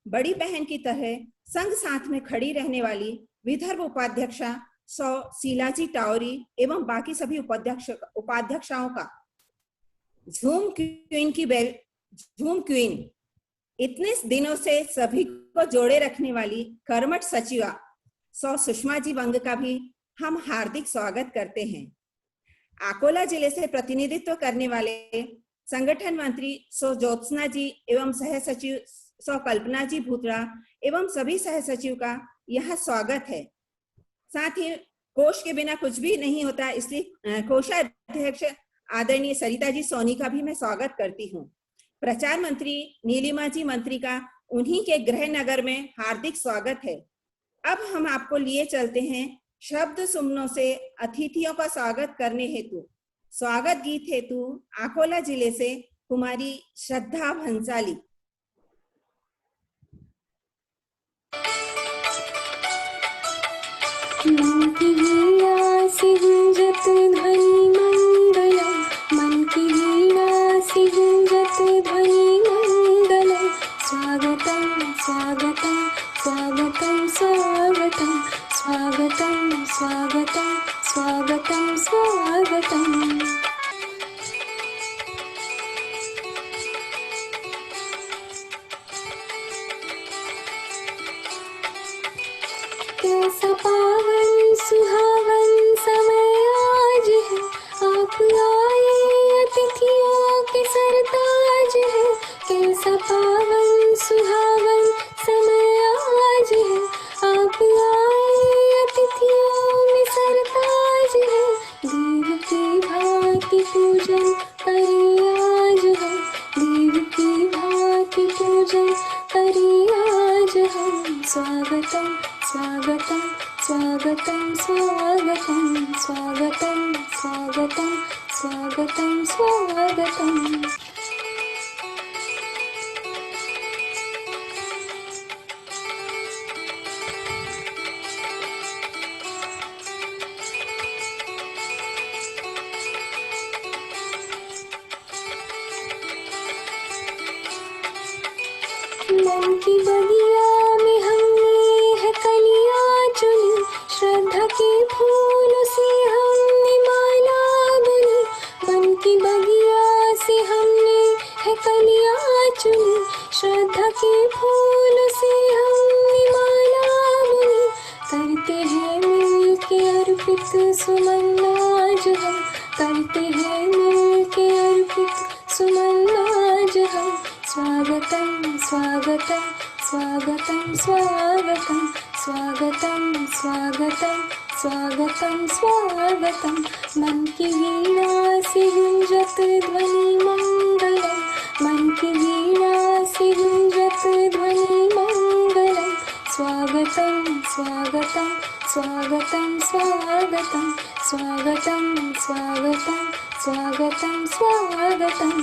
बड़ी बहन की तरह संग साथ में खड़ी रहने वाली विदर्भ उपाध्यक्षा शीलाजी टावरी एवं बाकी सभी उपाध्यक्षाओं का झूम क्वीन इतने दिनों से सभी को जोड़े रखने वाली कर्मठ सचिवा सुषमा जी वंग का भी हम हार्दिक स्वागत करते हैं। अकोला जिले से प्रतिनिधित्व करने वाले संगठन मंत्री ज्योत्सना जी एवं सह सचिव कल्पना जी भूतड़ा एवं सभी सह सचिव का यह स्वागत है। साथ ही कोष के बिना कुछ भी नहीं होता, इसलिए कोषाध्यक्ष आदरणीय सरिता जी सोनी का भी मैं स्वागत करती हूँ। प्रचार मंत्री नीलिमा जी मंत्री का उन्हीं के गृह नगर में हार्दिक स्वागत है। अब हम आपको लिए चलते हैं शब्द सुमनों से अतिथियों का स्वागत करने हेतु। स्वागत गीत हेतु अकोला जिले से कुमारी श्रद्धा भंसाली। मन की वीणा से गूंजत ध्वनि मंगलम, मन की वीणा से गूंजत ध्वनि मंगलम। स्वागतम स्वागतम स्वागतम स्वागतम स्वागतम स्वागतम स्वागतम स्वागतम। कैसा पावन सुहावन समय आज है, आप आए अतिथियों के सरताज है। कैसा पावन सुहावन समय आज है, आप आए अतिथियों में सरताज है। देव की भांति पूजन करे आज हम, देव की भांति पूजन करे आज हम। स्वागतम स्वागतम स्वागतम स्वागतम स्वागतम स्वागतम स्वागतम स्वागतम। मन की बगिया में हमने है कलियां चुनी, श्रद्धा के फूल से हमने माला बुनी। मन की बगिया से हमने है कलियां चुनी, श्रद्धा के फूल से हमने माला बुनी। करते हैं मिल के अर्पित सुमन आज हम, करते हैं मिल के अर्पित सुमन आज हम। स्वागतम स्वागतम स्वागतम स्वागतम स्वागतम स्वागतम स्वागतम स्वागतम। मन की वीणा से गूंजत ध्वनि मंगलम, मन की वीणा से गूंजत ध्वनि मंगलम। स्वागतम स्वागतम स्वागतम स्वागतम स्वागतम स्वागतम स्वागतम स्वागतम।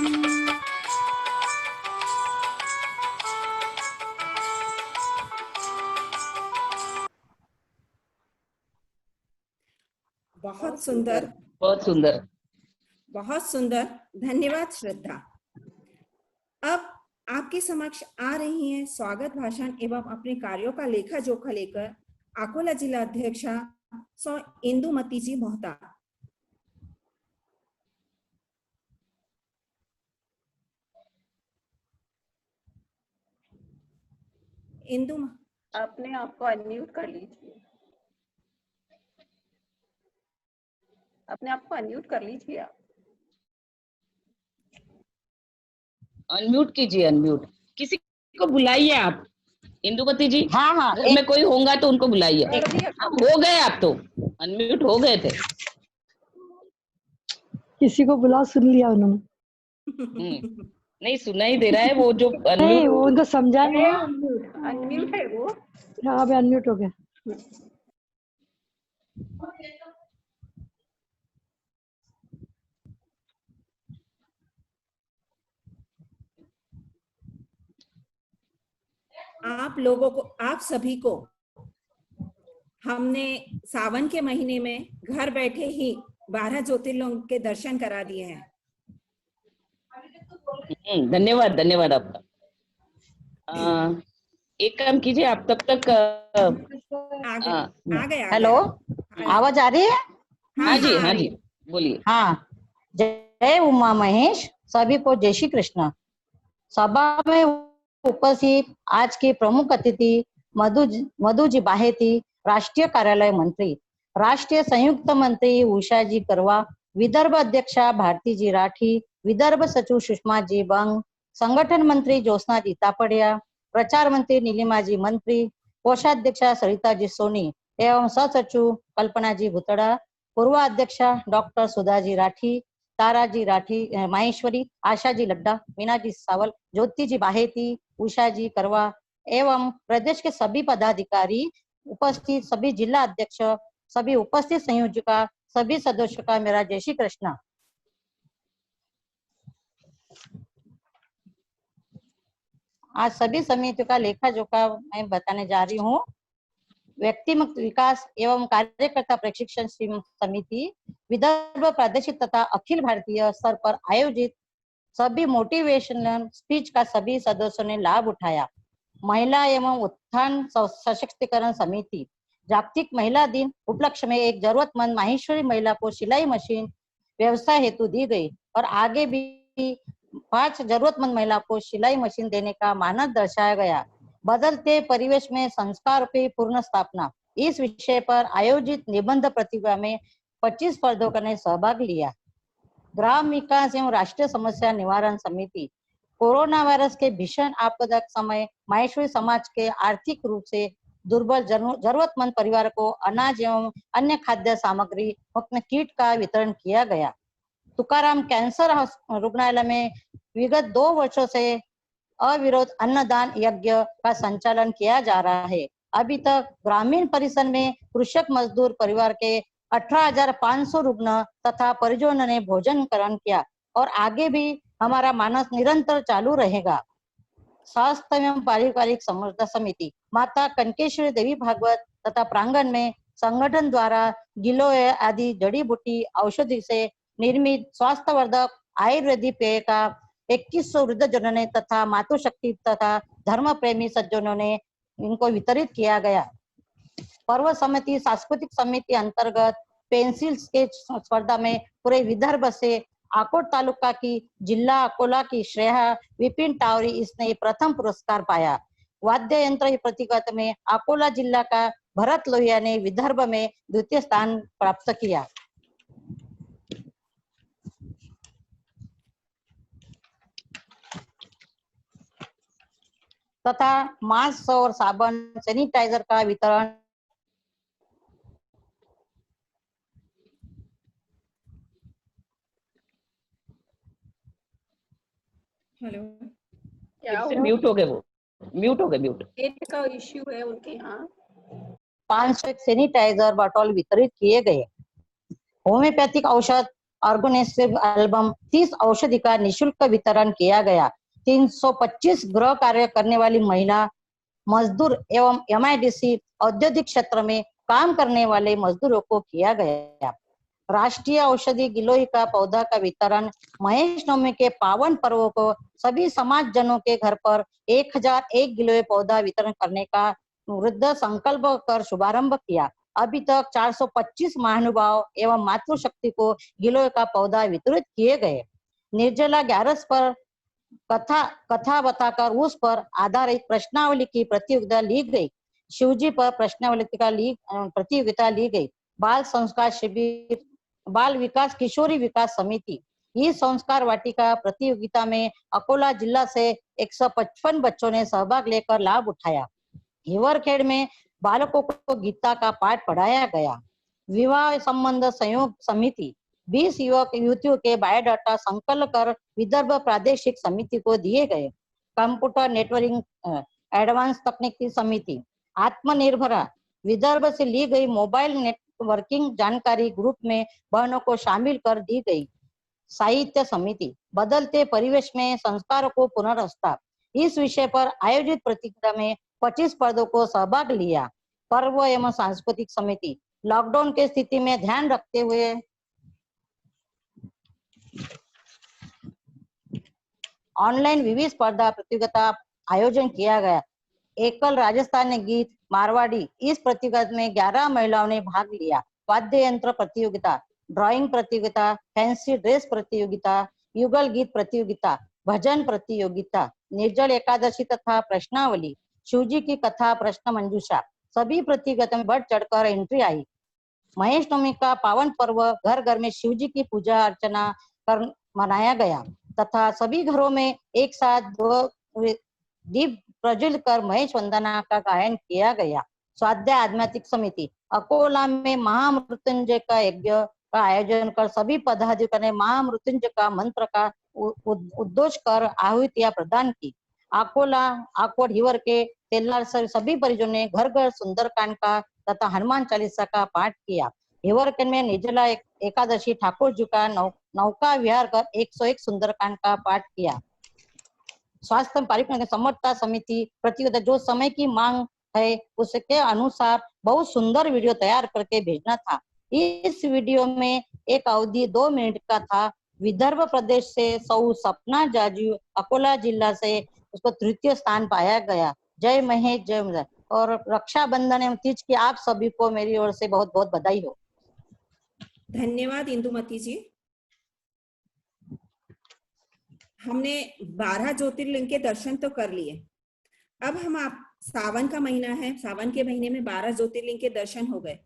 बहुत सुंदर, बहुत सुंदर, बहुत सुंदर। धन्यवाद श्रद्धा। अब आपके समक्ष आ रही हैं स्वागत भाषण एवं अपने कार्यों का लेखा जोखा लेकर अकोला जिला अध्यक्षा इंदुमती जी मोहता। इंदु, अपने आप को अनम्यूट कर लीजिए, अपने आप को अनम्यूट कर लीजिए। आप अनम्यूट कीजिए, अनम्यूट। किसी को बुलाइए आप, इंदुमती जी। हाँ हाँ, घर में कोई होगा तो उनको बुलाइए। हो गए आप तो अनम्यूट हो गए थे। किसी को बुला, सुन लिया उन्होंने। नहीं सुना ही दे रहा है वो जो नहीं, वो उनको समझा नहीं। अनम्यूट है वो। हाँ, अभी अनम्यूट हो गया। आप लोगों को, आप सभी को हमने सावन के महीने में घर बैठे ही 12 ज्योतिर्लिंग के दर्शन करा दिए हैं। धन्यवाद, धन्यवाद आपका। एक काम कीजिए आप तब तक आ गया आ गया हेलो, आया। आवाज आ रही है? हाँ जी आ हाँ रही जी है। बोलिए। हाँ, जय उमा महेश, सभी को जय श्री कृष्ण। सभा में उपस्थित आज के प्रमुख अतिथि मधु जी बाहेती, राष्ट्रीय कार्यालय मंत्री, राष्ट्रीय संयुक्त मंत्री उषा जी करवा, विदर्भ अध्यक्षा भारती जी राठी, विदर्भ सचिव सुषमा जी बंग, संगठन मंत्री ज्योत्सना जी तापड़िया, प्रचार मंत्री नीलिमा जी मंत्री, कोषाध्यक्षा सरिता जी सोनी एवं सचिव कल्पना जी भुतड़ा, पूर्व अध्यक्षा डॉक्टर सुधा जी राठी, तारा जी राठी, माहेश्वरी, आशा जी लड्डा, मीना जी सावल, ज्योति जी बाहेती, उषा जी करवा एवं प्रदेश के सभी पदाधिकारी, उपस्थित सभी जिला अध्यक्ष, सभी उपस्थित संयोजका, सभी सदस्यों का मेरा जय श्री कृष्ण। आज सभी समितियों का लेखा जोखा मैं बताने जा रही हूँ। व्यक्तिगत विकास एवं कार्यकर्ता प्रशिक्षण समिति विदर्भ प्रादेशिक तथा अखिल भारतीय स्तर पर आयोजित सभी मोटिवेशनल स्पीच का सभी सदस्यों ने लाभ उठाया। महिला एवं उत्थान सशक्तिकरण समिति जागतिक महिला दिन उपलक्ष्य में एक जरूरतमंद माहेश्वरी महिला को सिलाई मशीन व्यवसाय हेतु दी गई और आगे भी 5 जरूरतमंद महिला को सिलाई मशीन देने का मानक दर्शाया गया। बदलते परिवेश में संस्कार की पूर्ण स्थापना, इस विषय पर आयोजित निबंध प्रतिभा में 25 स्पर्धकों ने सहभाग लिया। ग्राम विकास एवं राष्ट्रीय समस्या निवारण समिति कोरोना वायरस के भीषण आपदाक समय माहेश्वरी समाज के आर्थिक रूप से दुर्बल जरूरतमंद परिवार को अनाज एवं अन्य खाद्य सामग्री किट का वितरण किया गया। तुकाराम कैंसर रुग्णालय में विगत 2 वर्षों से अविरोध अन्नदान यज्ञ का संचालन किया जा रहा है। अभी तक ग्रामीण परिसर में कृषक मजदूर परिवार के 18,500 रुग्ण तथा परिजनों ने भोजन ग्रहण किया और आगे भी हमारा मानस निरंतर चालू रहेगा। स्वास्थ्य एवं पारिवारिक समृद्धि समिति माता कनकेश्वरी देवी भागवत तथा प्रांगण में संगठन द्वारा गिलोय आदि जड़ी बूटी औषधि से निर्मित स्वास्थ्यवर्धक आयुर्वेदिक पेय का 2100 वृद्धजनों ने तथा मातृशक्ति तथा धर्म प्रेमी सज्जनों ने इनको वितरित किया गया। पर्व समिति सांस्कृतिक समिति अंतर्गत पेंसिल स्केच स्पर्धा में पूरे विदर्भ से आकोट तालुका की जिला अकोला की श्रेया विपिन टावरी इसने प्रथम पुरस्कार पाया। वाद्य यंत्र प्रतियोगिता में अकोला जिला का भरत लोहिया ने विदर्भ में द्वितीय स्थान प्राप्त किया। तथा मास्क और साबुन सैनिटाइजर का वितरण हेलो क्या फिर से हुआ? म्यूट हो गए, वो म्यूट हो गए, म्यूट। नेट का इश्यू है उनके यहाँ। 500 सैनिटाइजर बॉटल वितरित किए गए। होम्योपैथिक औषध ऑर्गेनिक एल्बम 30 औषधि का निशुल्क वितरण किया गया। 325 गृह कार्य करने वाली महिला मजदूर एवं MIDC औद्योगिक क्षेत्र में काम करने वाले मजदूरों को किया गया। राष्ट्रीय औषधि गिलोय का पौधा का वितरण महेश नवमी के पावन पर्व को सभी समाज जनों के घर पर 1001 गिलोय पौधा वितरण करने का वृद्ध संकल्प कर शुभारंभ किया। अभी तक 425 महानुभाव एवं मातृशक्ति को गिलोय का पौधा वितरित किए गए। निर्जला 11 पर कथा बताकर उस पर आधारित प्रश्नावली की प्रतियोगिता ली गई। शिवजी पर प्रश्नावली का प्रतियोगिता ली गई। बाल संस्कार शिविर बाल विकास किशोरी विकास समिति इस संस्कार वाटिका प्रतियोगिता में अकोला जिला से 155 बच्चों ने सहभाग लेकर लाभ उठाया। हिवरखेड़ में बालकों को गीता का पाठ पढ़ाया गया। विवाह संबंध संयोग समिति 20 युवक युवतियों के बायोडाटा संकलन कर विदर्भ प्रादेशिक समिति को दिए गए। कंप्यूटर नेटवर्किंग एडवांस तकनीकी समिति आत्मनिर्भरा विदर्भ से ली गई मोबाइल नेटवर्किंग जानकारी ग्रुप में बहनों को शामिल कर दी गई। साहित्य समिति बदलते परिवेश में संस्कारों को पुनर्स्थापित इस विषय पर आयोजित प्रतियोगिता में 25 स्पर्धकों को सहभाग लिया। पर्व एवं सांस्कृतिक समिति लॉकडाउन के स्थिति में ध्यान रखते हुए ऑनलाइन विविध स्पर्धा प्रतियोगिता आयोजन किया गया। एकल राजस्थानी गीत मारवाड़ी। इस प्रतियोगिता में 11 महिलाओं ने भाग लिया। वाद्य यंत्र प्रतियोगिता, ड्राइंग प्रतियोगिता, फैंसी ड्रेस प्रतियोगिता, युगल गीत प्रतियोगिता, भजन प्रतियोगिता, निर्जल एकादशी तथा प्रश्नावली, शिवजी की कथा, प्रश्न मंजूषा, सभी प्रतियोगिता में बढ़ चढ़कर एंट्री आई। महेश नवमी का पावन पर्व घर घर में शिवजी की पूजा अर्चना कर मनाया गया तथा सभी घरों में एक साथ 2 दीप प्रज्वलित कर महेश वंदना का गायन किया गया। स्वाध्याय आध्यात्मिक समिति अकोला में महामृत्युंजय का यज्ञ का आयोजन कर सभी पदाधिकारियों ने महामृत्युंजय का मंत्र का उद्घोष कर आहुतियां प्रदान की। अकोला आकोट हिवर के तेलार सभी परिजनों ने घर घर सुंदरकांड का तथा हनुमान चालीसा का पाठ किया। हिवरकन में निर्जला एकादशी ठाकुर जी का नौका विहार कर 101 सुंदरकांड का पाठ किया। स्वास्थ्य पारिवारिक समर्थता समिति प्रतियोगिता जो समय की मांग है उसके अनुसार बहुत सुंदर वीडियो तैयार करके भेजना था। इस वीडियो में एक अवधि 2 मिनट का था। विदर्भ प्रदेश से सौ सपना जाजू अकोला जिला से उसको तृतीय स्थान पाया गया। जय महेश जय महेश। और रक्षाबंधन एवं तीज की आप सभी को मेरी ओर से बहुत बहुत बधाई हो। धन्यवाद इंदुमती जी। हमने 12 ज्योतिर्लिंग के दर्शन तो कर लिए। अब हम आप सावन का महीना है, सावन के महीने में 12 ज्योतिर्लिंग के दर्शन हो गए।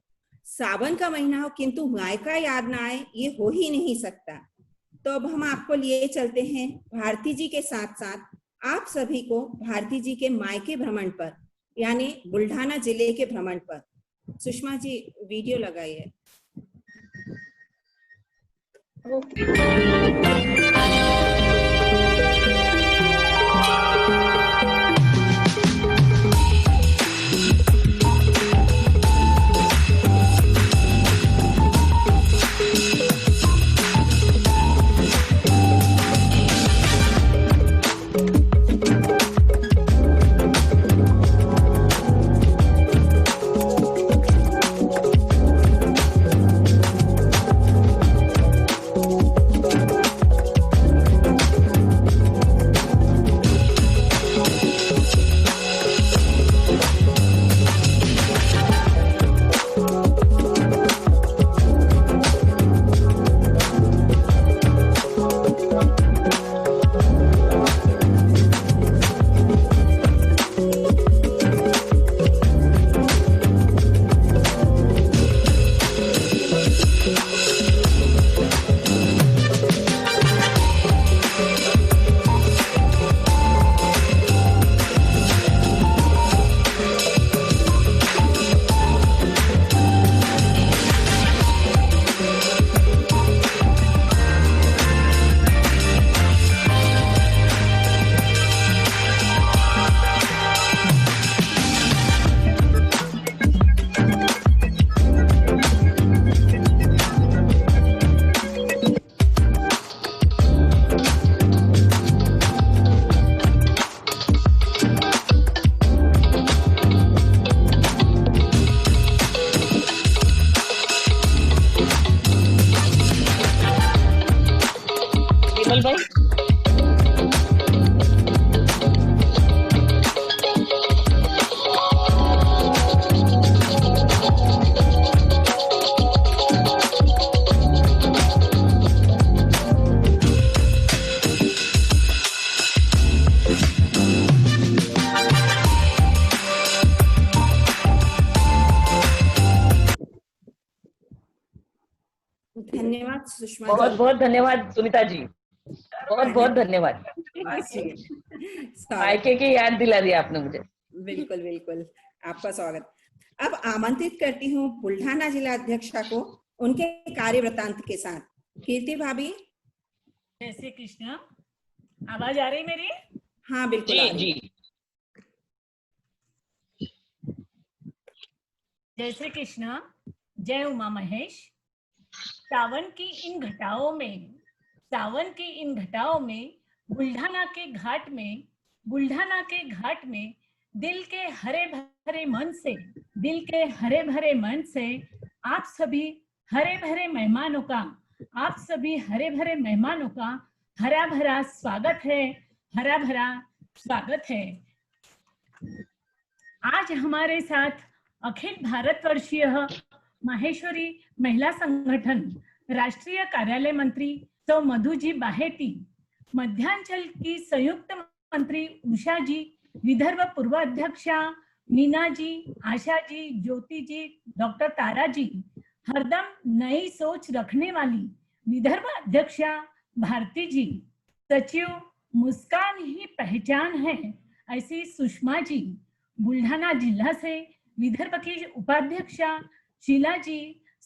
सावन का महीना हो किंतु मायका याद ना आए, ये हो ही नहीं सकता। तो अब हम आपको लिए चलते हैं भारती जी के साथ साथ आप सभी को भारती जी के मायके भ्रमण पर, यानी बुल्ढाना जिले के भ्रमण पर। सुषमा जी वीडियो लगाइए। धन्यवाद सुषमा बहुत जी। बहुत धन्यवाद सुनीता जी, बहुत बहुत धन्यवाद। मायके की याद दिला दी आपने मुझे। बिल्कुल बिल्कुल, आपका स्वागत। अब आमंत्रित करती हूँ बुल्ढाना जिला अध्यक्षा को उनके कार्य वृतांत के साथ। कीर्ति भाभी। जय श्री कृष्ण। आवाज आ रही मेरी? हाँ बिल्कुल जी आ रही। जी। जय श्री कृष्ण, जय उमा महेश। सावन की इन घटाओं में बुल्ढाना के घाट में दिल के हरे भरे मन से आप सभी हरे भरे मेहमानों का हरा भरा स्वागत है। आज हमारे साथ अखिल भारतवर्षीय माहेश्वरी महिला संगठन राष्ट्रीय कार्यालय मंत्री सौ मधुजी बाहेती, मध्यांचल की संयुक्त मंत्री उषा जी, विदर्भ पूर्व अध्यक्षा मीना जी, आशा जी, ज्योति जी, डॉक्टर तारा जी, हरदम नई सोच रखने वाली विदर्भ अध्यक्षा भारती जी, सचिव मुस्कान ही पहचान है ऐसी सुषमा जी, बुल्ढाना जिला से विदर्भ की उपाध्यक्षा शीला जी,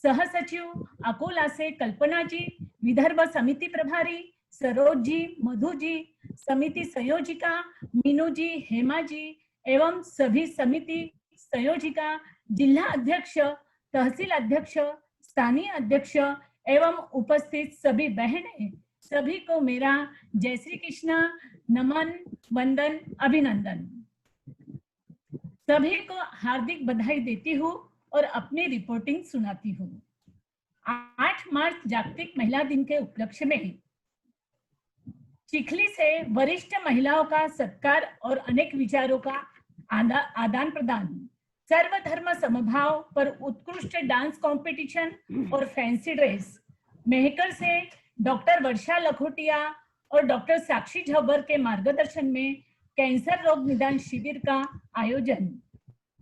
सह सचिव अकोला से कल्पना जी, विदर्भ समिति प्रभारी सरोज जी, मधु जी, समिति संयोजिका मीनू जी, हेमा जी एवं सभी समिति संयोजिका, जिला अध्यक्ष, तहसील अध्यक्ष, स्थानीय अध्यक्ष एवं उपस्थित सभी बहनें, सभी को मेरा जय श्री कृष्ण, नमन, वंदन, अभिनंदन। सभी को हार्दिक बधाई देती हूँ और अपनी रिपोर्टिंग सुनाती हूँ। 8 मार्च जागतिक महिला दिन के उपलक्ष्य में चिखली से वरिष्ठ महिलाओं का सत्कार और अनेक विचारों का आदान प्रदान, सर्वधर्म समभाव पर उत्कृष्ट डांस कंपटीशन और फैंसी ड्रेस, मेहकर से डॉक्टर वर्षा लखोटिया और डॉक्टर साक्षी झब्बर के मार्गदर्शन में कैंसर रोग निदान शिविर का आयोजन,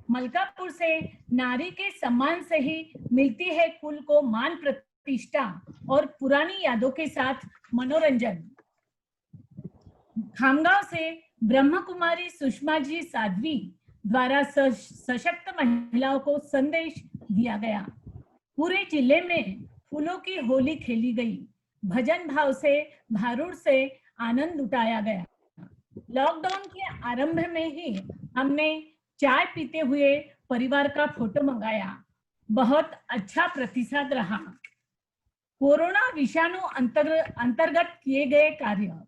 मलकापुर से नारी के सम्मान से ही मिलती है कुल को मान प्रतिष्ठा और पुरानी यादों के साथ मनोरंजन, खामगांव से ब्रह्म कुमारी सुषमा जी साध्वी द्वारा सशक्त महिलाओं को संदेश दिया गया, पूरे जिले में फूलों की होली खेली गई, भजन भाव से भारूड से आनंद उठाया गया। लॉकडाउन के आरंभ में ही हमने चाय पीते हुए परिवार का फोटो मंगाया, बहुत अच्छा प्रतिसाद रहा। कोरोना विषाणु अंतर्गत किए गए कार्य,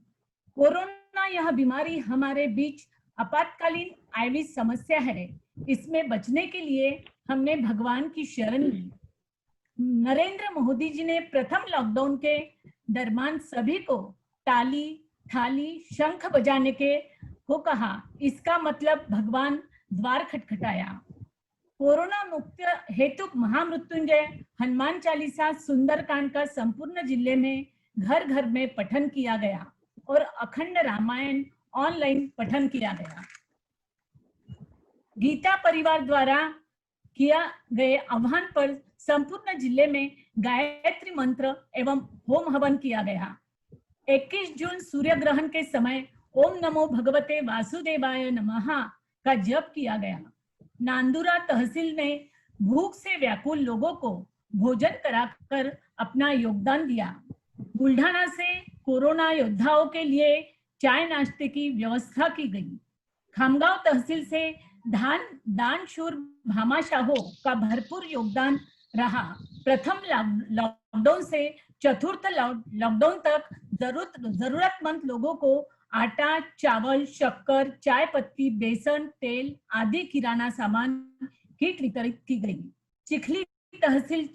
कोरोना यह बीमारी हमारे बीच आपातकालीन आईवी समस्या है, इसमें बचने के लिए हमने भगवान की शरण ली। नरेंद्र मोदी जी ने प्रथम लॉकडाउन के दरमियान सभी को ताली, थाली, शंख बजाने के को कहा, इसका मतलब भगवान द्वार खटखटाया। कोरोना मुक्त हेतु महामृत्युंजय हनुमान चालीसा सुंदरकांड का संपूर्ण जिले में घर घर में पठन किया गया और अखंड रामायण ऑनलाइन पठन किया गया। गीता परिवार द्वारा किया गए आह्वान पर संपूर्ण जिले में गायत्री मंत्र एवं होम हवन किया गया। 21 जून सूर्य ग्रहण के समय ओम नमो भगवते वासुदेवाय नमः का जप किया गया। नांदुरा तहसील ने भूख से व्याकुल लोगों को भोजन कराकर अपना योगदान दिया। बुल्ढाना से कोरोना योद्धाओं के लिए चाय नाश्ते की व्यवस्था की गई। खामगांव तहसील से दानशूर भामाशाहों का भरपूर योगदान रहा। प्रथम लॉकडाउन से चतुर्थ लॉकडाउन तक जरूरतमंद लोगों को आटा, चावल, शक्कर, चाय पत्ती, बेसन, तेल आदि किराना सामान किट वितरित की गई। चिखली तहसील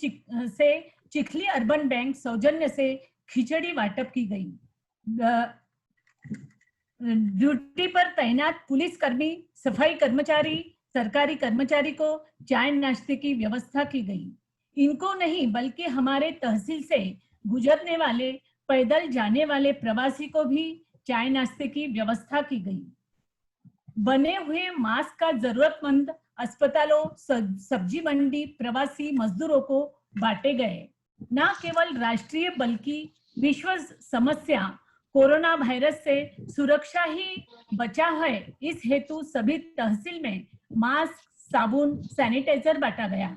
से चिखली अर्बन बैंक सौजन्य से खिचड़ी वाटप की गई। ड्यूटी पर तैनात पुलिसकर्मी, सफाई कर्मचारी, सरकारी कर्मचारी को चाय नाश्ते की व्यवस्था की गई। इनको नहीं बल्कि हमारे तहसील से गुजरने वाले, पैदल जाने वाले प्रवासी को भी चाय नाश्ते की व्यवस्था की गई। बने हुए मास्क का जरूरतमंद अस्पतालों, सब्जी मंडी, प्रवासी मजदूरों को बांटे गए। न केवल राष्ट्रीय बल्कि विश्व समस्या कोरोना वायरस से सुरक्षा ही बचाव है, इस हेतु सभी तहसील में मास्क, साबुन, सैनिटाइजर बांटा गया।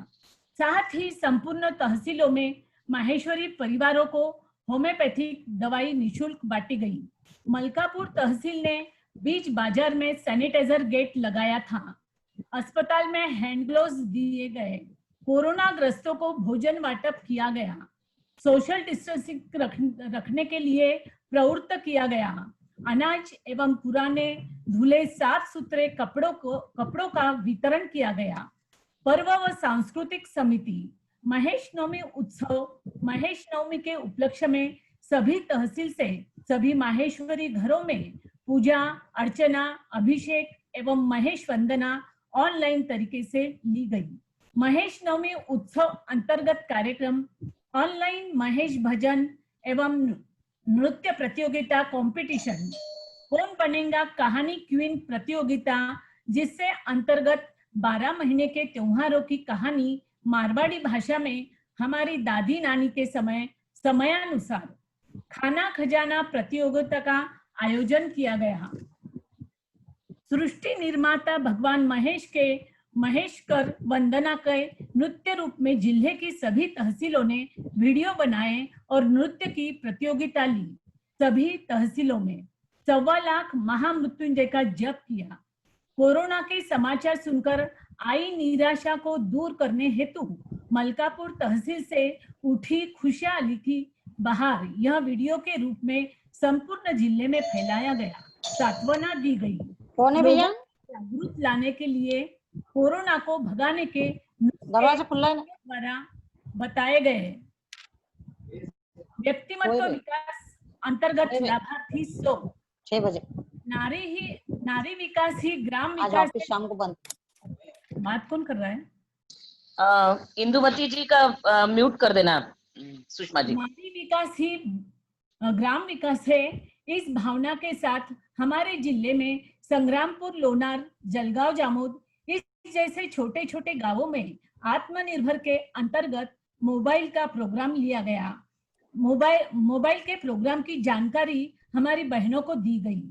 साथ ही संपूर्ण तहसीलों में माहेश्वरी परिवारों को होम्योपैथिक दवाई निशुल्क बांटी गई। मलकापुर तहसील ने बीच बाजार में सैनिटाइजर गेट लगाया था। अस्पताल में हैंड ग्लोव्स दिए गए। कोरोना ग्रस्तों को भोजन वाटप किया गया। सोशल डिस्टेंसिंग रखने के लिए प्रवृत्त किया गया। अनाज एवं पुराने धुले साफ सुथरे कपड़ों का वितरण किया गया। पर्व व सांस्कृतिक समिति महेश नवमी उत्सव, महेश नवमी के उपलक्ष्य में सभी तहसील से सभी माहेश्वरी घरों में पूजा अर्चना, अभिषेक एवं महेश वंदना ऑनलाइन तरीके से ली गई। महेश नवमी उत्सव अंतर्गत कार्यक्रम ऑनलाइन महेश भजन एवं नृत्य प्रतियोगिता कंपटीशन, कौन बनेगा कहानी क्वीन प्रतियोगिता, जिससे अंतर्गत 12 महीने के त्योहारों की कहानी मारवाड़ी भाषा में हमारी दादी नानी के समयानुसार खाना खजाना प्रतियोगिता का आयोजन किया गया। सृष्टि निर्माता भगवान महेश कर वंदना के नृत्य रूप में जिले की सभी तहसीलों ने वीडियो बनाए और नृत्य की प्रतियोगिता ली। सभी तहसीलों में 1.25 लाख महामृत्युंजय का जप किया। कोरोना के समाचार सुनकर आई निराशा को दूर करने हेतु मलकापुर तहसील से उठी खुशहाली की बहार यह वीडियो के रूप में संपूर्ण जिले में फैलाया गया। सांत्वना दी गई। कौन है भैया? जागरूक लाने के लिए कोरोना को भगाने के दरवाजा खुला है ना? द्वारा बताए गए व्यक्तिमत्व विकास अंतर्गत लाभार्थी 6 बजे नारी विकास ही ग्राम आज विकास। ऑफिस शाम को बंद। बात कौन कर रहा है? इंदुमती जी का म्यूट कर देना सुषमा जी। नारी विकास ही ग्राम विकास है। इस भावना के साथ हमारे जिले में संग्रामपुर, लोनार, जलगांव, जामोद इस जैसे छोटे छोटे गांवों में आत्मनिर्भर के अंतर्गत मोबाइल का प्रोग्राम लिया गया। मोबाइल के प्रोग्राम की जानकारी हमारी बहनों को दी गई।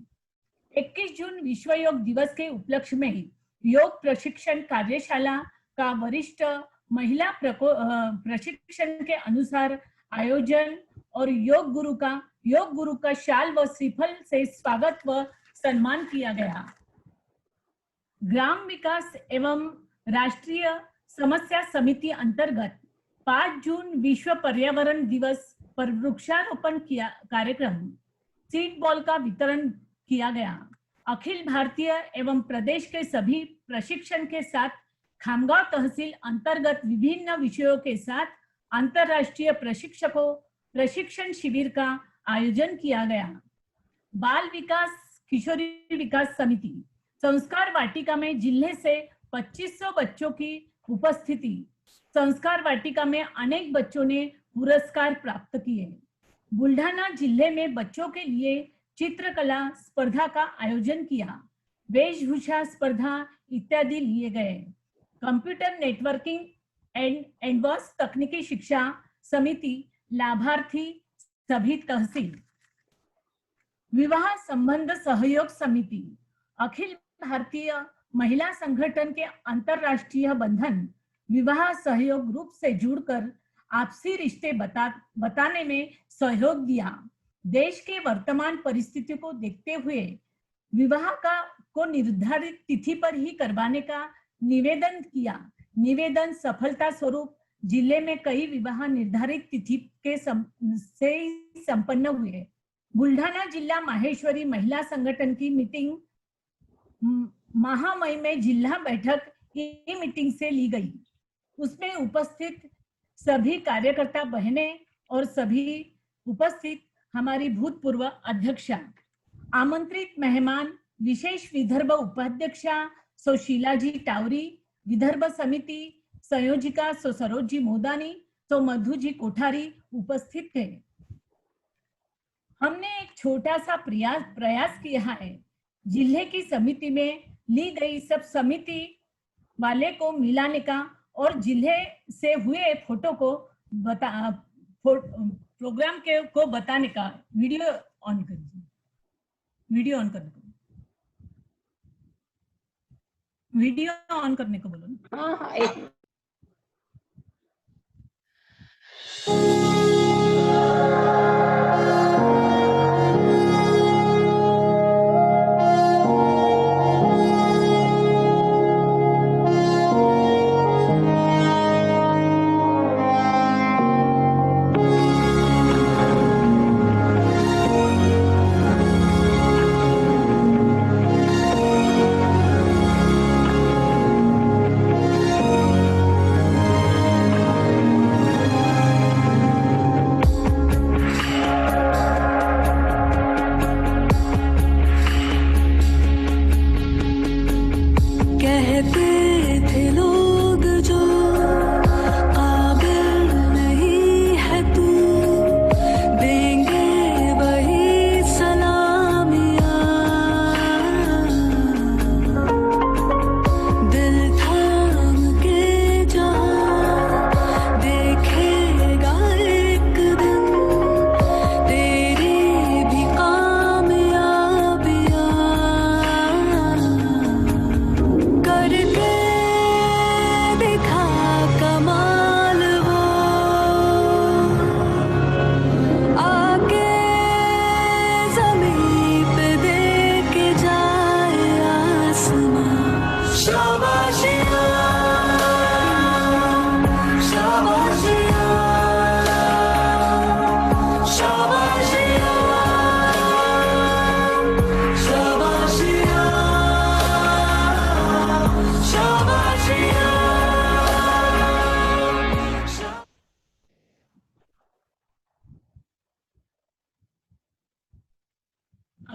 21 जून विश्व योग दिवस के उपलक्ष्य में योग प्रशिक्षण कार्यशाला का वरिष्ठ महिला प्रशिक्षण के अनुसार आयोजन और योग गुरु का शाल व श्रीफल से स्वागत व सम्मान किया गया। ग्राम विकास एवं राष्ट्रीय समस्या समिति अंतर्गत 5 जून विश्व पर्यावरण दिवस पर वृक्षारोपण कार्यक्रम सीड बॉल का वितरण किया गया। अखिल भारतीय एवं प्रदेश के सभी प्रशिक्षण के साथ खामगांव तहसील अंतर्गत विभिन्न विषयों के साथ अंतरराष्ट्रीय प्रशिक्षण शिविर का आयोजन किया गया। बाल विकास किशोरी विकास समिति संस्कार वाटिका में जिले से 2500 बच्चों की उपस्थिति। संस्कार वाटिका में अनेक बच्चों ने पुरस्कार प्राप्त किए। बुल्ढाना जिले में बच्चों के लिए चित्रकला स्पर्धा का आयोजन किया। वेशभूषा स्पर्धा इत्यादि लिए गए। कंप्यूटर नेटवर्किंग एंड एडवांस तकनीकी शिक्षा समिति लाभार्थी सभी तहसील। विवाह संबंध सहयोग समिति अखिल भारतीय महिला संगठन के अंतरराष्ट्रीय बंधन विवाह सहयोग ग्रुप से जुड़कर आपसी रिश्ते बताने में सहयोग दिया। देश के वर्तमान परिस्थिति को देखते हुए विवाह को निर्धारित तिथि पर ही करवाने का निवेदन किया। निवेदन सफलता स्वरूप जिले में कई विवाह निर्धारित तिथि के से संपन्न हुए। बुल्ढाना जिला माहेश्वरी महिला संगठन की मीटिंग महामई में जिला बैठक ई मीटिंग से ली गई। उसमें उपस्थित सभी कार्यकर्ता बहनें और सभी उपस्थित हमारी भूतपूर्व अध्यक्षा, आमंत्रित मेहमान विशेष विदर्भ उपाध्यक्षा सुशीला जी टावरी, विदर्भ समिति संयोजिका सरोज जी मोदानी, मधु जी कोठारी उपस्थित थे। हमने एक छोटा सा प्रयास किया है। जिले की समिति में ली गई सब समिति वाले को मिलाने का और जिले से हुए फोटो को प्रोग्राम को बताने का। वीडियो ऑन करिए। वीडियो ऑन करने को, वीडियो ऑन करने को बोलो ना। हाँ हाँ एक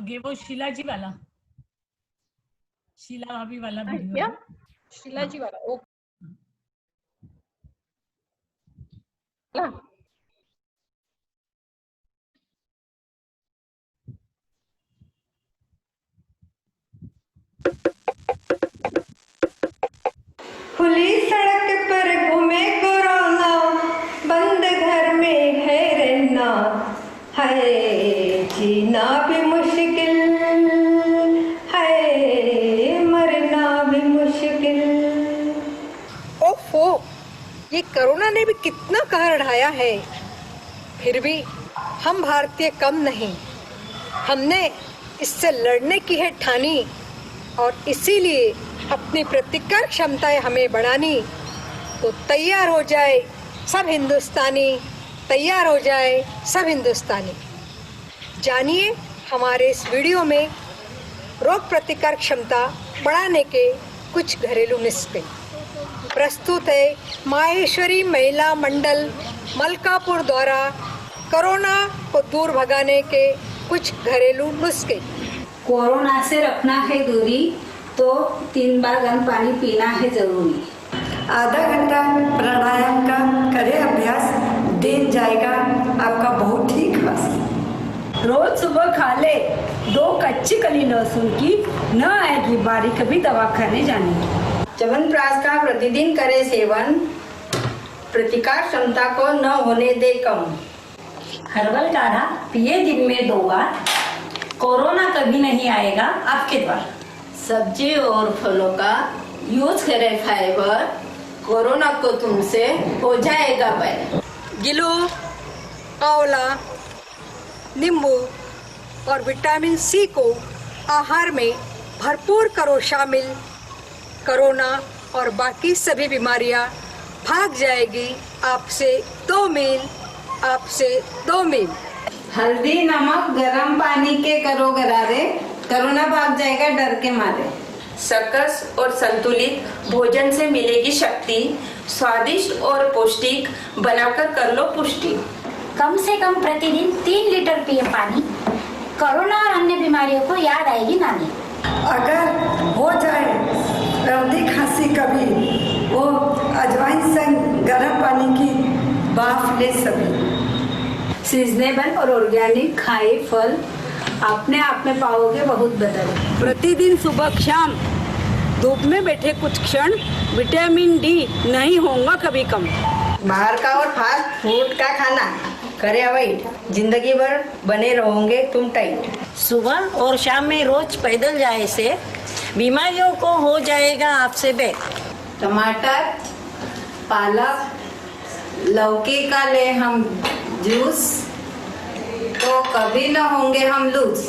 आगे वो शीला जी वाला, शीला भाभी वाला वीडियो क्या? है। शीला जी वाला, ओके। खुली सड़क पर घूमे कोरोना, बंद घर में है रहना, है जीना भी मुश्किल, है मरना भी मुश्किल। ओफो, ये कोरोना ने भी कितना कहर ढाया है। फिर भी हम भारतीय कम नहीं, हमने इससे लड़ने की है ठानी, और इसीलिए अपनी प्रतिकार क्षमताएं हमें बढ़ानी। तो तैयार हो जाए सब हिंदुस्तानी, तैयार हो जाए सब हिंदुस्तानी। जानिए हमारे इस वीडियो में रोग प्रतिकार क्षमता बढ़ाने के कुछ घरेलू नुस्खे। प्रस्तुत है माहेश्वरी महिला मंडल मलकापुर द्वारा कोरोना को दूर भगाने के कुछ घरेलू नुस्खे। कोरोना से रखना है दूरी तो 3 बार गर्म पानी पीना है जरूरी। आधा घंटा प्राणायाम का करें अभ्यास, दिन जाएगा आपका बहुत ठीक खास। रोज सुबह खा ले 2 कच्ची कली लहसुन की, न आएगी बारी कभी दवा खाने जाने की। च्यवनप्राश का प्रतिदिन करे सेवन, प्रतिकार क्षमता को न होने दे कम। हर्बल काढ़ा पिए दिन में 2 बार, कोरोना कभी नहीं आएगा आपके द्वार। सब्जी और फलों का यूज करें फाइबर, कोरोना को तुमसे हो जाएगा बैर। गिलो, आंवला, नींबू और विटामिन सी को आहार में भरपूर करो शामिल। कोरोना और बाकी सभी बीमारियां भाग जाएगी आपसे 2 मील, आपसे 2 मील। हल्दी नमक गर्म पानी के करो गरारे, कोरोना भाग जाएगा डर के मारे। सकस और संतुलित भोजन से मिलेगी शक्ति, स्वादिष्ट और पौष्टिक बनाकर कर लो पुष्टि। कम से कम प्रतिदिन 3 लीटर पिए पानी, कोरोना और अन्य बीमारियों को याद आएगी नानी। अगर हो जाए सर्दी खांसी कभी, वो अजवाइन संग गर्म पानी की भाप ले सभी। सीजनेबल और ऑर्गेनिक खाए फल, अपने आप में पाओगे बहुत बदल। प्रतिदिन सुबह शाम धूप में बैठे कुछ क्षण, विटामिन डी नहीं होगा कभी कम। बाहर का और फास्ट फूड का खाना करे अवॉइड, जिंदगी भर बने रहोगे तुम टाइट। सुबह और शाम में रोज पैदल जाए से बीमारियों को हो जाएगा आपसे बेक। टमाटर, पालक, लौकी का ले हम जूस, तो कभी न होंगे हम लूज।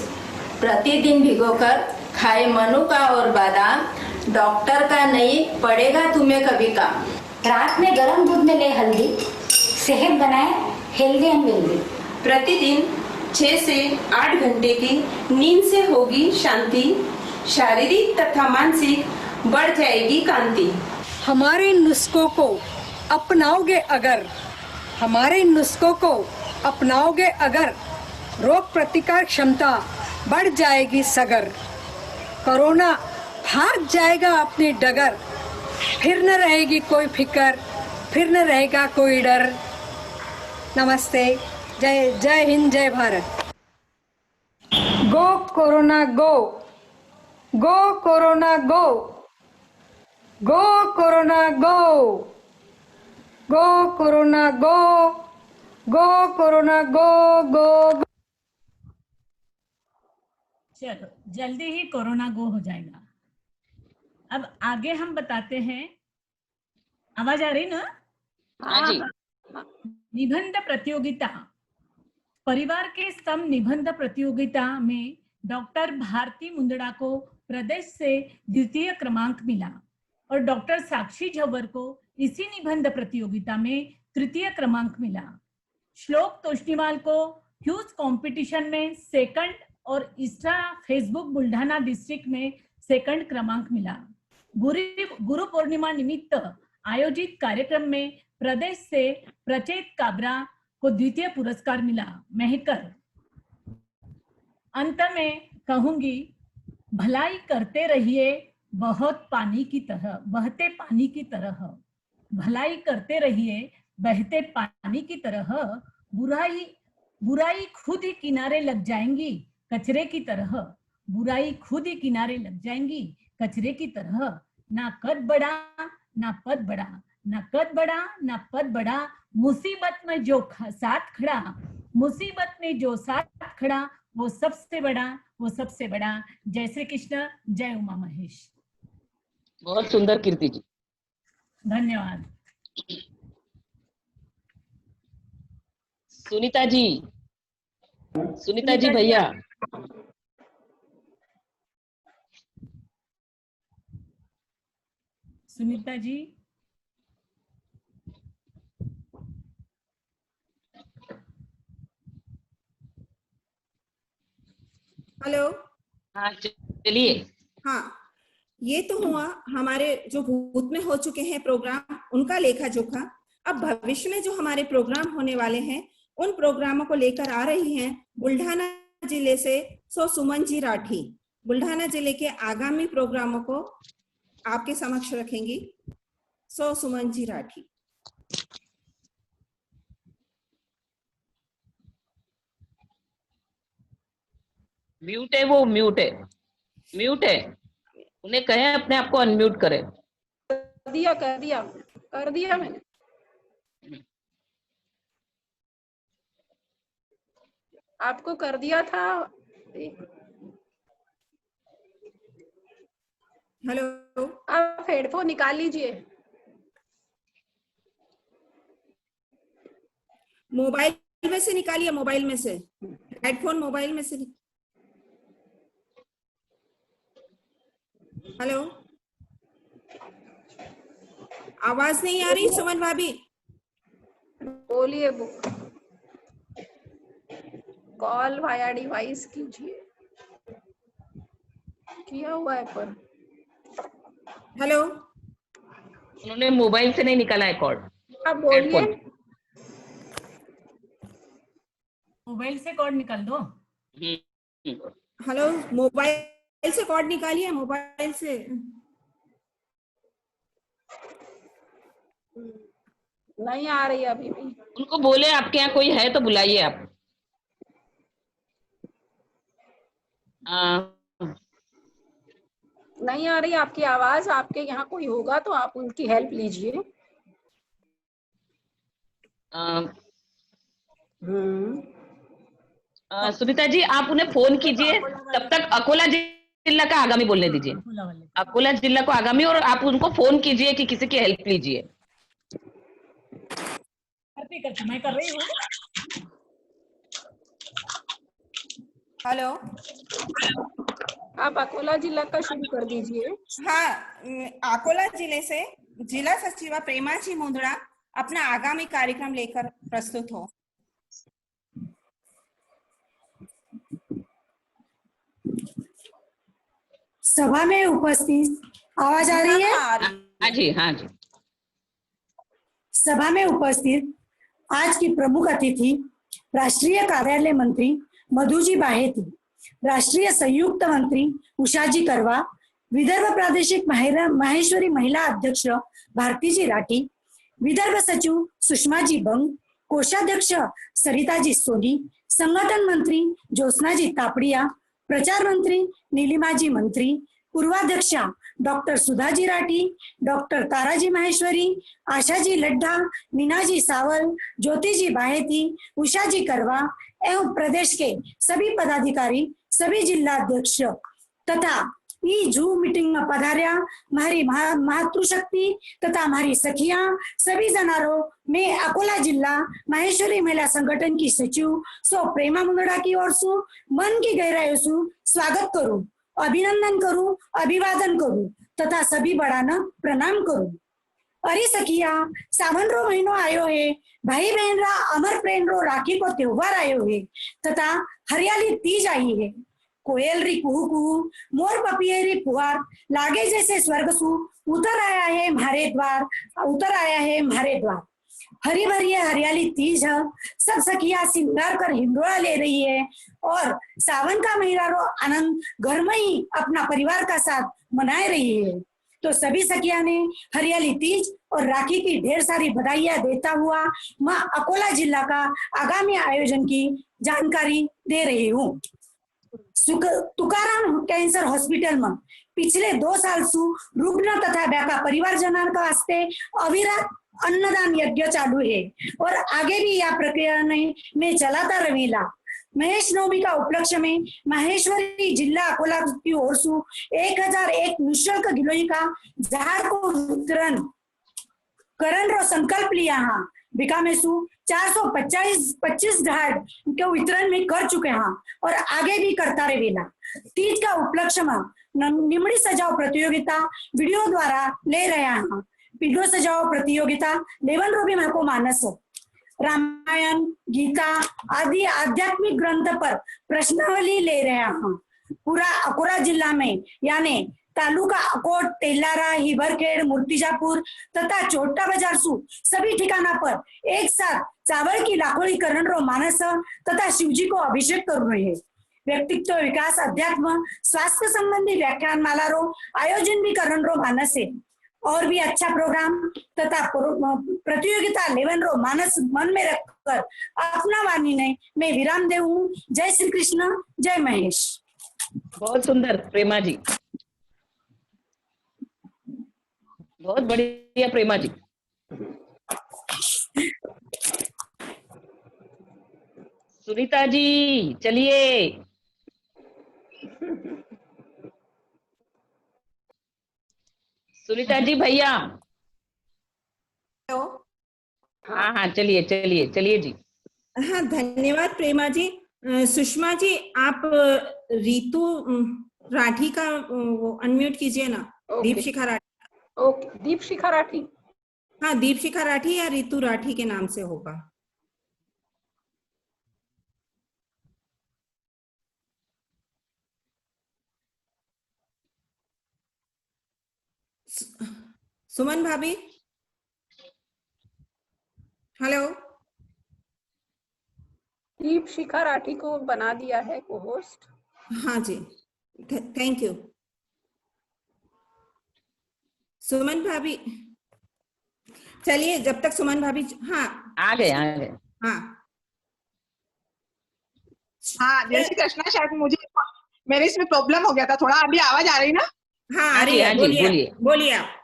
प्रतिदिन भिगोकर खाए मनुका और बादाम, डॉक्टर का नहीं पड़ेगा तुम्हें कभी काम। रात में गर्म दूध में ले हल्दी, सेहत बनाए हेल्दी एंड वेल्दी। प्रतिदिन 6 से 8 घंटे की नींद से होगी शांति, शारीरिक तथा मानसिक बढ़ जाएगी कांति। हमारे नुस्खों को अपनाओगे अगर, हमारे नुस्खों को अपनाओगे अगर, रोग प्रतिकार क्षमता बढ़ जाएगी सगर। कोरोना भाग जाएगा अपनी डगर, फिर न रहेगी कोई फिकर, फिर न रहेगा कोई डर। नमस्ते, जय जय हिंद, जय Bharat. Go corona go, go corona go, go corona go, go corona go, go corona go, go. चलो जल्दी ही कोरोना गो हो जाएगा। अब आगे हम बताते हैं, आवाज आ रही ना? हाँ जी। निबंध प्रतियोगिता। परिवार के सम निबंध प्रतियोगिता में डॉक्टर भारती मुंदड़ा को प्रदेश से 2य क्रमांक मिला और डॉक्टर साक्षी झव्वर को इसी निबंध प्रतियोगिता में 3य क्रमांक मिला। श्लोक तोष्णीवाल को ह्यूज कंपटीशन में 2nd और इंस्टा फेसबुक बुल्ढाना डिस्ट्रिक्ट में 2nd क्रमांक मिला। गुरु पूर्णिमा निमित्त आयोजित कार्यक्रम में प्रदेश से प्रचेत काबरा को 2य पुरस्कार मिला। मेहकर। अंत में कहूंगी, भलाई करते रहिए बहुत पानी की तरह, बहते पानी की तरह। भलाई करते रहिए बहते पानी की तरह। बुराई खुद ही किनारे लग जाएंगी कचरे की तरह। बुराई खुद ही किनारे लग जाएंगी कचरे की तरह। ना कद बड़ा ना पद बड़ा, ना कद बड़ा ना पद बड़ा, मुसीबत में जो साथ खड़ा, मुसीबत में जो साथ खड़ा, वो सबसे बड़ा, वो सबसे बड़ा। जय श्री कृष्ण, जय उमा महेश। बहुत सुंदर कीर्ति जी, धन्यवाद। सुनीता जी, सुनीता जी भैया। सुनीता जी, हेलो। हाँ चलिए। हाँ, ये तो हुआ हमारे जो भूत में हो चुके हैं प्रोग्राम, उनका लेखा जोखा। अब भविष्य में जो हमारे प्रोग्राम होने वाले हैं, उन प्रोग्रामों को लेकर आ रही हैं बुल्ढाना जिले से सो सुमन जी राठी। बुल्ढाना जिले के आगामी प्रोग्रामों को आपके समक्ष रखेंगी सो सुमन जी राठी। म्यूट है, वो म्यूट है, म्यूट है। उन्हें कहें अपने आप को अनम्यूट करें। कर दिया मैंने। आपको कर दिया था। हेलो, आप हेडफोन निकाल लीजिए। मोबाइल में से निकालिए, मोबाइल में से हेडफोन, मोबाइल में से। हेलो, आवाज नहीं आ रही सुमन भाभी? बोलिए। कॉल वाया डिवाइस कीजिए। किया हुआ है पर। हेलो, उन्होंने मोबाइल से नहीं निकाला है कॉर्ड। आप बोलिए। मोबाइल से कॉर्ड निकाल दो। हेलो, मोबाइल से कॉर्ड निकालिए, मोबाइल से। नहीं आ रही अभी भी। उनको बोले आपके यहाँ कोई है तो बुलाइए आप। नहीं आ रही आपकी आवाज। आपके यहाँ कोई होगा तो आप उनकी हेल्प लीजिए। सुनीता जी, आप उन्हें फोन कीजिए, तब तक अकोला जिला का आगामी बोलने दीजिए। अकोला जिला को आगामी, और आप उनको फोन कीजिए कि किसी की हेल्प लीजिए। करती मैं कर रही हूँ। हेलो, आप अकोला जिला का शुरू कर दीजिए। हाँ, अकोला जिले से जिला सचिव प्रेमा जी मुंदड़ा अपना आगामी कार्यक्रम लेकर प्रस्तुत हो। सभा में उपस्थित, आवाज आ रही है? हाँ जी, हाँ जी। सभा में उपस्थित आज की प्रमुख अतिथि राष्ट्रीय कार्यालय मंत्री मधुजी बाहेती, राष्ट्रीय संयुक्त मंत्री उषाजी करवा, विदर्भ प्रादेशिक माहेश्वरी महिला अध्यक्ष भारतीजी राठी, विदर्भ सचिव सुषमाजी बंग, कोषाध्यक्ष सरिताजी सोनी, संगठन मंत्री ज्योत्सनाजी तापड़िया, प्रचार मंत्री नीलिमाजी मंत्री, पूर्वाध्यक्षा डॉक्टर सुधाजी राठी, डॉक्टर ताराजी माहेश्वरी, आशाजी लड्ढा, मीनाजी सावल, ज्योतिजी बाहेती, उषाजी करवा एवं प्रदेश के सभी पदाधिकारी, सभी जिला अध्यक्ष तथा जूम मीटिंग में पधार्या मारी मातृशक्ति तथा मारी सखिया सभी जनारो मैं अकोला जिला माहेश्वरी महिला संगठन की सचिव सो प्रेमा मुंदड़ा की ओर से मन की गहराइयों से स्वागत करूं, अभिनंदन करूं, अभिवादन करूं तथा सभी बड़ा न प्रणाम करूं। अरे सखिया, सावन रो महीनो आयो है, भाई बहन रा अमर प्रेम रो राखी को त्योहार आयो है तथा हरियाली तीज आई है। कोयल री कुहू कुहू, मोर पपियरी फुहार लागे जैसे स्वर्ग सु उतर आया है म्हारे द्वार, उतर आया है म्हारे द्वार। हरी भरी हरियाली तीज है, सब सखियां सिंगार कर हिंडोला ले रही है और सावन का महीना रो आनंद घर में ही अपना परिवार का साथ मना रही है। तो सभी सखियां ने हरियाली तीज और राखी की ढेर सारी बधाइयां देता हुआ मैं अकोला जिला का आगामी आयोजन की जानकारी दे रही हूँ। तुकाराम कैंसर हॉस्पिटल में पिछले 2 साल से रुग्ण तथा व्याका परिवारजनों का वास्ते अविरत अन्नदान यज्ञ चालू है और आगे भी यह प्रक्रिया में चलाता रहेगा। महेश नवमी का उपलक्ष्य में महेश्वरी जिला अकोला की ओर से 1001 निःशुल्क गिलोय का झाड़ को वितरण करण रो संकल्प लिया। हाँ बिका में 425 झाड़ के वितरण में कर चुके हैं और आगे भी करता रहेगा। तीज का उपलक्ष्य में निमड़ी सजाओ प्रतियोगिता वीडियो द्वारा ले रहे हैं। वीडियो सजाओ प्रतियोगिता लेवन रूपी में को मानस रामायण गीता आदि आध्यात्मिक ग्रंथ पर प्रश्नावली ले रहे हैं। पूरा अकोला जिला में यानी तालुका अकोट, तेलारा, हिबरखेड़, मूर्तिजापुर तथा छोटा बाजार सु सभी ठिकाना पर एक साथ चावल की लाखोली करण रो मानस तथा शिवजी को अभिषेक कर रहे हैं। व्यक्तित्व विकास अध्यात्म स्वास्थ्य संबंधी व्याख्यान माला रो आयोजन भी करण रो मानस है और भी अच्छा प्रोग्राम तथा प्रतियोगिता लेवन रो मानस मन में रखकर अपना वाणी ने मैं विराम दे हूँ। जय श्री कृष्ण, जय महेश। बहुत सुंदर प्रेमा जी, बहुत बढ़िया प्रेमा जी। सुनीता जी चलिए। सुनीता जी भैया। हेलो। हाँ हाँ चलिए चलिए चलिए जी। हाँ धन्यवाद प्रेमा जी। सुषमा जी आप रीतु राठी का वो अनम्यूट कीजिए ना। दीपशिखा राठी। ओके, दीपशिखा राठी। हाँ दीपशिखा राठी या रीतु राठी के नाम से होगा। सुमन भाभी हेलो। दीपशिखा राठी को बना दिया है को होस्ट। हाँ जी थैंक यू। सुमन भाभी चलिए जब तक सुमन भाभी हाँ आ गए हाँ हाँ जय श्री कृष्णा। शायद मुझे मेरे इसमें प्रॉब्लम हो गया था थोड़ा। अभी आवाज आ रही ना? हाँ आ रही है, बोलिए आप।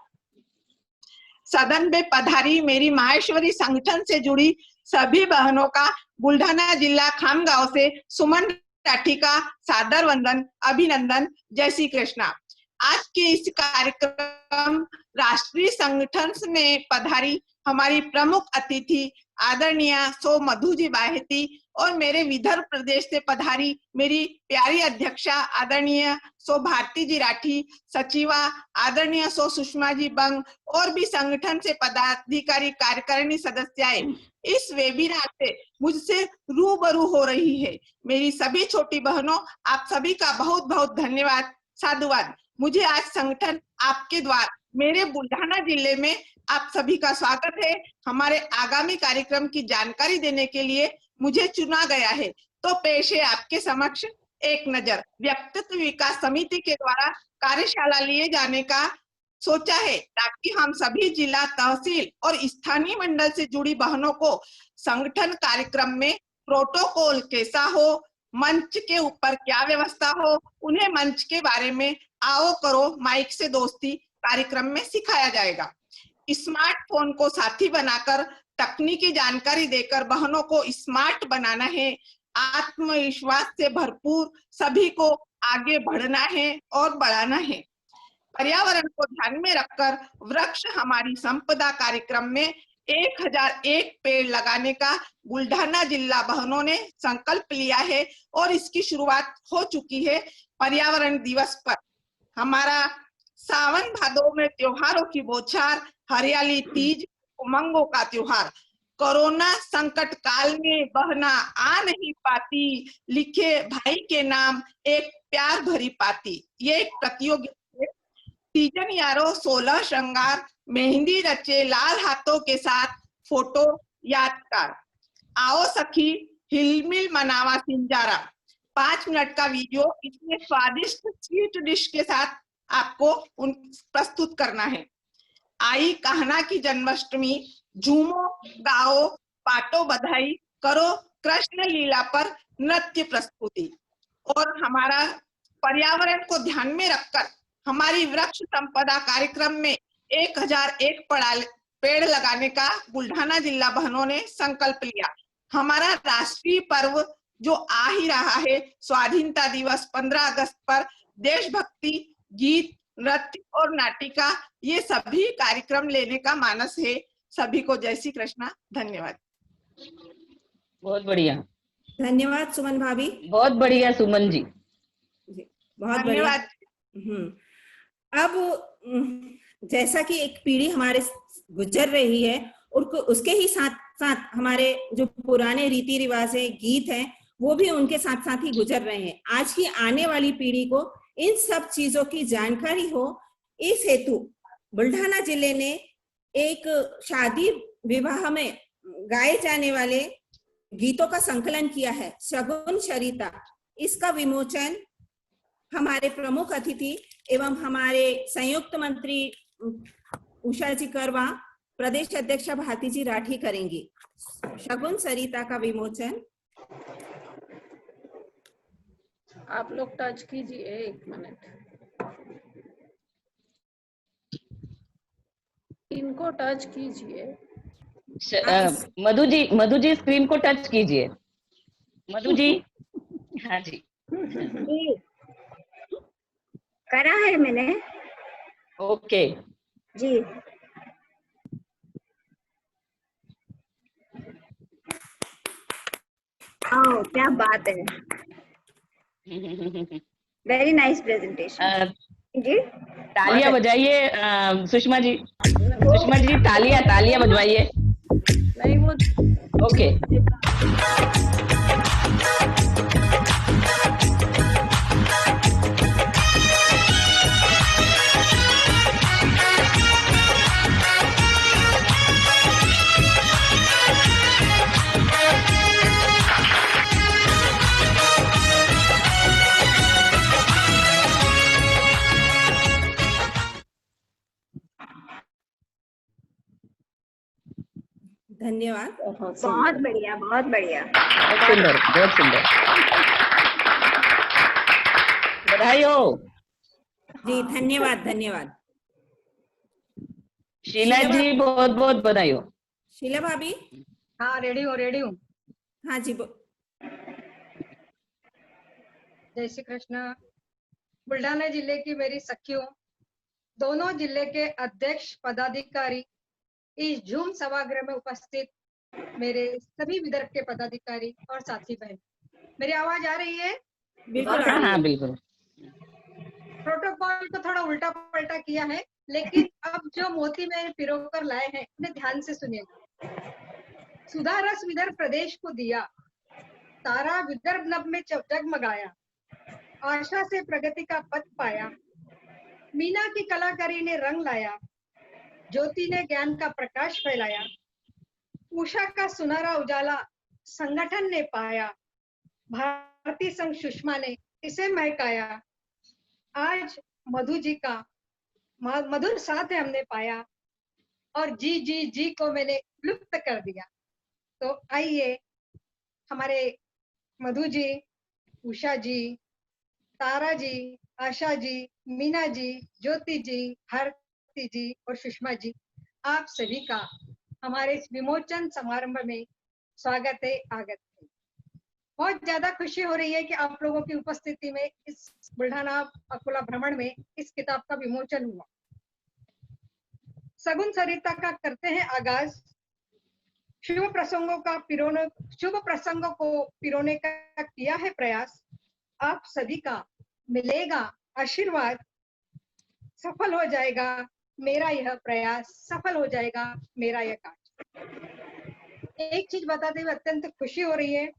सदन में पधारी मेरी माहेश्वरी संगठन से जुड़ी सभी बहनों का बुल्ढाना जिला खामगांव से सुमन राठी का सादर वंदन, अभिनंदन। जय श्री कृष्णा। आज के इस कार्यक्रम राष्ट्रीय संगठन में पधारी हमारी प्रमुख अतिथि आदरणीय सो मधु जी बाहेती और मेरे विदर्भ प्रदेश से पधारी मेरी प्यारी अध्यक्षा आदरणीय सो भारती जी राठी, सचिवा आदरणीय सो सुषमा जी बंग और भी संगठन से पदाधिकारी कार्यकारिणी सदस्याएं इस वेबिनार से मुझसे रूबरू हो रही है। मेरी सभी छोटी बहनों आप सभी का बहुत बहुत धन्यवाद, साधुवाद। मुझे आज संगठन आपके द्वारा मेरे बुल्ढाना जिले में आप सभी का स्वागत है। हमारे आगामी कार्यक्रम की जानकारी देने के लिए मुझे चुना गया है। तो पेश है आपके समक्ष एक नजर। व्यक्तित्व विकास समिति के द्वारा कार्यशाला लिए जाने का सोचा है ताकि हम सभी जिला, तहसील और स्थानीय मंडल से जुड़ी बहनों को संगठन कार्यक्रम में प्रोटोकॉल कैसा हो, मंच के ऊपर क्या व्यवस्था हो, उन्हें मंच के बारे में आओ करो माइक से दोस्ती कार्यक्रम में सिखाया जाएगा। स्मार्टफोन को साथी बनाकर तकनीकी जानकारी देकर बहनों को स्मार्ट बनाना है। आत्मविश्वास से भरपूर सभी को आगे बढ़ना है और बढ़ाना है। पर्यावरण को ध्यान में रखकर वृक्ष हमारी संपदा कार्यक्रम में 1001 पेड़ लगाने का बुल्ढाना जिला बहनों ने संकल्प लिया है और इसकी शुरुआत हो चुकी है। पर्यावरण दिवस पर हमारा सावन भादो में त्योहारों की बौछार, हरियाली तीज, उमंगों का त्योहार। कोरोना संकट काल में बहना आ नहीं पाती, लिखे भाई के नाम एक प्यार भरी पाती। ये एक प्रतियोगिता है। तीजन यारो 16 श्रृंगार, मेहंदी रचे लाल हाथों के साथ, फोटो यादगार। आओ सखी हिलमिल मनावा सिंजारा, 5 मिनट का वीडियो इतने स्वादिष्ट स्वीट डिश के साथ आपको प्रस्तुत करना है। आई कहना की जन्माष्टमी, झूमो गाओ बाटो बधाई, करो कृष्ण लीला पर नृत्य प्रस्तुति। और हमारा पर्यावरण को ध्यान में रखकर हमारी वृक्ष संपदा कार्यक्रम में 1001 पेड़ लगाने का बुल्ढाना जिला बहनों ने संकल्प लिया। हमारा राष्ट्रीय पर्व जो आ ही रहा है, स्वाधीनता दिवस 15 अगस्त पर देशभक्ति गीत, नृत्य और नाटिका, ये सभी कार्यक्रम लेने का मानस है। सभी को जय श्री कृष्णा। धन्यवाद। बहुत बढ़िया, धन्यवाद सुमन भाभी। बहुत बढ़िया सुमन जी, बहुत धन्यवाद। अब जैसा कि एक पीढ़ी हमारे गुजर रही है और उसके ही साथ साथ हमारे जो पुराने रीति रिवाज है, गीत है, वो भी उनके साथ साथ ही गुजर रहे हैं। आज की आने वाली पीढ़ी को इन सब चीजों की जानकारी हो, इस हेतु बुल्ढाना जिले ने एक शादी विवाह में गाए जाने वाले गीतों का संकलन किया है, शगुन सरिता। इसका विमोचन हमारे प्रमुख अतिथि एवं हमारे संयुक्त मंत्री उषा जी करवा, प्रदेश अध्यक्षा भारती जी राठी करेंगी। शगुन सरिता का विमोचन आप लोग टच कीजिए, 1 मिनट, इनको टच कीजिए। मधु जी स्क्रीन को टच कीजिए। मधु जी, हाँ जी करा है मैंने। ओके जी, आओ, क्या बात है, वेरी नाइस प्रेजेंटेशन। जी, तालियां बजाइए सुषमा जी। सुषमा जी तालियां बजवाइए। नहीं वो ओके। धन्यवाद। बहुत बढ़िया, बहुत बढ़िया, बहुत सुंदर, बहुत सुंदर। बधाई हो जी। धन्यवाद धन्यवाद। शीला जी, बहुत बहुत बधाई हो। शीला भाभी, हाँ रेडी हूँ। हाँ जी। जय श्री कृष्ण। बुल्ढाना जिले की मेरी सखियों, दोनों जिले के अध्यक्ष पदाधिकारी, इस जूम सभागृह में उपस्थित मेरे सभी विदर्भ के पदाधिकारी और साथी बहन, मेरी आवाज आ रही है? बिल्कुल। हाँ बिल्कुल। प्रोटोकॉल को थोड़ा उल्टा पलटा किया है, लेकिन अब जो मोती में पिरोकर लाए हैं उन्हें ध्यान से सुनिएगा। सुधा रस विदर्भ प्रदेश को दिया, तारा विदर्भ नभ में जगमगाया, आशा से प्रगति का पथ पाया, मीना की कलाकारी ने रंग लाया, ज्योति ने ज्ञान का प्रकाश फैलाया, उषा का सुनहरा उजाला संगठन ने पाया, भारती संग सुषमा ने इसे महकाया, आज मधु जी का मधुर साथ हमने पाया और जी जी जी को मैंने लुप्त कर दिया। तो आइए हमारे मधु जी, उषा जी, तारा जी, आशा जी, मीना जी, ज्योति जी, भारती जी और सुषमा जी, आप सभी का हमारे इस विमोचन समारोह में स्वागत है, आगत है। बहुत ज्यादा खुशी हो रही है कि आप लोगों की उपस्थिति में इस बुल्ढाना अकोला भ्रमण में इस किताब का विमोचन हुआ। शगुन सरिता का करते हैं आगाज। शुभ प्रसंगों को पिरोने का किया है प्रयास, आप सभी का मिलेगा आशीर्वाद, सफल हो जाएगा मेरा यह प्रयास, सफल हो जाएगा मेरा यह कार्य। एक चीज बताते हुए अत्यंत खुशी हो रही है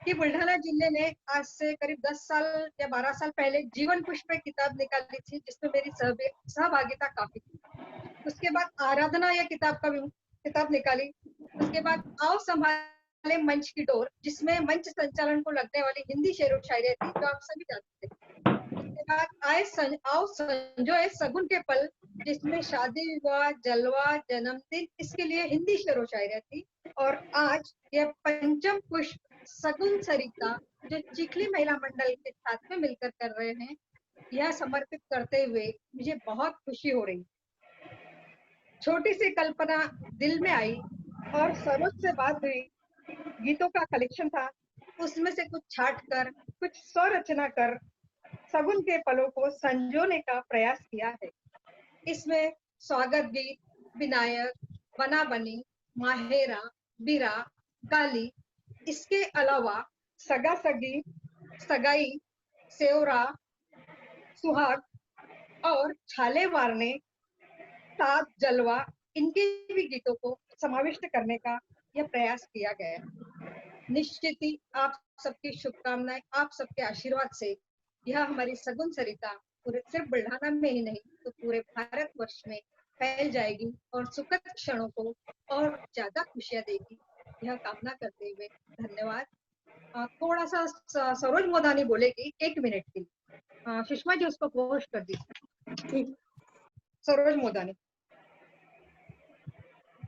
कि बुल्ढाना जिले ने आज से करीब 10 साल या 12 साल पहले जीवन पुष्प किताब निकाली थी, जिसमें मेरी सहभागिता काफी थी। उसके बाद आराधना यह किताब निकाली, उसके बाद आओ संभाले मंच की डोर, जिसमें मंच संचालन को लगने वाली हिंदी शेरो शायरी थी जो आप सभी जानते थे। उसके बाद आओ संजोए सगुन के पल, जिसमें शादी विवाह जलवा जन्मदिन इसके लिए हिंदी शेरो शायरी थी। और आज यह पंचम पुष्प सगुन सरिता जो चिखली महिला मंडल के साथ में मिलकर कर रहे हैं, यह समर्पित करते हुए मुझे बहुत खुशी हो रही। छोटी सी कल्पना दिल में आई और सरोज से बात हुई। गीतों का कलेक्शन था, उसमें से कुछ छाट कर, कुछ स्वरचना कर सगुन के पलों को संजोने का प्रयास किया है। इसमें स्वागत गीत, विनायक, बना बनी, माहेरा, बीरा, गाली, इसके अलावा सगा सगी, सगाई, सेवरा, सुहाग और छाले मारने, सात जलवा, इनके भी गीतों को समाविष्ट करने का यह प्रयास किया गया है। निश्चित ही आप सबकी शुभकामनाएं, आप सबके आशीर्वाद से यह हमारी सगुन सरिता पूरे सिर्फ बुल्ढाना में ही नहीं तो पूरे भारतवर्ष में फैल जाएगी और सुखद क्षणों को और ज्यादा खुशियां देगी, यह कामना करते हुए धन्यवाद। थोड़ा सा सरोज मोदानी बोलेगी 1 मिनट की। सुषमा जी उसको पोस्ट कर दीजिए। सरोज मोदानी।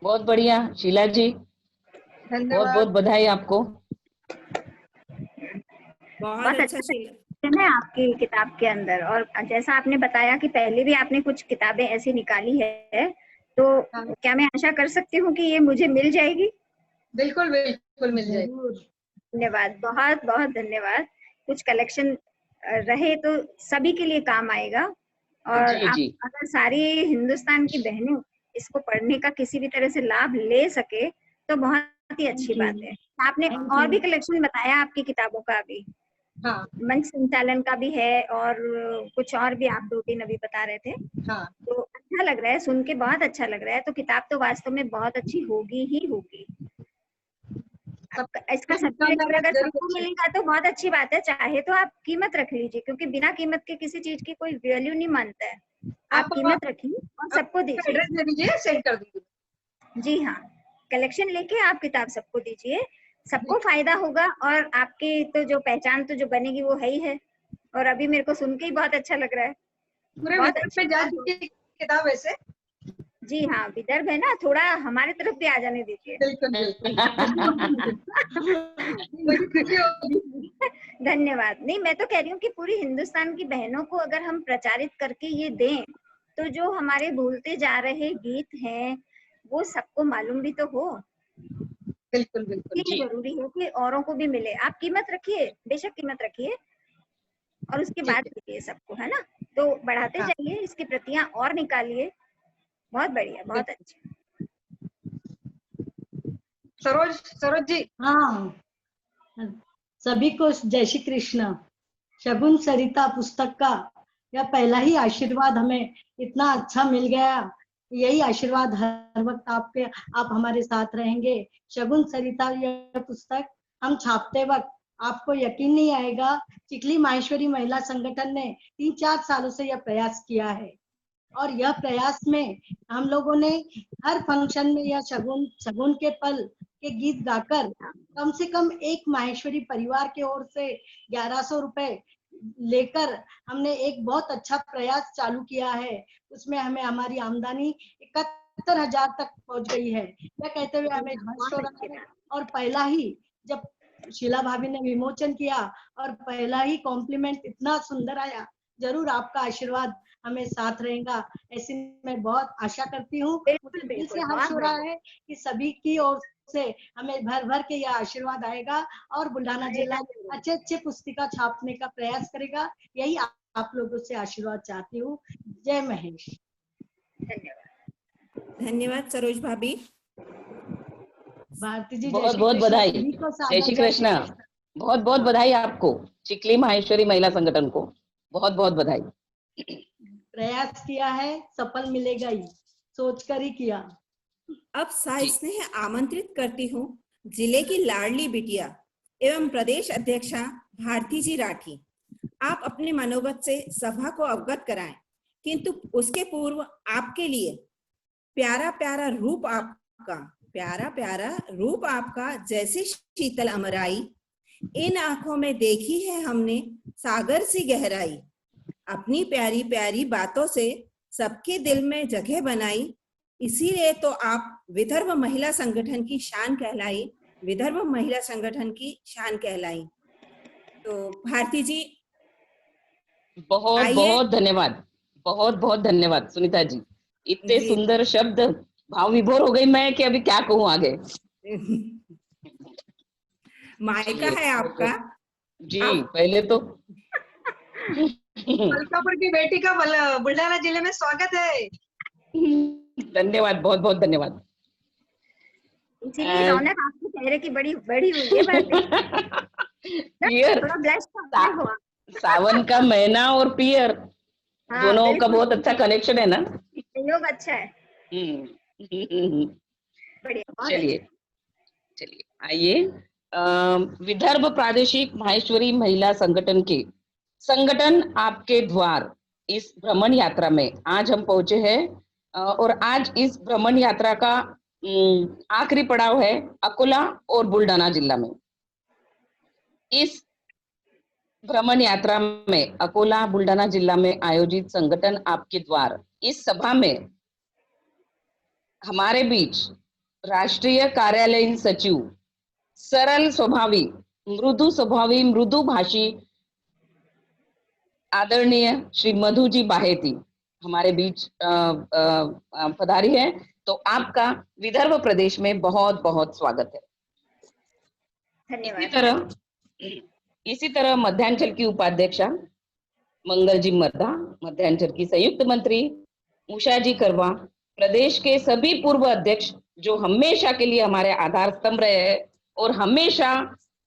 बहुत बढ़िया शीला जी, बहुत बहुत बधाई आपको। बहुत अच्छा शीला है आपकी किताब के अंदर। और जैसा आपने बताया कि पहले भी आपने कुछ किताबें ऐसी निकाली है, तो क्या मैं आशा कर सकती हूँ कि ये मुझे मिल जाएगी? बिल्कुल बिल्कुल मिल जाएगी। धन्यवाद, बहुत बहुत धन्यवाद। कुछ कलेक्शन रहे तो सभी के लिए काम आएगा। और जी, जी। आप अगर सारी हिंदुस्तान की बहनें इसको पढ़ने का किसी भी तरह से लाभ ले सके तो बहुत ही अच्छी बात है। आपने और भी कलेक्शन बताया आपकी किताबों का अभी। हाँ। मंच संचालन का भी है और कुछ और भी आप 2-3 अभी बता रहे थे। हाँ। तो अच्छा लग रहा है, सुन के बहुत अच्छा लग रहा है। तो किताब तो वास्तव में बहुत अच्छी होगी ही होगी। इसका सर्टिफिकेट अगर सबको मिलेगा तो बहुत अच्छी बात है। चाहे तो आप कीमत रख लीजिए, क्योंकि बिना कीमत के किसी चीज की कोई वैल्यू नहीं मानता है। आप कीमत रखिए और सबको दीजिए। एड्रेस दे दीजिए, सेंड कर दीजिए। जी हाँ, कलेक्शन लेके आप किताब सबको दीजिए, सबको फायदा होगा। और आपकी तो जो पहचान तो जो बनेगी वो है ही है। और अभी मेरे को सुन के ही बहुत अच्छा लग रहा है। पूरे विदर्भ में जा चुकी किताब ऐसे। जी हाँ, विदर्भ है ना, थोड़ा हमारे तरफ भी आ जाने दीजिए। धन्यवाद। नहीं, मैं तो कह रही हूँ कि पूरी हिंदुस्तान की बहनों को अगर हम प्रचारित करके ये दें तो जो हमारे भूलते जा रहे गीत हैं वो सबको मालूम भी तो हो। बिल्कुल बिल्कुल। ये जरूरी है कि औरों को भी मिले। आप कीमत रखिए, बेशक कीमत रखिए, और उसके बाद दीजिए सबको, है ना। तो बढ़ाते जाइए, इसकी प्रतियां और निकालिए। बहुत बढ़िया, बहुत अच्छा। सरोज जी। हाँ, सभी को जय श्री कृष्ण। शगुन सरिता पुस्तक का यह पहला ही आशीर्वाद हमें इतना अच्छा मिल गया। यही आशीर्वाद हर वक्त आप हमारे साथ रहेंगे। शगुन सरिता यह पुस्तक हम छापते वक्त आपको यकीन नहीं आएगा, चिखली माहेश्वरी महिला संगठन ने 3-4 सालों से यह प्रयास किया है। और यह प्रयास में हम लोगों ने हर फंक्शन में यह शगुन के पल के गीत गाकर कम से कम एक माहेश्वरी परिवार की ओर से 1100 रुपए लेकर हमने एक बहुत अच्छा प्रयास चालू किया है। उसमें हमें हमारी आमदनी 71,000 तक पहुंच गई है। यह कहते हुए हमें हर्ष हो रहा है। और पहला ही जब शीला भाभी ने विमोचन किया और पहला ही कॉम्प्लीमेंट इतना सुंदर आया, जरूर आपका आशीर्वाद हमें साथ रहेगा, ऐसी मैं बहुत आशा करती हूँ। दिल से हर्ष हो रहा है कि सभी की ओर से हमें भर भर के यह आशीर्वाद आएगा और बुल्ढाना जिला अच्छे पुस्तिका छापने का प्रयास करेगा। यही आप लोगों से आशीर्वाद चाहती हूँ। जय महेश। धन्यवाद। धन्यवाद सरोज भाभी। भारती जी बहुत बहुत बधाई। जय श्री कृष्ण। बहुत बहुत बधाई आपको, चिखली माहेश्वरी महिला संगठन को बहुत बहुत बधाई। प्रयास किया है, सफल मिलेगा ही, सोचकर ही किया। अब स्नेह आमंत्रित करती हूँ जिले की लाडली बिटिया एवं प्रदेश अध्यक्षा भारती जी राठी। आप अपने मनोगत से सभा को अवगत कराएं, किंतु उसके पूर्व आपके लिए प्यारा प्यारा रूप आपका प्यारा प्यारा रूप आपका जैसे शीतल अमराई, इन आंखों में देखी है हमने सागर सी गहराई। अपनी प्यारी प्यारी बातों से सबके दिल में जगह बनाई, इसीलिए तो आप विदर्भ महिला संगठन की शान कहलाई, विदर्भ महिला संगठन की शान कहलाई। तो भारती जी बहुत बहुत धन्यवाद, बहुत बहुत धन्यवाद सुनीता जी। इतने सुंदर शब्द, भाव विभोर हो गई मैं कि अभी क्या कहूँ आगे। मायका है आपका जी। पहले तो मलकापुर की बेटी का बुल्ढाना जिले में स्वागत है। धन्यवाद, बहुत बहुत धन्यवाद। इसीलिए रौनक आपके चेहरे की बड़ी बड़ी हुई है। पियर, सावन का महीना और पियर, दोनों का बहुत अच्छा कनेक्शन है ना। योग अच्छा है। बढ़िया। चलिए आइए, विदर्भ प्रादेशिक माहेश्वरी महिला संगठन के संगठन आपके द्वार इस भ्रमण यात्रा में आज हम पहुंचे हैं। और आज इस भ्रमण यात्रा का आखिरी पड़ाव है अकोला और बुल्ढाना जिला में। इस भ्रमण यात्रा में अकोला बुल्ढाना जिला में आयोजित संगठन आपके द्वार इस सभा में हमारे बीच राष्ट्रीय कार्यालयीन सचिव, सरल स्वभावी, मृदु स्वभावी, मृदु भाषी आदरणीय श्री मधुजी बाहेती हमारे बीच पधारी है। तो आपका विदर्भ प्रदेश में बहुत बहुत स्वागत है। इसी तरह मध्यांचल की उपाध्यक्षा मंगल जी मर्दा, मध्यांचल की संयुक्त मंत्री उषा जी करवा, प्रदेश के सभी पूर्व अध्यक्ष जो हमेशा के लिए हमारे आधार स्तंभ रहे हैं और हमेशा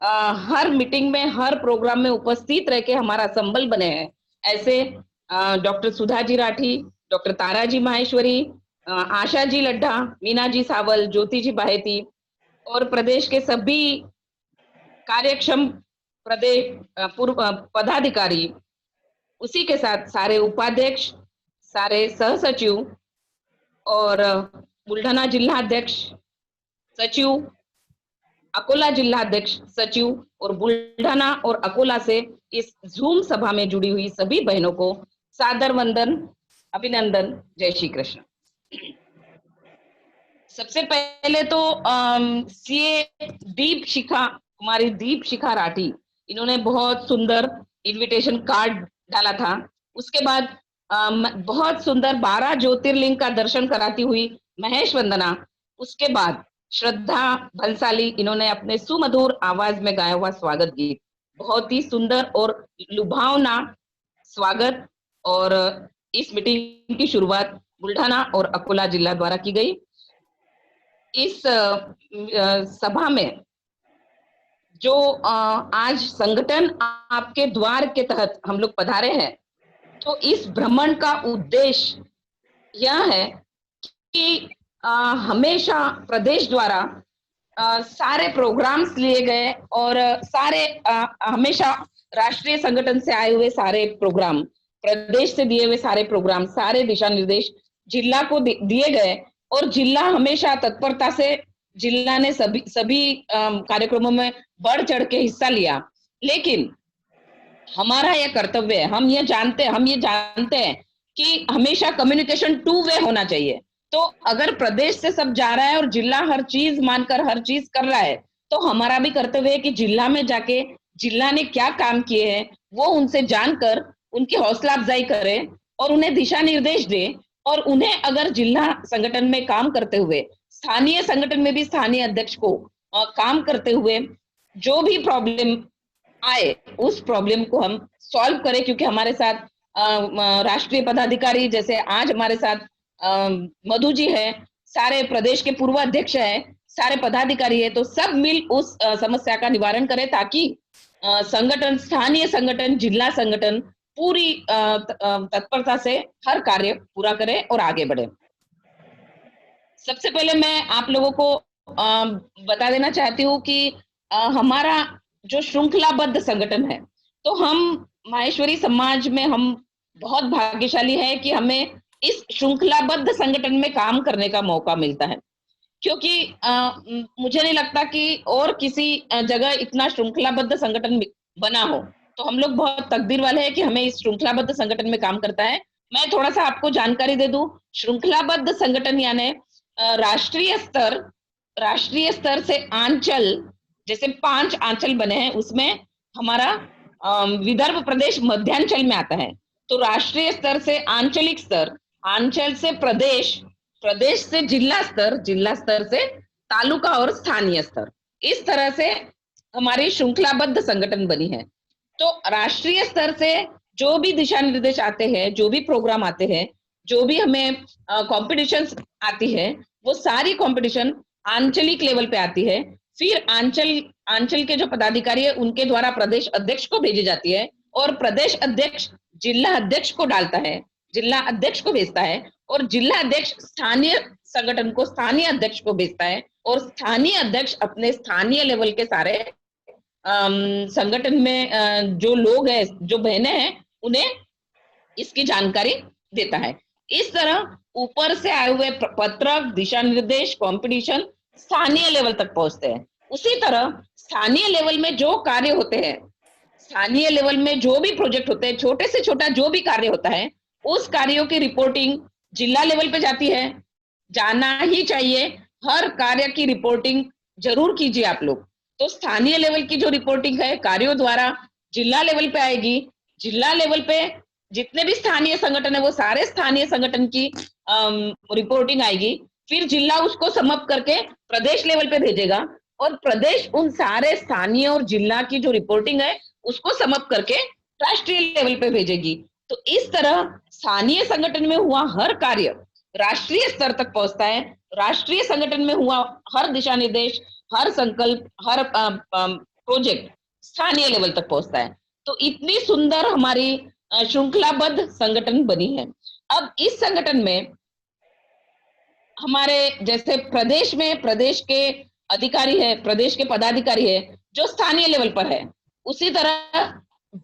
हर मीटिंग में, हर प्रोग्राम में उपस्थित रह के हमारा संबल बने हैं, ऐसे डॉक्टर सुधा जी राठी, डॉक्टर तारा जी माहेश्वरी, आशा जी लड्ढा, मीना जी सावल, ज्योति जी बाहेती और प्रदेश के सभी कार्यक्षम प्रदेश पूर्व पदाधिकारी, उसी के साथ सारे उपाध्यक्ष, सारे सहसचिव और बुल्ढाना जिला अध्यक्ष सचिव, अकोला जिला अध्यक्ष सचिव और बुल्ढाना और अकोला से इस जूम सभा में जुड़ी हुई सभी बहनों को सादर वंदन, अभिनंदन, जय श्री कृष्ण। सबसे पहले तो सीए दीप शिखा, कुमारी दीप शिखा राठी, इन्होंने बहुत सुंदर इनविटेशन कार्ड डाला था। उसके बाद बहुत सुंदर 12 ज्योतिर्लिंग का दर्शन कराती हुई महेश वंदना, उसके बाद श्रद्धा भंसाली, इन्होंने अपने सुमधुर आवाज में गाया हुआ स्वागत गीत, बहुत ही सुंदर और लुभावना स्वागत। और इस मीटिंग की शुरुआत बुल्ढाना और अकोला जिला द्वारा की गई। इस सभा में जो आज संगठन आपके द्वार के तहत हम लोग पधारे हैं, तो इस भ्रमण का उद्देश्य यह है कि हमेशा प्रदेश द्वारा सारे प्रोग्राम्स लिए गए और सारे हमेशा राष्ट्रीय संगठन से आए हुए सारे प्रोग्राम, प्रदेश से दिए हुए सारे प्रोग्राम, सारे दिशा निर्देश जिला को दिए गए और जिला हमेशा तत्परता से, जिला ने सभी कार्यक्रमों में बढ़ चढ़ के हिस्सा लिया। लेकिन हमारा यह कर्तव्य है, हम ये जानते हैं कि हमेशा कम्युनिकेशन 2 वे होना चाहिए। तो अगर प्रदेश से सब जा रहा है और जिला हर चीज मानकर हर चीज कर रहा है, तो हमारा भी कर्तव्य है कि जिला में जाके जिला ने क्या काम किए हैं वो उनसे जानकर उनकी हौसला अफजाई करें और उन्हें दिशा निर्देश दे। और उन्हें अगर जिला संगठन में काम करते हुए, स्थानीय संगठन में भी स्थानीय अध्यक्ष को काम करते हुए जो भी प्रॉब्लम आए, उस प्रॉब्लम को हम सॉल्व करें। क्योंकि हमारे साथ राष्ट्रीय पदाधिकारी, जैसे आज हमारे साथ मधु जी है, सारे प्रदेश के पूर्व अध्यक्ष है, सारे पदाधिकारी है, तो सब मिल उस समस्या का निवारण करें ताकि संगठन, स्थानीय संगठन, जिला संगठन पूरी तत्परता से हर कार्य पूरा करे और आगे बढ़े। सबसे पहले मैं आप लोगों को बता देना चाहती हूँ कि हमारा जो श्रृंखलाबद्ध संगठन है, तो हम माहेश्वरी समाज में हम बहुत भाग्यशाली है कि हमें इस श्रृंखलाबद्ध संगठन में काम करने का मौका मिलता है। क्योंकि मुझे नहीं लगता कि और किसी जगह इतना श्रृंखलाबद्ध संगठन बना हो। तो हम लोग बहुत तकदीर वाले हैं कि हमें इस श्रृंखलाबद्ध संगठन में काम करता है। मैं थोड़ा सा आपको जानकारी दे दूं। श्रृंखलाबद्ध संगठन यानी राष्ट्रीय स्तर से आंचल, जैसे 5 आंचल बने हैं, उसमें हमारा विदर्भ प्रदेश मध्यांचल में आता है। तो राष्ट्रीय स्तर से आंचलिक स्तर, आंचल से प्रदेश, प्रदेश से जिला स्तर, जिला स्तर से तालुका और स्थानीय स्तर, इस तरह से हमारी श्रृंखलाबद्ध संगठन बनी है। तो राष्ट्रीय स्तर से जो भी दिशा निर्देश आते हैं, जो भी प्रोग्राम आते हैं, जो भी हमें कॉम्पिटिशन आती है, वो सारी कॉम्पिटिशन आंचलिक लेवल पे आती है। फिर आंचल के जो पदाधिकारी है उनके द्वारा प्रदेश अध्यक्ष को भेजी जाती है और प्रदेश अध्यक्ष जिला अध्यक्ष को डालता है, जिला अध्यक्ष को भेजता है और जिला अध्यक्ष स्थानीय संगठन को स्थानीय अध्यक्ष को भेजता है और स्थानीय अध्यक्ष अपने स्थानीय लेवल के सारे संगठन में जो लोग हैं, जो बहनें हैं, उन्हें इसकी जानकारी देता है। इस तरह ऊपर से आए हुए पत्रक, दिशा निर्देश, कंपटीशन स्थानीय लेवल तक पहुंचते हैं। उसी तरह स्थानीय लेवल में जो कार्य होते हैं, स्थानीय लेवल में जो भी प्रोजेक्ट होते हैं, छोटे से छोटा जो भी कार्य होता है, उस कार्यों की रिपोर्टिंग जिला लेवल पे जाती है। जाना ही चाहिए, हर कार्य की रिपोर्टिंग जरूर कीजिए आप लोग। तो स्थानीय लेवल की जो रिपोर्टिंग है कार्यों द्वारा जिला लेवल पे आएगी। जिला लेवल पे जितने भी स्थानीय संगठन है वो सारे स्थानीय संगठन की रिपोर्टिंग आएगी। फिर जिला उसको समअप करके प्रदेश लेवल पे भेजेगा और प्रदेश उन सारे स्थानीय और जिला की जो रिपोर्टिंग है उसको समअप करके राष्ट्रीय लेवल पे भेजेगी। तो इस तरह स्थानीय संगठन में हुआ हर कार्य राष्ट्रीय स्तर तक पहुंचता है। राष्ट्रीय संगठन में हुआ हर दिशा निर्देश, हर संकल्प, हर प्रोजेक्ट स्थानीय लेवल तक पहुंचता है। तो इतनी सुंदर हमारी श्रृंखलाबद्ध संगठन बनी है। अब इस संगठन में हमारे जैसे प्रदेश में प्रदेश के अधिकारी है, प्रदेश के पदाधिकारी है जो स्थानीय लेवल पर है, उसी तरह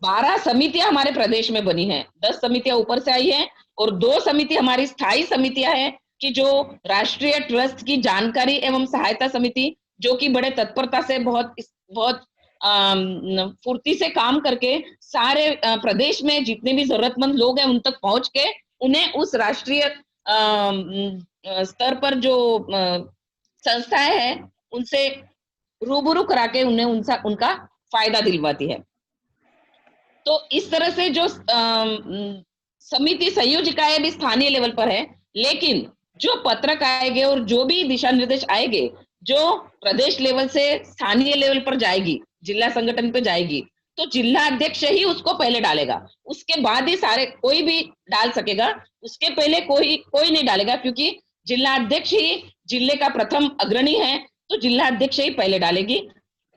12 समितियां हमारे प्रदेश में बनी हैं। 10 समितियां ऊपर से आई हैं और 2 समिति हमारी स्थायी समितियां हैं कि जो राष्ट्रीय ट्रस्ट की जानकारी एवं सहायता समिति, जो कि बड़े तत्परता से बहुत फुर्ती से काम करके सारे प्रदेश में जितने भी जरूरतमंद लोग हैं उन तक पहुंच के उन्हें उस राष्ट्रीय स्तर पर जो संस्थाएं हैं उनसे रूबरू करा के उन्हें उनका फायदा दिलवाती है। तो इस तरह से जो समिति संयोजिकाएं भी स्थानीय लेवल पर है, लेकिन जो पत्रक आएंगे और जो भी दिशा निर्देश आएंगे जो प्रदेश लेवल से स्थानीय लेवल पर जाएगी, जिला संगठन पे जाएगी, तो जिला अध्यक्ष ही उसको पहले डालेगा। उसके बाद ही सारे कोई भी डाल सकेगा, उसके पहले कोई नहीं डालेगा, क्योंकि जिला अध्यक्ष ही जिले का प्रथम अग्रणी है, तो जिला अध्यक्ष ही पहले डालेगी।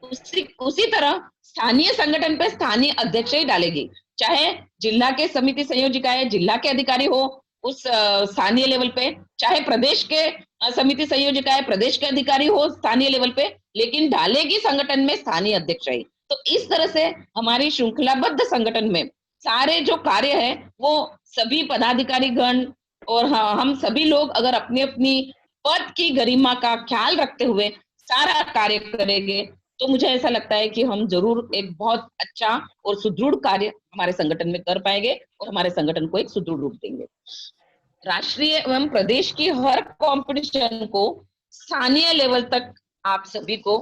उसी तरह स्थानीय संगठन पे स्थानीय अध्यक्ष ही डालेगी, चाहे जिला के समिति संयोजिकाएं, जिला के अधिकारी हो उस स्थानीय लेवल पे, चाहे प्रदेश के समिति संयोजिकाएं, प्रदेश के अधिकारी हो स्थानीय लेवल पे, लेकिन डालेगी संगठन में स्थानीय अध्यक्ष ही। तो इस तरह से हमारी श्रृंखलाबद्ध संगठन में सारे जो कार्य है वो सभी पदाधिकारी गण और हम सभी लोग अगर अपनी अपनी पद की गरिमा का ख्याल रखते हुए सारा कार्य करेंगे तो मुझे ऐसा लगता है कि हम जरूर एक बहुत अच्छा और सुदृढ़ कार्य हमारे संगठन में कर पाएंगे और हमारे संगठन को एक सुदृढ़ रूप देंगे। राष्ट्रीय एवं प्रदेश की हर कंपटीशन को स्थानीय लेवल तक आप सभी को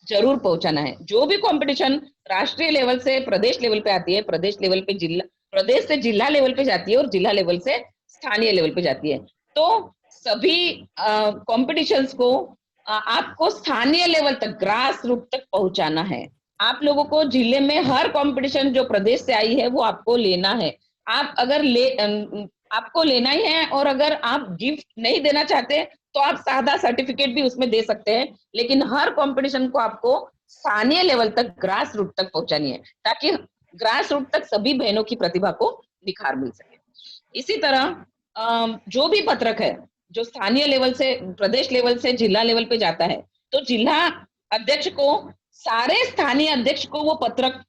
जरूर पहुंचाना है। जो भी कंपटीशन राष्ट्रीय लेवल से प्रदेश लेवल पे आती है, प्रदेश लेवल पे जिला, प्रदेश से जिला लेवल पे जाती है और जिला लेवल से स्थानीय लेवल पे जाती है, तो सभी कॉम्पिटिशन्स को आपको स्थानीय लेवल तक, ग्रास रूट तक पहुंचाना है। आप लोगों को जिले में हर कंपटीशन जो प्रदेश से आई है वो आपको लेना है। आप अगर आपको लेना ही है, और अगर आप गिफ्ट नहीं देना चाहते तो आप सादा सर्टिफिकेट भी उसमें दे सकते हैं, लेकिन हर कंपटीशन को आपको स्थानीय लेवल तक, ग्रास रूट तक पहुंचानी है, ताकि ग्रास रूट तक सभी बहनों की प्रतिभा को निखार मिल सके। इसी तरह जो भी पत्रक है जो स्थानीय लेवल से, प्रदेश लेवल से जिला लेवल पे जाता है, तो जिला अध्यक्ष को, सारे स्थानीय अध्यक्ष को वो पत्रक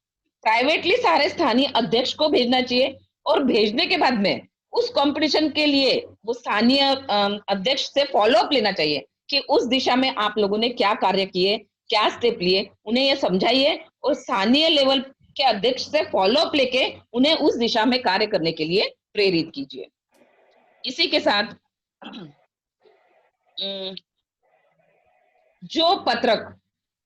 प्राइवेटली सारे स्थानीय अध्यक्ष को भेजना चाहिए, और भेजने के बाद में उस कंपटीशन के लिए वो स्थानीय अध्यक्ष से फॉलोअप लेना चाहिए कि उस दिशा में आप लोगों ने क्या कार्य किए, क्या स्टेप लिए, उन्हें ये समझाइए और स्थानीय लेवल के अध्यक्ष से फॉलोअप लेके उन्हें उस दिशा में कार्य करने के लिए प्रेरित कीजिए। इसी के साथ जो पत्रक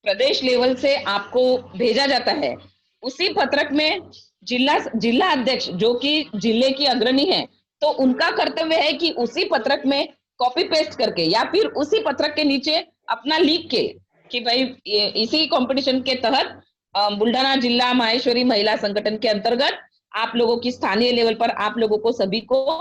प्रदेश लेवल से आपको भेजा जाता है, उसी पत्रक में जिला अध्यक्ष जो कि जिले की अग्रणी है, तो उनका कर्तव्य है कि उसी पत्रक में कॉपी पेस्ट करके या फिर उसी पत्रक के नीचे अपना लिख के कि भाई इसी कंपटीशन के तहत बुल्ढाना जिला माहेश्वरी महिला संगठन के अंतर्गत आप लोगों की स्थानीय लेवल पर आप लोगों को सभी को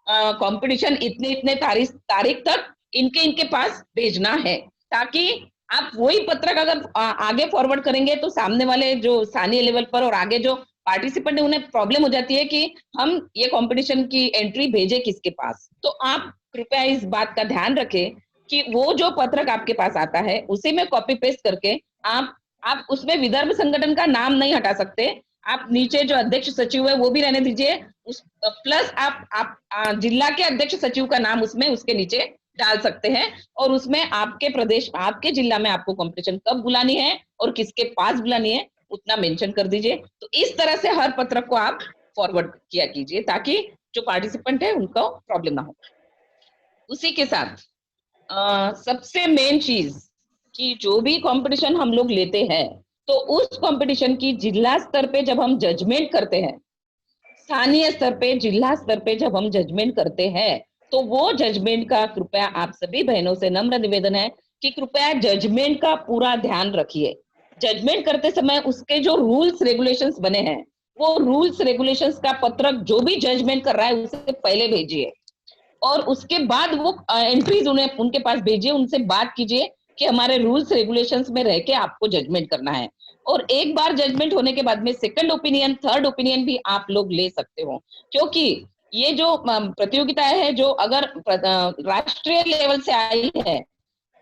कंपटीशन इतने तारीख तक इनके पास भेजना है, ताकि आप वही पत्रक अगर आगे फॉरवर्ड करेंगे तो सामने वाले जो स्थानीय लेवल पर और आगे जो पार्टिसिपेंट है उन्हें प्रॉब्लम हो जाती है कि हम ये कंपटीशन की एंट्री भेजे किसके पास। तो आप कृपया इस बात का ध्यान रखें कि वो जो पत्रक आपके पास आता है उसी में कॉपी पेस्ट करके आप उसमें विदर्भ संगठन का नाम नहीं हटा सकते, आप नीचे जो अध्यक्ष सचिव है वो भी रहने दीजिए, प्लस आप जिला के अध्यक्ष सचिव का नाम उसमें उसके नीचे डाल सकते हैं और उसमें आपके प्रदेश आपके जिला में आपको कंपटीशन कब बुलानी है और किसके पास बुलानी है उतना मेंशन कर दीजिए। तो इस तरह से हर पत्रक को आप फॉरवर्ड किया कीजिए ताकि जो पार्टिसिपेंट है उनको प्रॉब्लम ना हो। उसी के साथ सबसे मेन चीज कि जो भी कंपटीशन हम लोग लेते हैं तो उस कंपटीशन की जिला स्तर पे जब हम जजमेंट करते हैं, स्थानीय स्तर पे जिला स्तर पे जब हम जजमेंट करते हैं, तो वो जजमेंट का कृपया आप सभी बहनों से नम्र निवेदन है कि कृपया जजमेंट का पूरा ध्यान रखिए। जजमेंट करते समय उसके जो रूल्स रेगुलेशंस बने हैं, वो रूल्स रेगुलेशंस का पत्रक जो भी जजमेंट कर रहा है उससे पहले भेजिए और उसके बाद वो एंट्रीज उन्हें उनके पास भेजिए, उनसे बात कीजिए कि हमारे रूल्स रेगुलेशंस में रह के आपको जजमेंट करना है। और एक बार जजमेंट होने के बाद में सेकंड ओपिनियन, थर्ड ओपिनियन भी आप लोग ले सकते हो, क्योंकि ये जो प्रतियोगिताएं है जो अगर राष्ट्रीय लेवल से आई है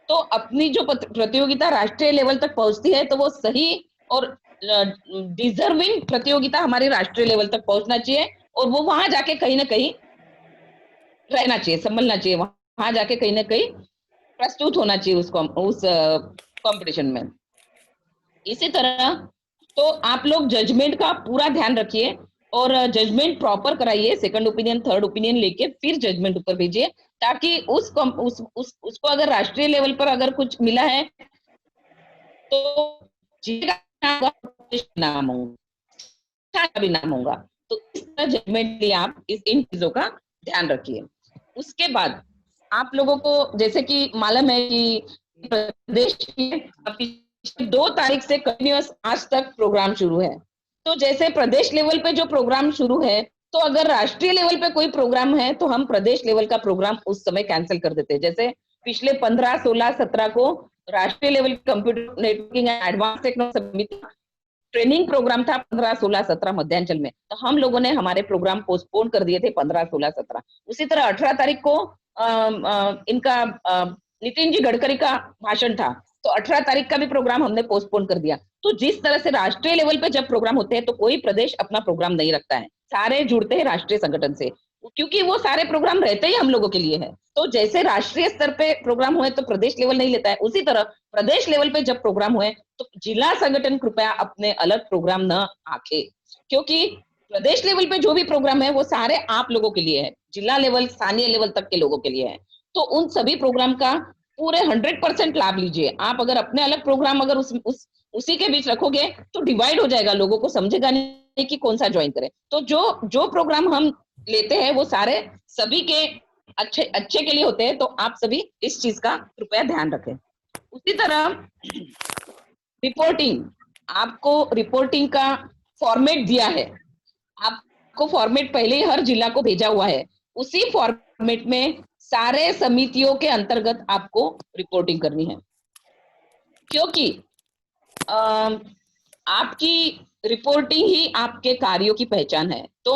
तो अपनी जो प्रतियोगिता राष्ट्रीय लेवल तक पहुंचती है तो वो सही और डिजर्विंग प्रतियोगिता हमारी राष्ट्रीय लेवल तक पहुंचना चाहिए और वो वहां जाके कहीं ना कहीं रहना चाहिए, संभलना चाहिए, वहां जाके कहीं ना कहीं प्रस्तुत होना चाहिए उस कंपटीशन में। इसी तरह तो आप लोग जजमेंट का पूरा ध्यान रखिए और जजमेंट प्रॉपर कराइए, सेकंड ओपिनियन थर्ड ओपिनियन लेके फिर जजमेंट ऊपर भेजिए, ताकि उसको अगर राष्ट्रीय लेवल पर अगर कुछ मिला है तो नाम होगा भी नाम होगा। तो इस तरह जजमेंट लिए आप इन चीजों का ध्यान रखिए। उसके बाद आप लोगों को जैसे कि मालूम है कि प्रदेश की 2 तारीख से कंटिन्यूअस आज तक प्रोग्राम शुरू है, तो जैसे प्रदेश लेवल पे जो प्रोग्राम शुरू है तो अगर राष्ट्रीय लेवल पे कोई प्रोग्राम है तो हम प्रदेश लेवल का प्रोग्राम उस समय कैंसिल कर देते हैं। जैसे पिछले 15, 16, 17 को राष्ट्रीय level computer networking and advance technology समिति ट्रेनिंग प्रोग्राम था 15, 16, 17 मध्यांचल में, तो हम लोगों ने हमारे प्रोग्राम पोस्टपोन कर दिए थे 15, 16, 17। उसी तरह 18 तारीख को इनका नितिन जी गडकरी का भाषण था, तो 18 तारीख का भी प्रोग्राम हमने पोस्टपोन कर दिया। तो जिस तरह से राष्ट्रीय लेवल पे जब प्रोग्राम होते हैं तो कोई प्रदेश अपना प्रोग्राम नहीं रखता है, सारे जुड़ते हैं राष्ट्रीय संगठन से, क्योंकि वो सारे प्रोग्राम रहते ही हम लोगों के लिए है। तो जैसे राष्ट्रीय स्तर पे प्रोग्राम हुए तो प्रदेश लेवल नहीं लेता है, उसी तरह प्रदेश लेवल पे जब प्रोग्राम हुए तो जिला संगठन कृपया अपने अलग प्रोग्राम न आंके, क्योंकि प्रदेश लेवल पे जो भी प्रोग्राम है वो सारे आप लोगों के लिए है, जिला लेवल स्थानीय लेवल तक के लोगों के लिए है। तो उन सभी प्रोग्राम का पूरे 100% लाभ लीजिए। आप अगर अपने अलग प्रोग्राम अगर उसी के बीच रखोगे तो डिवाइड हो जाएगा, लोगों को समझेगा नहीं कि कौन सा ज्वाइन करें। तो जो प्रोग्राम हम लेते हैं वो सारे सभी के अच्छे के लिए होते हैं, तो आप सभी इस चीज का कृपया ध्यान रखें। उसी तरह रिपोर्टिंग, आपको रिपोर्टिंग का फॉर्मेट दिया है, आपको फॉर्मेट पहले ही हर जिला को भेजा हुआ है, उसी फॉर्मेट में सारे समितियों के अंतर्गत आपको रिपोर्टिंग करनी है, क्योंकि आपकी रिपोर्टिंग ही आपके कार्यों की पहचान है। तो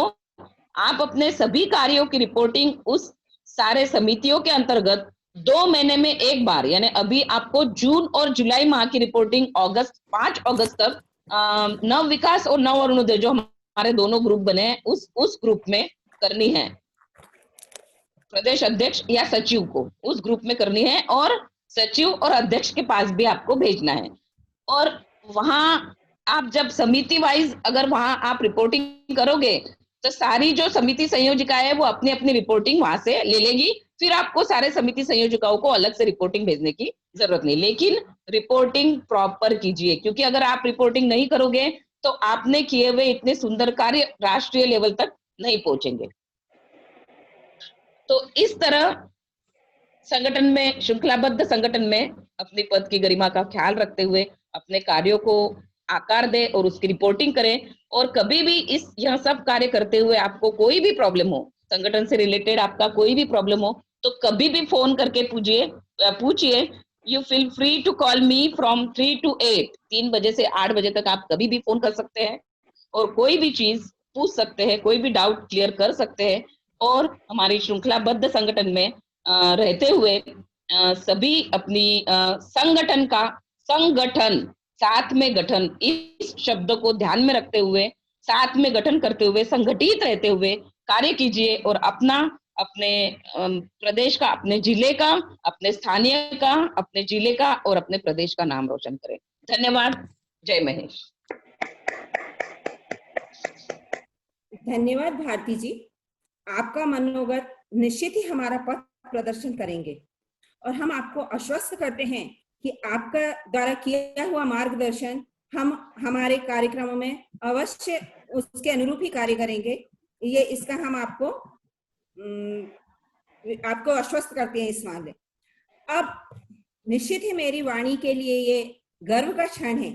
आप अपने सभी कार्यों की रिपोर्टिंग उस सारे समितियों के अंतर्गत 2 महीने में एक बार, यानी अभी आपको जून और जुलाई माह की रिपोर्टिंग 5 अगस्त तक नव विकास और नव अरुणोदय जो हमारे दोनों ग्रुप बने हैं उस ग्रुप में करनी है, प्रदेश अध्यक्ष या सचिव को उस ग्रुप में करनी है। और सचिव और अध्यक्ष के पास भी आपको भेजना है। और वहां आप जब समिति वाइज अगर वहां आप रिपोर्टिंग करोगे तो सारी जो समिति संयोजिका है वो अपनी अपनी रिपोर्टिंग वहां से ले लेगी, फिर आपको सारे समिति संयोजकाओं को अलग से रिपोर्टिंग भेजने की जरूरत नहीं। लेकिन रिपोर्टिंग प्रॉपर कीजिए, क्योंकि अगर आप रिपोर्टिंग नहीं करोगे तो आपने किए हुए इतने सुंदर कार्य राष्ट्रीय लेवल तक नहीं पहुंचेंगे। तो इस तरह संगठन में, श्रृंखलाबद्ध संगठन में अपनी पद की गरिमा का ख्याल रखते हुए अपने कार्यों को आकार दे और उसकी रिपोर्टिंग करें। और कभी भी यह सब कार्य करते हुए आपको कोई भी प्रॉब्लम हो, संगठन से रिलेटेड आपका कोई भी प्रॉब्लम हो, तो कभी भी फोन करके पूछिए। You feel free to call me from 3 to 8, 3 बजे से 8 बजे तक आप कभी भी फोन कर सकते हैं और कोई भी चीज पूछ सकते हैं, कोई भी डाउट क्लियर कर सकते हैं। और हमारी श्रृंखलाबद्ध संगठन में रहते हुए सभी अपनी संगठन साथ में गठन, इस शब्द को ध्यान में रखते हुए साथ में गठन करते हुए संगठित रहते हुए कार्य कीजिए और अपने प्रदेश का, अपने जिले का, अपने स्थानीय का, अपने जिले का और अपने प्रदेश का नाम रोशन करें। धन्यवाद। जय महेश। धन्यवाद भारती जी, आपका मनोगत निश्चित ही हमारा पथ प्रदर्शन करेंगे और हम आपको आश्वस्त करते हैं कि आपका द्वारा किया हुआ मार्गदर्शन हम हमारे कार्यक्रमों में अवश्य उसके अनुरूप ही कार्य करेंगे। ये इसका हम आपको आश्वस्त करते हैं इस मामले। अब निश्चित ही मेरी वाणी के लिए ये गर्व का क्षण है,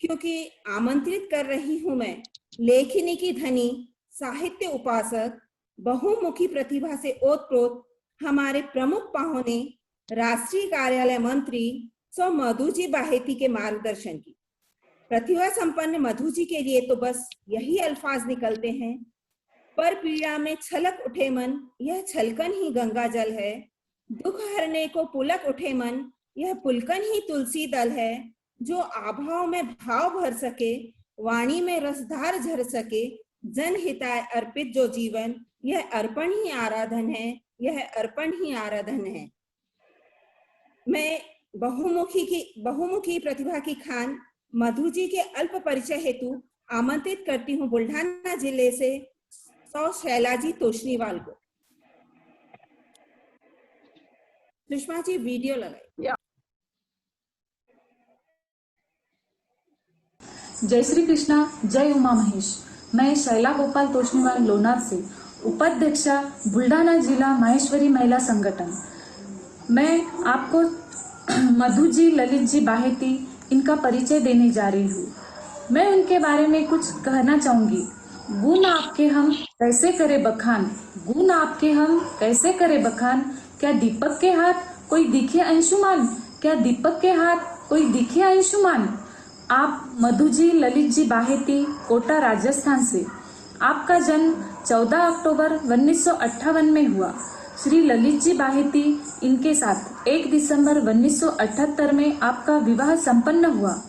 क्योंकि आमंत्रित कर रही हूं मैं लेखिनी की धनी, साहित्य उपासक, बहुमुखी प्रतिभा से ओतप्रोत हमारे प्रमुख पाहुने राष्ट्रीय कार्यालय मंत्री सौ मधु जी बाहेती के मार्गदर्शन की। प्रतिभा संपन्न मधु जी के लिए तो बस यही अल्फाज निकलते हैं, पर पीड़ा में छलक उठे मन, यह छलकन ही गंगा जल है। दुख हरने को पुलक उठे मन, यह पुलकन ही तुलसी दल है। जो आभाव में भाव भर सके, वाणी में रसधार झर सके, जन हिताय अर्पित जो जीवन, यह अर्पण ही आराधन है, यह अर्पण ही आराधन है। मैं बहुमुखी प्रतिभा की खान मधु जी के अल्प परिचय हेतु आमंत्रित करती हूँ बुल्ढाना जिले से सौ शैलाजी तोशनीवाल को। सुषमा जी वीडियो लगाइए। जय श्री कृष्णा, जय उमा महेश। मैं शैला गोपाल तोशनीवाल लोनार से उपाध्यक्षा बुल्ढाना जिला माहेश्वरी महिला संगठन। मैं आपको मधु जी, ललित जी बाहेती, इनका परिचय देने जा रही हूँ। मैं उनके बारे में कुछ कहना चाहूंगी। गुण आपके हम कैसे करे बखान, गुण आपके हम कैसे करे बखान। क्या दीपक के हाथ कोई दिखे अंशुमान, क्या दीपक के हाथ कोई दिखे अंशुमान। आप मधु जी, ललित जी बाहेती, कोटा राजस्थान से। आपका जन्म 14 अक्टूबर 1958 में हुआ। श्री ललित जी बाहेती, इनके साथ 1 दिसंबर 1978 में आपका विवाह संपन्न हुआ।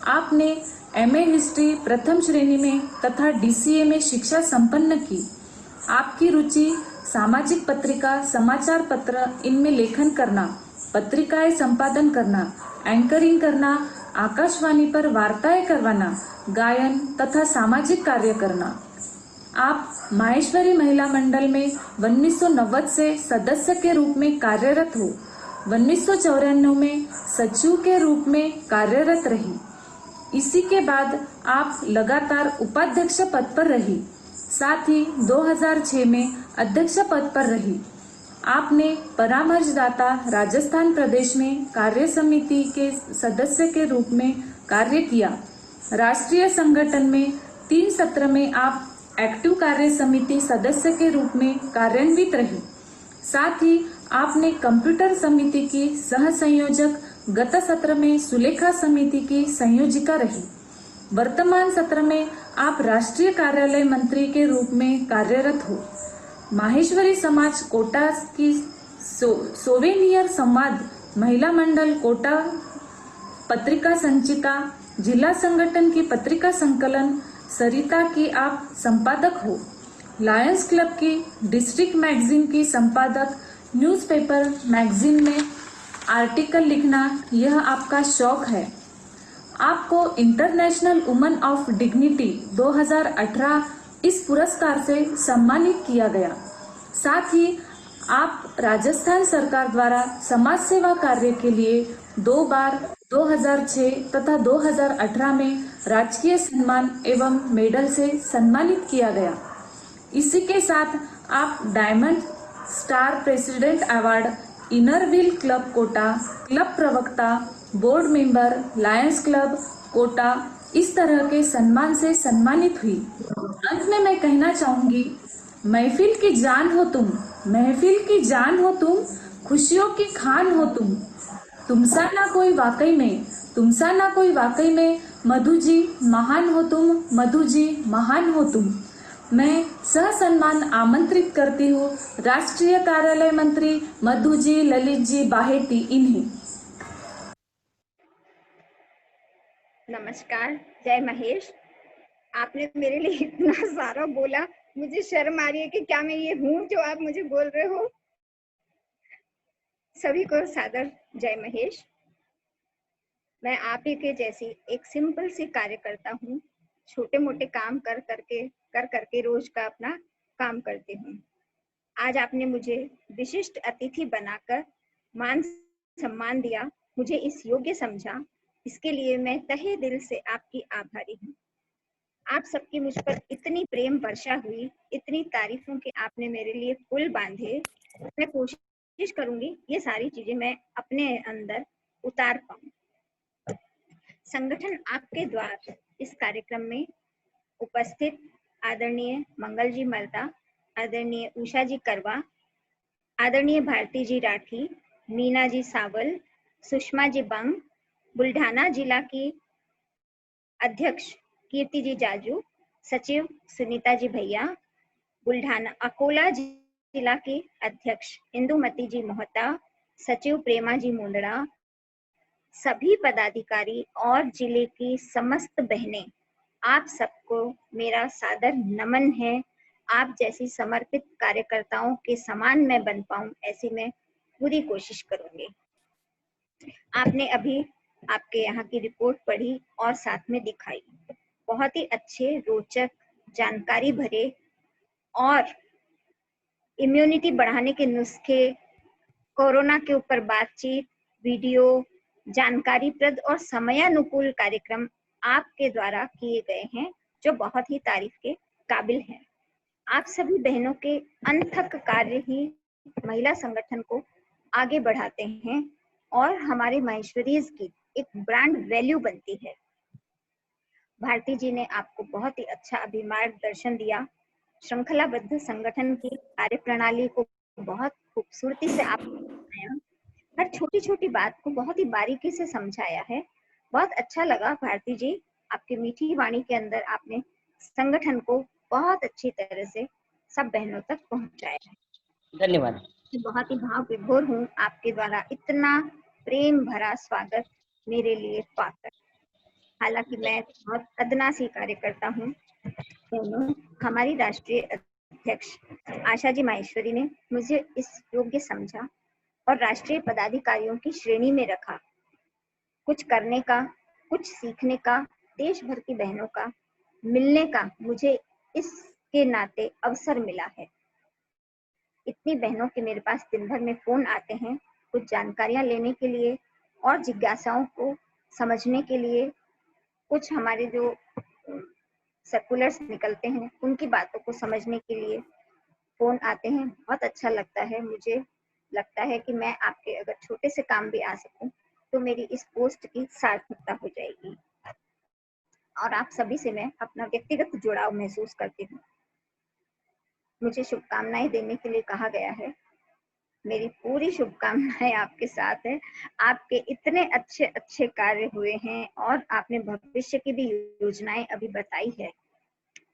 आपने MA हिस्ट्री प्रथम श्रेणी में तथा DCA में शिक्षा संपन्न की। आपकी रुचि सामाजिक पत्रिका, समाचार पत्र, इनमें लेखन करना, पत्रिकाएं संपादन करना, एंकरिंग करना, आकाशवाणी पर वार्ताएं करवाना, गायन तथा सामाजिक कार्य करना। आप माहेश्वरी महिला मंडल में 1990 से सदस्य के रूप में कार्यरत हो। 1994 में सचिव के रूप में कार्यरत रही। इसी के बाद आप लगातार उपाध्यक्ष पद पर रही, साथ ही 2006 में अध्यक्ष पद पर रही। आपने परामर्शदाता राजस्थान प्रदेश में कार्य समिति के सदस्य के रूप में कार्य किया। राष्ट्रीय संगठन में 3 सत्र में आप एक्टिव कार्य समिति सदस्य के रूप में कार्यान्वित रही। साथ ही आपने कंप्यूटर समिति की सह संयोजक, गत सत्र में सुलेखा समिति की संयोजिका रही। वर्तमान सत्र में आप राष्ट्रीय कार्यालय मंत्री के रूप में कार्यरत हो। माहेश्वरी समाज कोटा की सोवेनियर संवाद महिला मंडल कोटा पत्रिका संचिता, जिला संगठन की पत्रिका संकलन सरिता की आप संपादक हो। लायंस क्लब की डिस्ट्रिक्ट मैगजीन की संपादक, न्यूज़पेपर मैगजीन में आर्टिकल लिखना यह आपका शौक है। आपको इंटरनेशनल वुमेन ऑफ डिग्निटी 2018 इस पुरस्कार से सम्मानित किया गया। साथ ही आप राजस्थान सरकार द्वारा समाज सेवा कार्य के लिए 2 बार 2006 तथा 2018 में राजकीय सम्मान एवं मेडल से सम्मानित किया गया। इसी के साथ आप diamond star president award, inner wheel club Kota, club प्रवक्ता, board member, lions club Kota, इस तरह के सम्मान से सम्मानित हुई। अंत में मैं कहना चाहूंगी, महफिल की जान हो तुम, महफिल की जान हो तुम, खुशियों की खान हो तुम, तुमसा ना कोई वाकई में, तुमसा ना कोई वाकई में, मधु जी महान हो तुम, मधु जी महान हो तुम। मैं सह सम्मान आमंत्रित करती हूँ राष्ट्रीय कार्यालय मंत्री मधु जी, ललित जी बाहेती इन्हें। नमस्कार, जय महेश। आपने मेरे लिए इतना सारा बोला, मुझे शर्म आ रही है कि क्या मैं ये हूँ जो आप मुझे बोल रहे हो। सभी को सादर जय महेश। मैं आप ही के जैसी एक सिंपल सी कार्यकर्ता हूँ। छोटे मोटे काम कर करके रोज का अपना काम करती हूँ। आज आपने मुझे विशिष्ट अतिथि बनाकर मान सम्मान दिया, मुझे इस योग्य समझा, इसके लिए मैं तहे दिल से आपकी आभारी हूँ। आप सबकी मुझ पर इतनी प्रेम वर्षा हुई, इतनी तारीफों के आपने मेरे लिए पुल बांधे। मैं कोशिश करूंगी ये सारी चीजें मैं अपने अंदर उतार पाऊं। संगठन आपके द्वारा इस कार्यक्रम में उपस्थित आदरणीय मंगल जी मर्दा, आदरणीय उषा जी करवा, आदरणीय भारती जी राठी, मीना जी सावल, सुषमा जी बंग, बुल्ढाना जिला की अध्यक्ष कीर्ति जी जाजू, सचिव सुनीता जी भैया, बुल्ढाना अकोला जिला की अध्यक्ष इंदुमती जी मोहता, सचिव प्रेमा जी मुंदड़ा, सभी पदाधिकारी और जिले की समस्त बहनें, आप सबको मेरा सादर नमन है। आप जैसी समर्पित कार्यकर्ताओं के समान मैं बन पाऊं, ऐसी मैं पूरी कोशिश करूंगी। आपने अभी आपके यहाँ की रिपोर्ट पढ़ी और साथ में दिखाई। बहुत ही अच्छे, रोचक, जानकारी भरे और इम्यूनिटी बढ़ाने के नुस्खे, कोरोना के ऊपर बातचीत, वीडियो, जानकारीप्रद और समयानुकूल कार्यक्रम आपके द्वारा किए गए हैं, जो बहुत ही तारीफ के काबिल हैं। आप सभी बहनों के अनथक कार्य ही महिला संगठन को आगे बढ़ाते हैं और हमारे माहेश्वरीज की एक ब्रांड वैल्यू बनती है। भारती जी ने आपको बहुत ही अच्छा अभी मार्गदर्शन दिया। श्रृंखलाबद्ध संगठन की कार्यप्रणाली को बहुत खूबसूरती से आपने हर छोटी छोटी बात को बहुत ही बारीकी से समझाया है। बहुत अच्छा लगा भारती जी, आपकी मीठी वाणी के अंदर आपने संगठन को बहुत अच्छी तरह से सब बहनों तक पहुंचाया है। धन्यवाद। बहुत ही भाव विभोर हूँ आपके द्वारा इतना प्रेम भरा स्वागत मेरे लिए पाकर। हालांकि मैं बहुत अदना सी कार्यकर्ता हूँ। हमारी राष्ट्रीय अध्यक्ष आशा जी माहेश्वरी ने मुझे इस योग्य समझा और राष्ट्रीय पदाधिकारियों की श्रेणी में रखा। कुछ करने का, कुछ सीखने का, देश भर की बहनों का मिलने का मुझे इसके नाते अवसर मिला है। इतनी बहनों के मेरे पास दिन भर में फोन आते हैं, कुछ जानकारियां लेने के लिए और जिज्ञासाओं को समझने के लिए, कुछ हमारे जो सर्कुलर्स निकलते हैं उनकी बातों को समझने के लिए फोन आते हैं। बहुत अच्छा लगता है। मुझे लगता है कि मैं आपके अगर छोटे से काम भी आ सकूं तो मेरी इस पोस्ट की सार्थकता हो जाएगी। और आप सभी से मैं अपना व्यक्तिगत जुड़ाव महसूस करती हूँ। मुझे शुभकामनाएं देने के लिए कहा गया है। मेरी पूरी शुभकामनाएं आपके साथ है। आपके इतने अच्छे अच्छे कार्य हुए हैं और आपने भविष्य की भी योजनाएं अभी बताई है।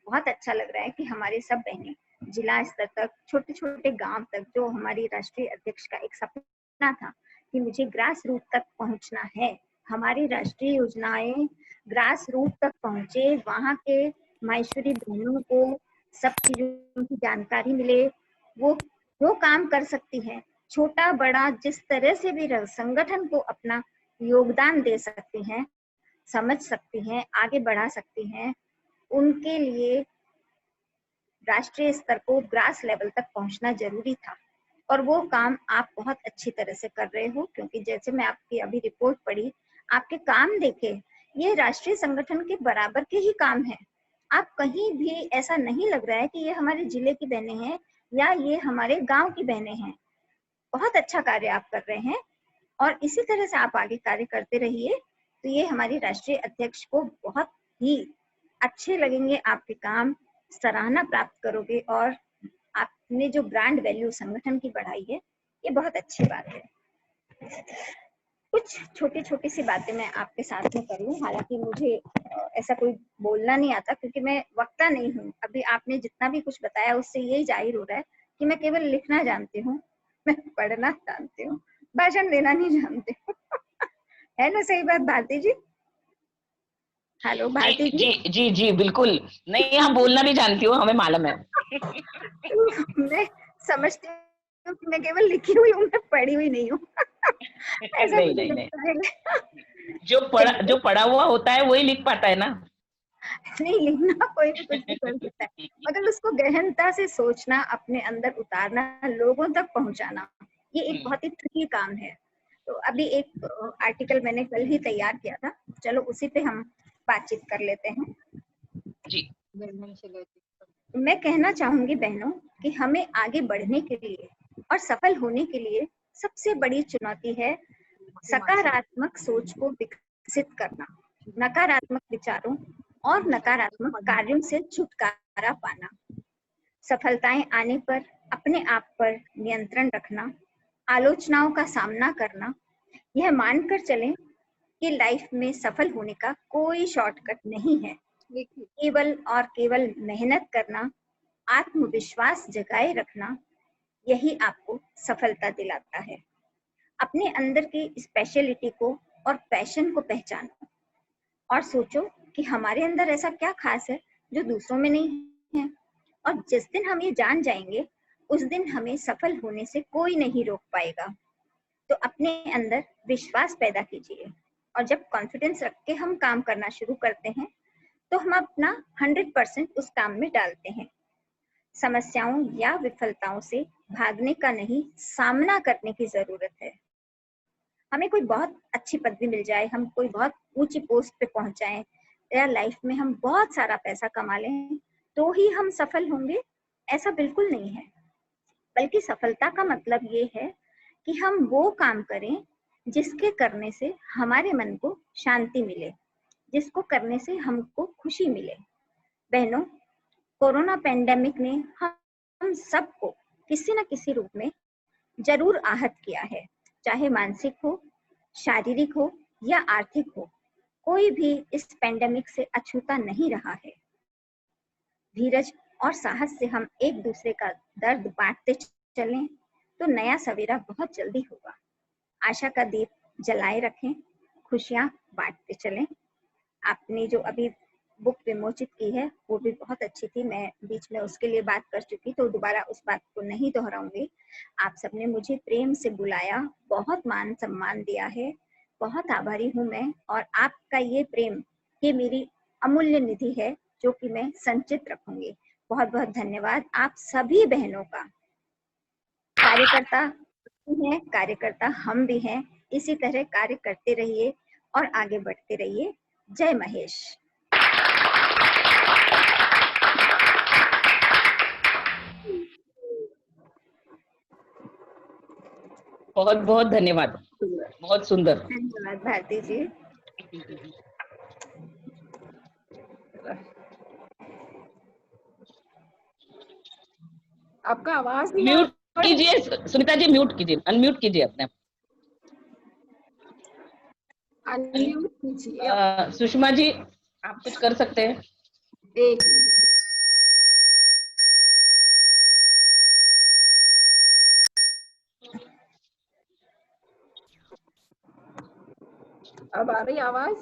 बहुत अच्छा लग रहा है कि हमारे सब बहनें जिला स्तर तक, छोटे छोटे गांव तक, जो हमारी राष्ट्रीय अध्यक्ष का एक सपना था कि मुझे ग्रास रूट तक पहुंचना है, हमारी राष्ट्रीय योजनाएं ग्रास रूट तक पहुंचे, वहां के माहेश्वरी बहनों को सब चीजों की जानकारी मिले, वो काम कर सकती हैं। छोटा बड़ा जिस तरह से भी संगठन को अपना योगदान दे सकती हैं, समझ सकती हैं, आगे बढ़ा सकती हैं, उनके लिए राष्ट्रीय स्तर को ग्रास लेवल तक पहुंचना जरूरी था। और वो काम आप बहुत अच्छी तरह से कर रहे हो, क्योंकि जैसे मैं आपकी अभी रिपोर्ट पढ़ी, आपके काम देखे, ये राष्ट्रीय संगठन के बराबर के ही काम है। आप कहीं भी ऐसा नहीं लग रहा है कि ये हमारे जिले की बहनें हैं या ये हमारे गांव की बहनें हैं। बहुत अच्छा कार्य आप कर रहे हैं और इसी तरह से आप आगे कार्य करते रहिए, तो ये हमारी राष्ट्रीय अध्यक्ष को बहुत ही अच्छे लगेंगे आपके काम, सराहना प्राप्त करोगे और आपने जो ब्रांड वैल्यू संगठन की बढ़ाई है, ये बहुत अच्छी बात है। कुछ छोटी छोटी सी बातें मैं आपके साथ में करूं, हालांकि मुझे ऐसा कोई बोलना नहीं आता क्योंकि मैं वक्ता नहीं हूं। अभी आपने जितना भी कुछ बताया उससे यही जाहिर हो रहा है कि मैं केवल लिखना जानती हूँ, मैं पढ़ना जानती हूँ, भाषण देना नहीं जानती हूँ। है ना सही बात भारती जी? हेलो भारती जी। जी जी जी बिल्कुल नहीं, हम बोलना भी जानती हूँ, हमें मालूम है। मैं समझती हूँ कि मैं केवल लिखी हुई हूँ, मैं पढ़ी हुई नहीं हूँ। ऐसा नहीं मुझे नहीं नहीं, लगता है। जो पढ़ा हुआ होता है वही लिख पाता है ना। नहीं, लिखना कोई भी कुछ भी कर सकता है, मगर उसको गहनता से सोचना, अपने अंदर उतारना, लोगों तक पहुंचाना, ये एक बहुत ही ट्रिकी काम है। तो अभी एक आर्टिकल मैंने कल ही तैयार किया था, चलो उसी पे हम बातचीत कर लेते हैं। जी। मैं कहना चाहूंगी बहनों कि हमें आगे बढ़ने के लिए और सफल होने के लिए सबसे बड़ी चुनौती है सकारात्मक सोच को विकसित करना, नकारात्मक विचारों और नकारात्मक कार्यों से छुटकारा पाना, सफलताएं आने पर अपने आप पर नियंत्रण रखना, आलोचनाओं का सामना करना, यह मानकर चलें कि लाइफ में सफल होने का कोई शॉर्टकट नहीं है। केवल और केवल मेहनत करना, आत्मविश्वास जगाए रखना, यही आपको सफलता दिलाता है। अपने अंदर की स्पेशलिटी को और पैशन को पहचानो और सोचो कि हमारे अंदर ऐसा क्या खास है जो दूसरों में नहीं है। और जिस दिन हम ये जान जाएंगे, उस दिन हमें सफल होने से कोई नहीं रोक पाएगा। तो अपने अंदर विश्वास पैदा कीजिए और जब कॉन्फिडेंस रख के हम काम करना शुरू करते हैं, तो हम अपना 100% उस काम में डालते हैं। समस्याओं या विफलताओं से भागने का नहीं, सामना करने की जरूरत है। हमें कोई बहुत अच्छी पदवी मिल जाए, हम कोई बहुत ऊंची पोस्ट पे पहुंच जाएं, या लाइफ में हम बहुत सारा पैसा कमा लें, तो ही हम सफल होंगे, ऐसा बिल्कुल नहीं है। बल्कि सफलता का मतलब ये है कि हम वो काम करें जिसके करने से हमारे मन को शांति मिले, जिसको करने से हमको खुशी मिले। बहनों, कोरोना पेंडेमिक ने हम सबको किसी न किसी रूप में जरूर आहत किया है, चाहे मानसिक हो, शारीरिक हो या आर्थिक हो। कोई भी इस पेंडेमिक से अछूता नहीं रहा है। धीरज और साहस से हम एक दूसरे का दर्द बांटते चलें तो नया सवेरा बहुत जल्दी होगा। आशा का दीप जलाए रखें, खुशियां बांटते चलें। आपने जो अभी बुक विमोचित की है वो भी बहुत अच्छी थी, मैं बीच में उसके लिए बात कर चुकी, तो दोबारा उस बात को नहीं दोहराऊंगी। आप सबने मुझे प्रेम से बुलाया, बहुत मान सम्मान दिया है, बहुत आभारी हूँ मैं। और आपका ये प्रेम, ये मेरी अमूल्य निधि है जो कि मैं संचित रखूंगी। बहुत बहुत धन्यवाद आप सभी बहनों का। कार्यकर्ता हैं, कार्यकर्ता हम भी हैं, इसी तरह कार्य करते रहिए और आगे बढ़ते रहिए। जय महेश। बहुत बहुत धन्यवाद, बहुत सुंदर। धन्यवाद भारती जी। आपका आवाज नहीं म्यूट कीजिए सुनीता जी, म्यूट कीजिए, अनम्यूट कीजिए अपने आप। अनम्यूट कीजिए। सुषमा जी, आप कुछ कर सकते हैं? एक अब आ रही आवाज?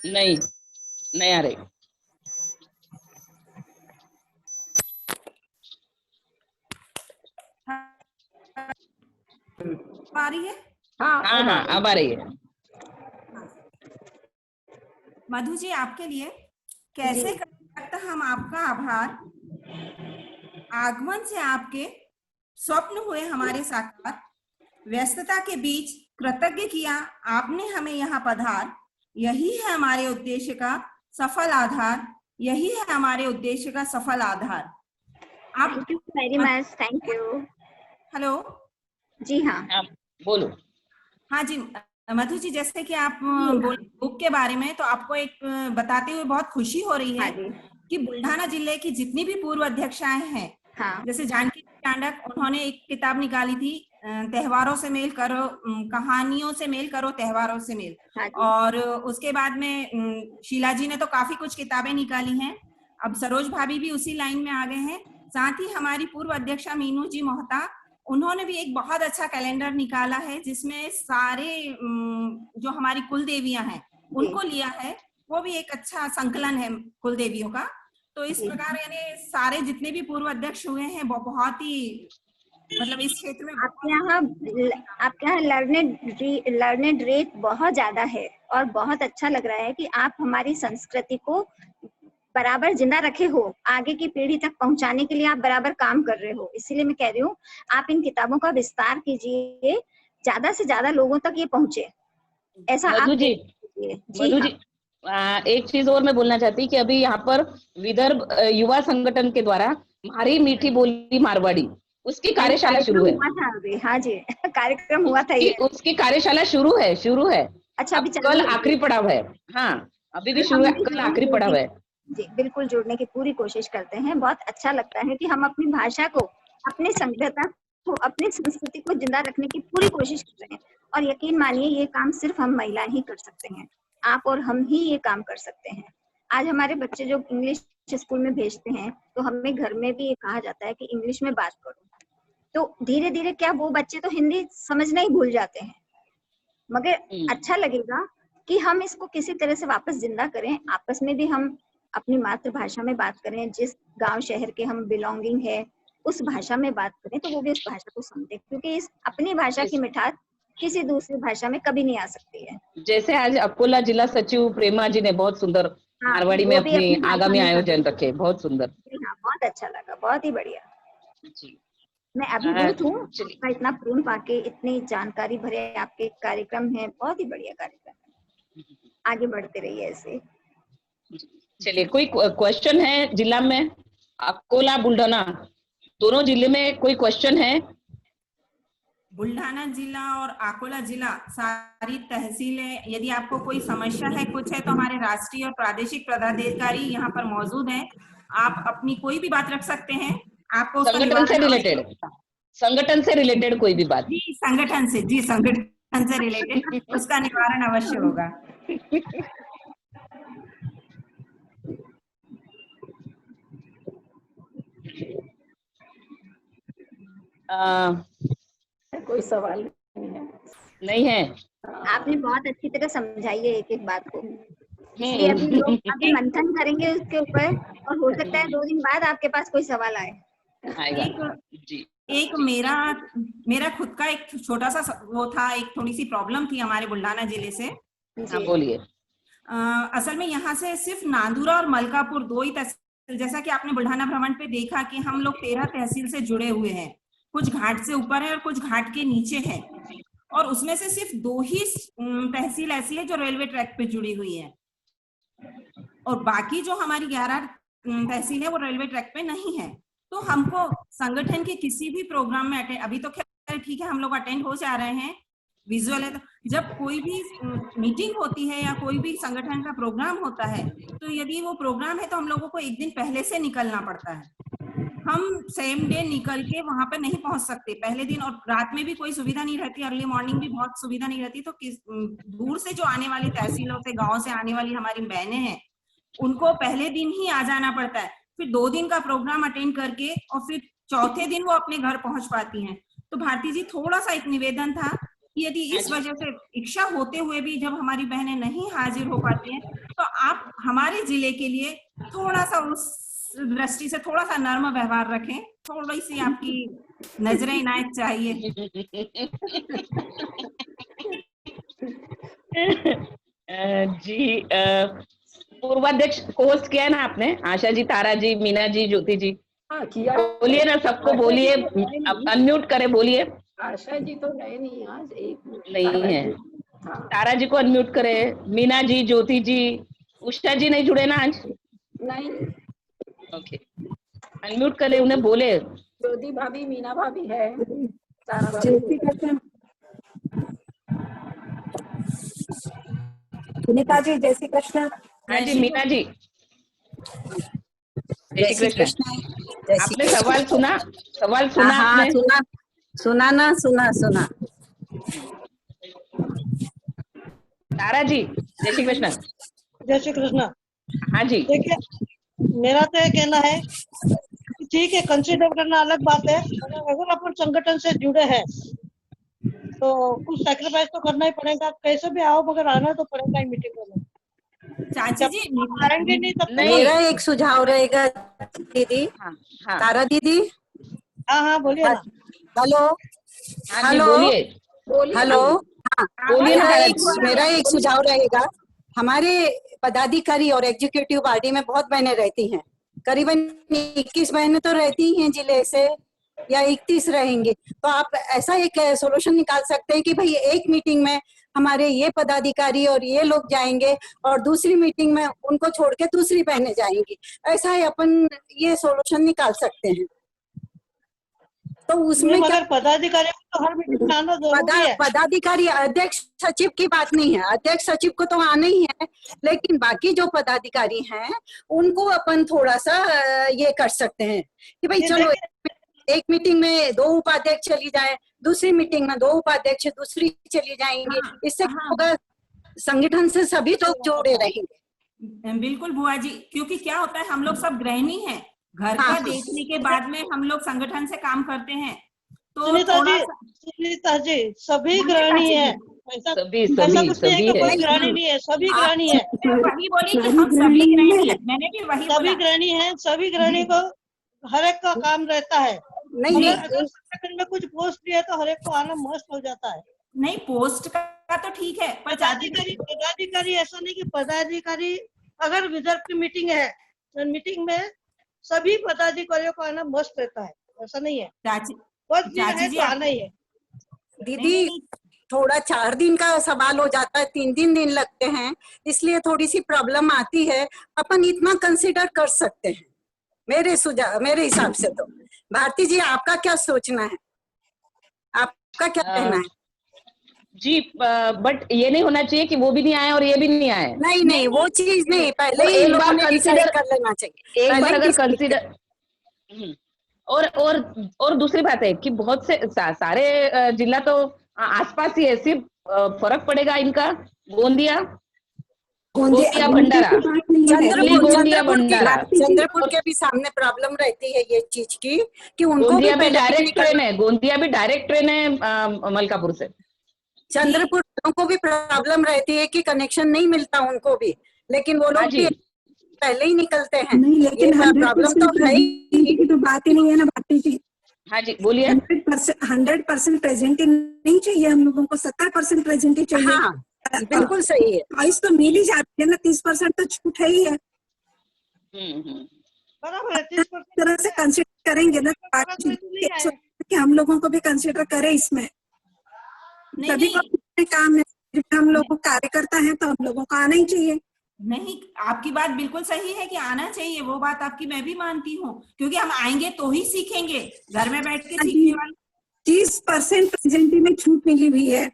नहीं, नहीं आ रही। हाँ आ रही है? हाँ हाँ अब आ रही है। मधु जी, आपके लिए कैसे कर सकते हम आपका आभार, आगमन से आपके स्वप्न हुए हमारे साकार, व्यस्तता के बीच कृतज्ञ किया आपने हमें यहाँ पधार, यही है हमारे उद्देश्य का सफल आधार, यही है हमारे उद्देश्य का सफल आधार। आप thank you very much, thank you. Hello जी हाँ, बोलो। हाँ जी मधु जी, जैसे कि आप बोले बुक के बारे में, तो आपको एक बताते हुए बहुत खुशी हो रही है कि बुल्ढाना जिले की जितनी भी पूर्व अध्यक्षाएं हैं, जैसे जानकी टांडक, उन्होंने एक किताब निकाली थी, त्योहारों से मेल करो, कहानियों से मेल करो त्योहारों से मेल, और उसके बाद में शीला जी ने तो काफी कुछ किताबें निकाली हैं। अब सरोज भाभी भी उसी लाइन में आ गए हैं। साथ ही हमारी पूर्व अध्यक्षा मीनू जी मोहता, उन्होंने भी एक बहुत अच्छा कैलेंडर निकाला है जिसमें सारे जो हमारी कुल देवियां हैं उनको लिया है, वो भी एक अच्छा संकलन है कुल देवियों का। तो इस प्रकार यानी सारे जितने भी पूर्व अध्यक्ष हुए हैं वो बहुत ही, मतलब इस क्षेत्र में आपके यहाँ लर्नेड रेट बहुत ज्यादा है और बहुत अच्छा लग रहा है कि आप हमारी संस्कृति को बराबर जिंदा रखे हो, आगे की पीढ़ी तक पहुंचाने के लिए आप बराबर काम कर रहे हो। इसीलिए मैं कह रही हूँ आप इन किताबों का विस्तार कीजिए, ज्यादा से ज्यादा लोगों तक ये पहुंचे, ऐसा आप मधु जी, एक चीज और मैं बोलना चाहती कि अभी यहाँ पर विदर्भ युवा संगठन के द्वारा हमारी मीठी बोली मारवाड़ी, उसकी कार्यशाला शुरू है। हाँ जी, कार्यक्रम हुआ था ये, उसकी कार्यशाला शुरू है। अच्छा, अभी कल आखिरी पड़ाव है। हाँ, अभी भी शुरू है, कल आखिरी पड़ाव है जी। बिल्कुल जुड़ने की पूरी कोशिश करते हैं। बहुत अच्छा लगता है कि हम अपनी भाषा को, अपनी सभ्यता को, अपनी संस्कृति को जिंदा रखने की पूरी कोशिश कर रहे हैं। और यकीन मानिए ये काम सिर्फ हम महिला ही कर सकते हैं, आप और हम ही ये काम कर सकते हैं। आज हमारे बच्चे जो इंग्लिश स्कूल में भेजते हैं, तो हमें घर में भी ये कहा जाता है कि इंग्लिश में बात करो, तो धीरे धीरे क्या वो बच्चे तो हिंदी समझना ही भूल जाते हैं। मगर अच्छा लगेगा कि हम इसको किसी तरह से वापस जिंदा करें, आपस में भी हम अपनी मातृभाषा में बात करें, जिस गांव शहर के हम बिलोंगिंग है उस भाषा में बात करें, तो वो भी उस भाषा को समझे, क्योंकि इस अपनी भाषा की मिठास किसी दूसरी भाषा में कभी नहीं आ सकती है। जैसे आज अकोला जिला सचिव प्रेमा जी ने बहुत सुंदर मारवाड़ी में अपनी आगामी आयोजन रखे, बहुत सुंदर। हाँ, बहुत अच्छा लगा, बहुत ही बढ़िया। मैं अभिभूत हूँ आपका इतना प्रेम पाके, इतनी जानकारी भरे आपके कार्यक्रम है, बहुत ही बढ़िया कार्यक्रम है, आगे बढ़ते रहिए ऐसे। चलिए, कोई क्वेश्चन है जिला में? अकोला बुल्ढाना दोनों जिले में कोई क्वेश्चन है? बुल्ढाना जिला और अकोला जिला सारी तहसीलें, यदि आपको कोई समस्या है, कुछ है, तो हमारे राष्ट्रीय और प्रादेशिक पदाधिकारी यहाँ पर मौजूद हैं। आप अपनी कोई भी बात रख सकते हैं। आपको संगठन से रिलेटेड कोई भी बात? जी, संगठन से रिलेटेड उसका निवारण अवश्य होगा। कोई सवाल नहीं है। आपने बहुत अच्छी तरह समझाई है एक एक बात को, इसलिए अभी लोग अभी मंथन करेंगे उसके ऊपर, और हो सकता है 2 दिन बाद आपके पास कोई सवाल आए। एक मेरा खुद का एक छोटा सा वो था, एक थोड़ी सी प्रॉब्लम थी हमारे बुल्ढाना जिले से। बोलिए। असल में यहाँ से सिर्फ नांदुरा और मलकापुर 2 ही तहसील, जैसा कि आपने बुल्ढाना भ्रमण पे देखा कि हम लोग 13 तहसील से जुड़े हुए हैं, कुछ घाट से ऊपर है और कुछ घाट के नीचे है, और उसमें से सिर्फ 2 ही तहसील ऐसी है जो रेलवे ट्रैक पे जुड़ी हुई है, और बाकी जो हमारी 11 तहसील है वो रेलवे ट्रैक पे नहीं है। तो हमको संगठन के किसी भी प्रोग्राम में अटेंड, अभी तो खैर ठीक है हम लोग अटेंड हो जा रहे हैं, विजुअल है, तो जब कोई भी मीटिंग होती है या कोई भी संगठन का प्रोग्राम होता है, तो यदि वो प्रोग्राम है तो हम लोगों को एक दिन पहले से निकलना पड़ता है। हम सेम डे निकल के वहां पे नहीं पहुंच सकते पहले दिन, और रात में भी कोई सुविधा नहीं रहती, अर्ली मॉर्निंग भी बहुत सुविधा नहीं रहती। तो दूर से जो आने वाली तहसीलों से, गांव से आने वाली हमारी बहनें हैं, उनको पहले दिन ही आ जाना पड़ता है, फिर 2 दिन का प्रोग्राम अटेंड करके और फिर चौथे दिन वो अपने घर पहुंच पाती हैं। तो भारती जी, थोड़ा सा एक निवेदन था कि यदि इस वजह से इच्छा होते हुए भी जब हमारी बहनें नहीं हाजिर हो पाती हैं, तो आप हमारे जिले के लिए थोड़ा सा उस दृष्टि से थोड़ा सा नर्म व्यवहार रखें, थोड़ी सी आपकी नजरें इनायत चाहिए। जी पूर्वाध्यक्ष होस्ट किया है ना आपने, आशा जी, तारा जी, मीना जी, ज्योति जी, हाँ किया। बोलिए ना सबको, बोलिए, अनम्यूट करे, बोलिए। आशा जी तो गए नहीं आज, एक नहीं है, हाँ। तारा जी को अनम्यूट करे, मीना जी, ज्योति जी, उषा जी नहीं जुड़े ना आज? नहीं। ओके, अनम्यूट करे, उन्हें बोले। ज्योति भाभी, मीना भाभी है, तारा जय भाभी। श्री कृष्ण। सुनीता जी जय श्री कृष्ण। हाँ जी मीना जी, जय श्री कृष्ण। आपने सवाल सुना? सवाल सुना हाँ, आपने? सुना। तारा जी जय श्री कृष्ण। जय श्री कृष्ण। हाँ जी, देखिए, मेरा तो ये कहना है कि ठीक है, कंसिडर करना अलग बात है, अगर अपन संगठन से जुड़े हैं तो कुछ सैक्रिफाइस तो करना ही पड़ेगा, कैसे भी आओ मगर आना तो पड़ेगा ही मीटिंग में। चाची जी आएंगे नहीं तब तक। मेरा एक सुझाव रहेगा दीदी। तारा दीदी। हाँ बोलिए ना। Hello hello. मेरा एक सुझाव रहेगा, हमारे पदाधिकारी और एग्जीक्यूटिव बॉडी में बहुत बहनें रहती हैं, करीबन 21 बहनें तो रहती ही हैं जिले से, या 31 रहेंगे, तो आप ऐसा एक सोल्यूशन निकाल सकते हैं कि भाई एक मीटिंग में हमारे ये पदाधिकारी और ये लोग जाएंगे और दूसरी मीटिंग में उनको छोड़ के दूसरी बहनें जाएंगी, ऐसा ही अपन ये सोल्यूशन निकाल सकते हैं। तो उसमें क्या पदाधिकारी तो हर मीटिंग में आना जरूरी है। पदाधिकारी, अध्यक्ष सचिव की बात नहीं है, अध्यक्ष सचिव को तो आना ही है, लेकिन बाकी जो पदाधिकारी हैं उनको अपन थोड़ा सा ये कर सकते हैं कि भाई चलो एक मीटिंग में 2 उपाध्यक्ष चली जाए, दूसरी मीटिंग में 2 उपाध्यक्ष दूसरी चली जाएंगे, इससे होगा संगठन से सभी लोग जोड़े रहेंगे। बिल्कुल बुआ जी, क्योंकि क्या होता है हम लोग सब गृहिणी हैं, घर का देखने के बाद में हम लोग संगठन से काम करते हैं, तो सुनीता जी सभी गृहिणी है, सभी कोई गृहिणी नहीं है, सभी गृहिणी है। वही बोली कि हम सभी गृहिणी हैं, मैंने भी वही बोला। सभी गृहिणी है, सभी गृहिणी को हर एक का काम रहता है। नहीं अगर संगठन में कुछ पोस्ट भी है तो हर एक को आना मस्त हो जाता है। नहीं, पोस्ट का तो ठीक है, पदाधिकारी ऐसा नहीं कि पदाधिकारी अगर विदर्भ की मीटिंग है तो मीटिंग में सभी पदाधिकारियों को आना मस्त रहता है, ऐसा नहीं है। चाची जी आना ही है। दीदी थोड़ा 4 दिन का सवाल हो जाता है, 3 दिन लगते हैं, इसलिए थोड़ी सी प्रॉब्लम आती है। अपन इतना कंसिडर कर सकते हैं मेरे हिसाब से। तो भारती जी आपका क्या सोचना है, आपका क्या कहना है? जी बट ये नहीं होना चाहिए कि वो भी नहीं आए और ये भी नहीं आए। नहीं वो चीज नहीं, पहले ही एक बार कंसिडर कर लेना चाहिए। एक बार अगर कंसिडर और दूसरी बात है कि बहुत से सारे जिला तो आसपास ही है, सिर्फ फर्क पड़ेगा इनका गोंदिया भंडारा, चंद्रपुर के भी सामने प्रॉब्लम रहती है ये चीज की कि उनको भी डायरेक्ट ट्रेन है, गोंदिया भी डायरेक्ट ट्रेन है मलकापुर से। चंद्रपुर को भी प्रॉब्लम रहती है कि कनेक्शन नहीं मिलता उनको भी, लेकिन वो लोग भी पहले ही निकलते हैं। नहीं, लेकिन प्रॉब्लम तो है ही, तो बात ही नहीं है ना भारती जी। हाँ जी बोलिए। 100% प्रेजेंट नहीं चाहिए हम लोगों को, 70% प्रेजेंट ही चाहिए। हाँ, बिल्कुल सही है। चॉइस तो मिल ही जाती है ना, 30% तो छूट है ही है। बराबर है, 30% तरह से कंसिडर करेंगे ना कि हम लोगों को भी कंसिडर करें इसमें। सभी को काम है, हम लोग कार्यकर्ता हैं तो हम लोगों को आना ही चाहिए। नहीं, आपकी बात बिल्कुल सही है कि आना चाहिए, वो बात आपकी मैं भी मानती हूँ, क्योंकि हम आएंगे तो ही सीखेंगे, घर में बैठ के सीखने वाले 30% प्रेजेंटी में छूट मिली हुई है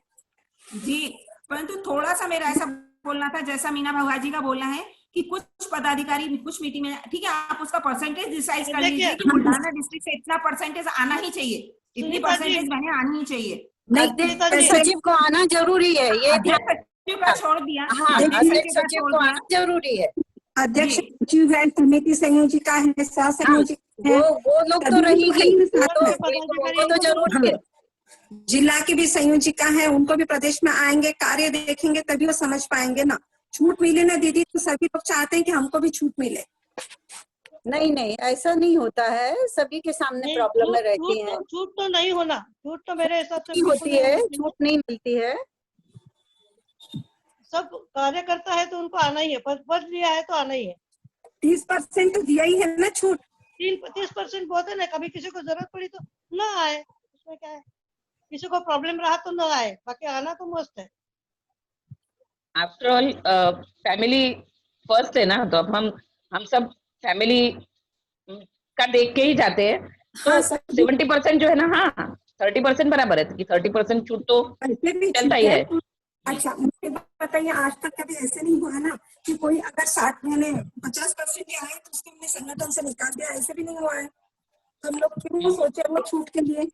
जी। परंतु थोड़ा सा मेरा ऐसा बोलना था, जैसा मीना भगवा जी का बोलना है कि कुछ पदाधिकारी कुछ मीटिंग में, ठीक है आप उसका परसेंटेज डिसाइड कर लीजिए कि बुल्ढाना डिस्ट्रिक्ट से इतना परसेंटेज आना ही चाहिए, इतनी परसेंटेज बहने आनी ही चाहिए। सचिव को आना जरूरी है, ये सचिव का छोड़ दिया। हाँ, अध्यक्ष सचिव को आना जरूरी है। अध्यक्ष सचिव है, समिति संयोजिका है, सह संयोजिका है, वो लोग तो रहेंगे, तो जरूर है। जिला की भी संयोजिका है, उनको भी प्रदेश में आएंगे, कार्य देखेंगे तभी वो समझ पाएंगे ना। छूट मिले ना दीदी, तो सभी लोग चाहते हैं कि हमको भी छूट मिले। नहीं नहीं, ऐसा नहीं होता है, सभी के सामने प्रॉब्लम में रहती है। छूट तो नहीं होना, छूट तो मेरे हिसाब से होती है, छूट नहीं मिलती है। सब कार्य करता है तो उनको आना ही है, पद लिया है तो आना ही है। 30% तो दिया ही है ना छूट। 30% बहुत है ना, कभी किसी को जरूरत पड़ी तो ना आए, उसमें क्या है, किसी को प्रॉब्लम रहा तो ना आए, बाकी आना तो मस्त है। आफ्टर ऑल फैमिली फर्स्ट है ना, तो अब हम सब फैमिली का देख के ही जाते हैं। तो 70% जो है ना, हाँ 30% बराबर है कि 30% छूट तो चलता ही है। अच्छा मुझे बताइए, आज तक कभी ऐसे नहीं हुआ ना कि कोई अगर 60 महीने 50% भी आए तो उसको हमने संगठन से निकाल दिया, ऐसे भी नहीं हुआ है। हम लोग क्यों सोचे वो छूट के लिए।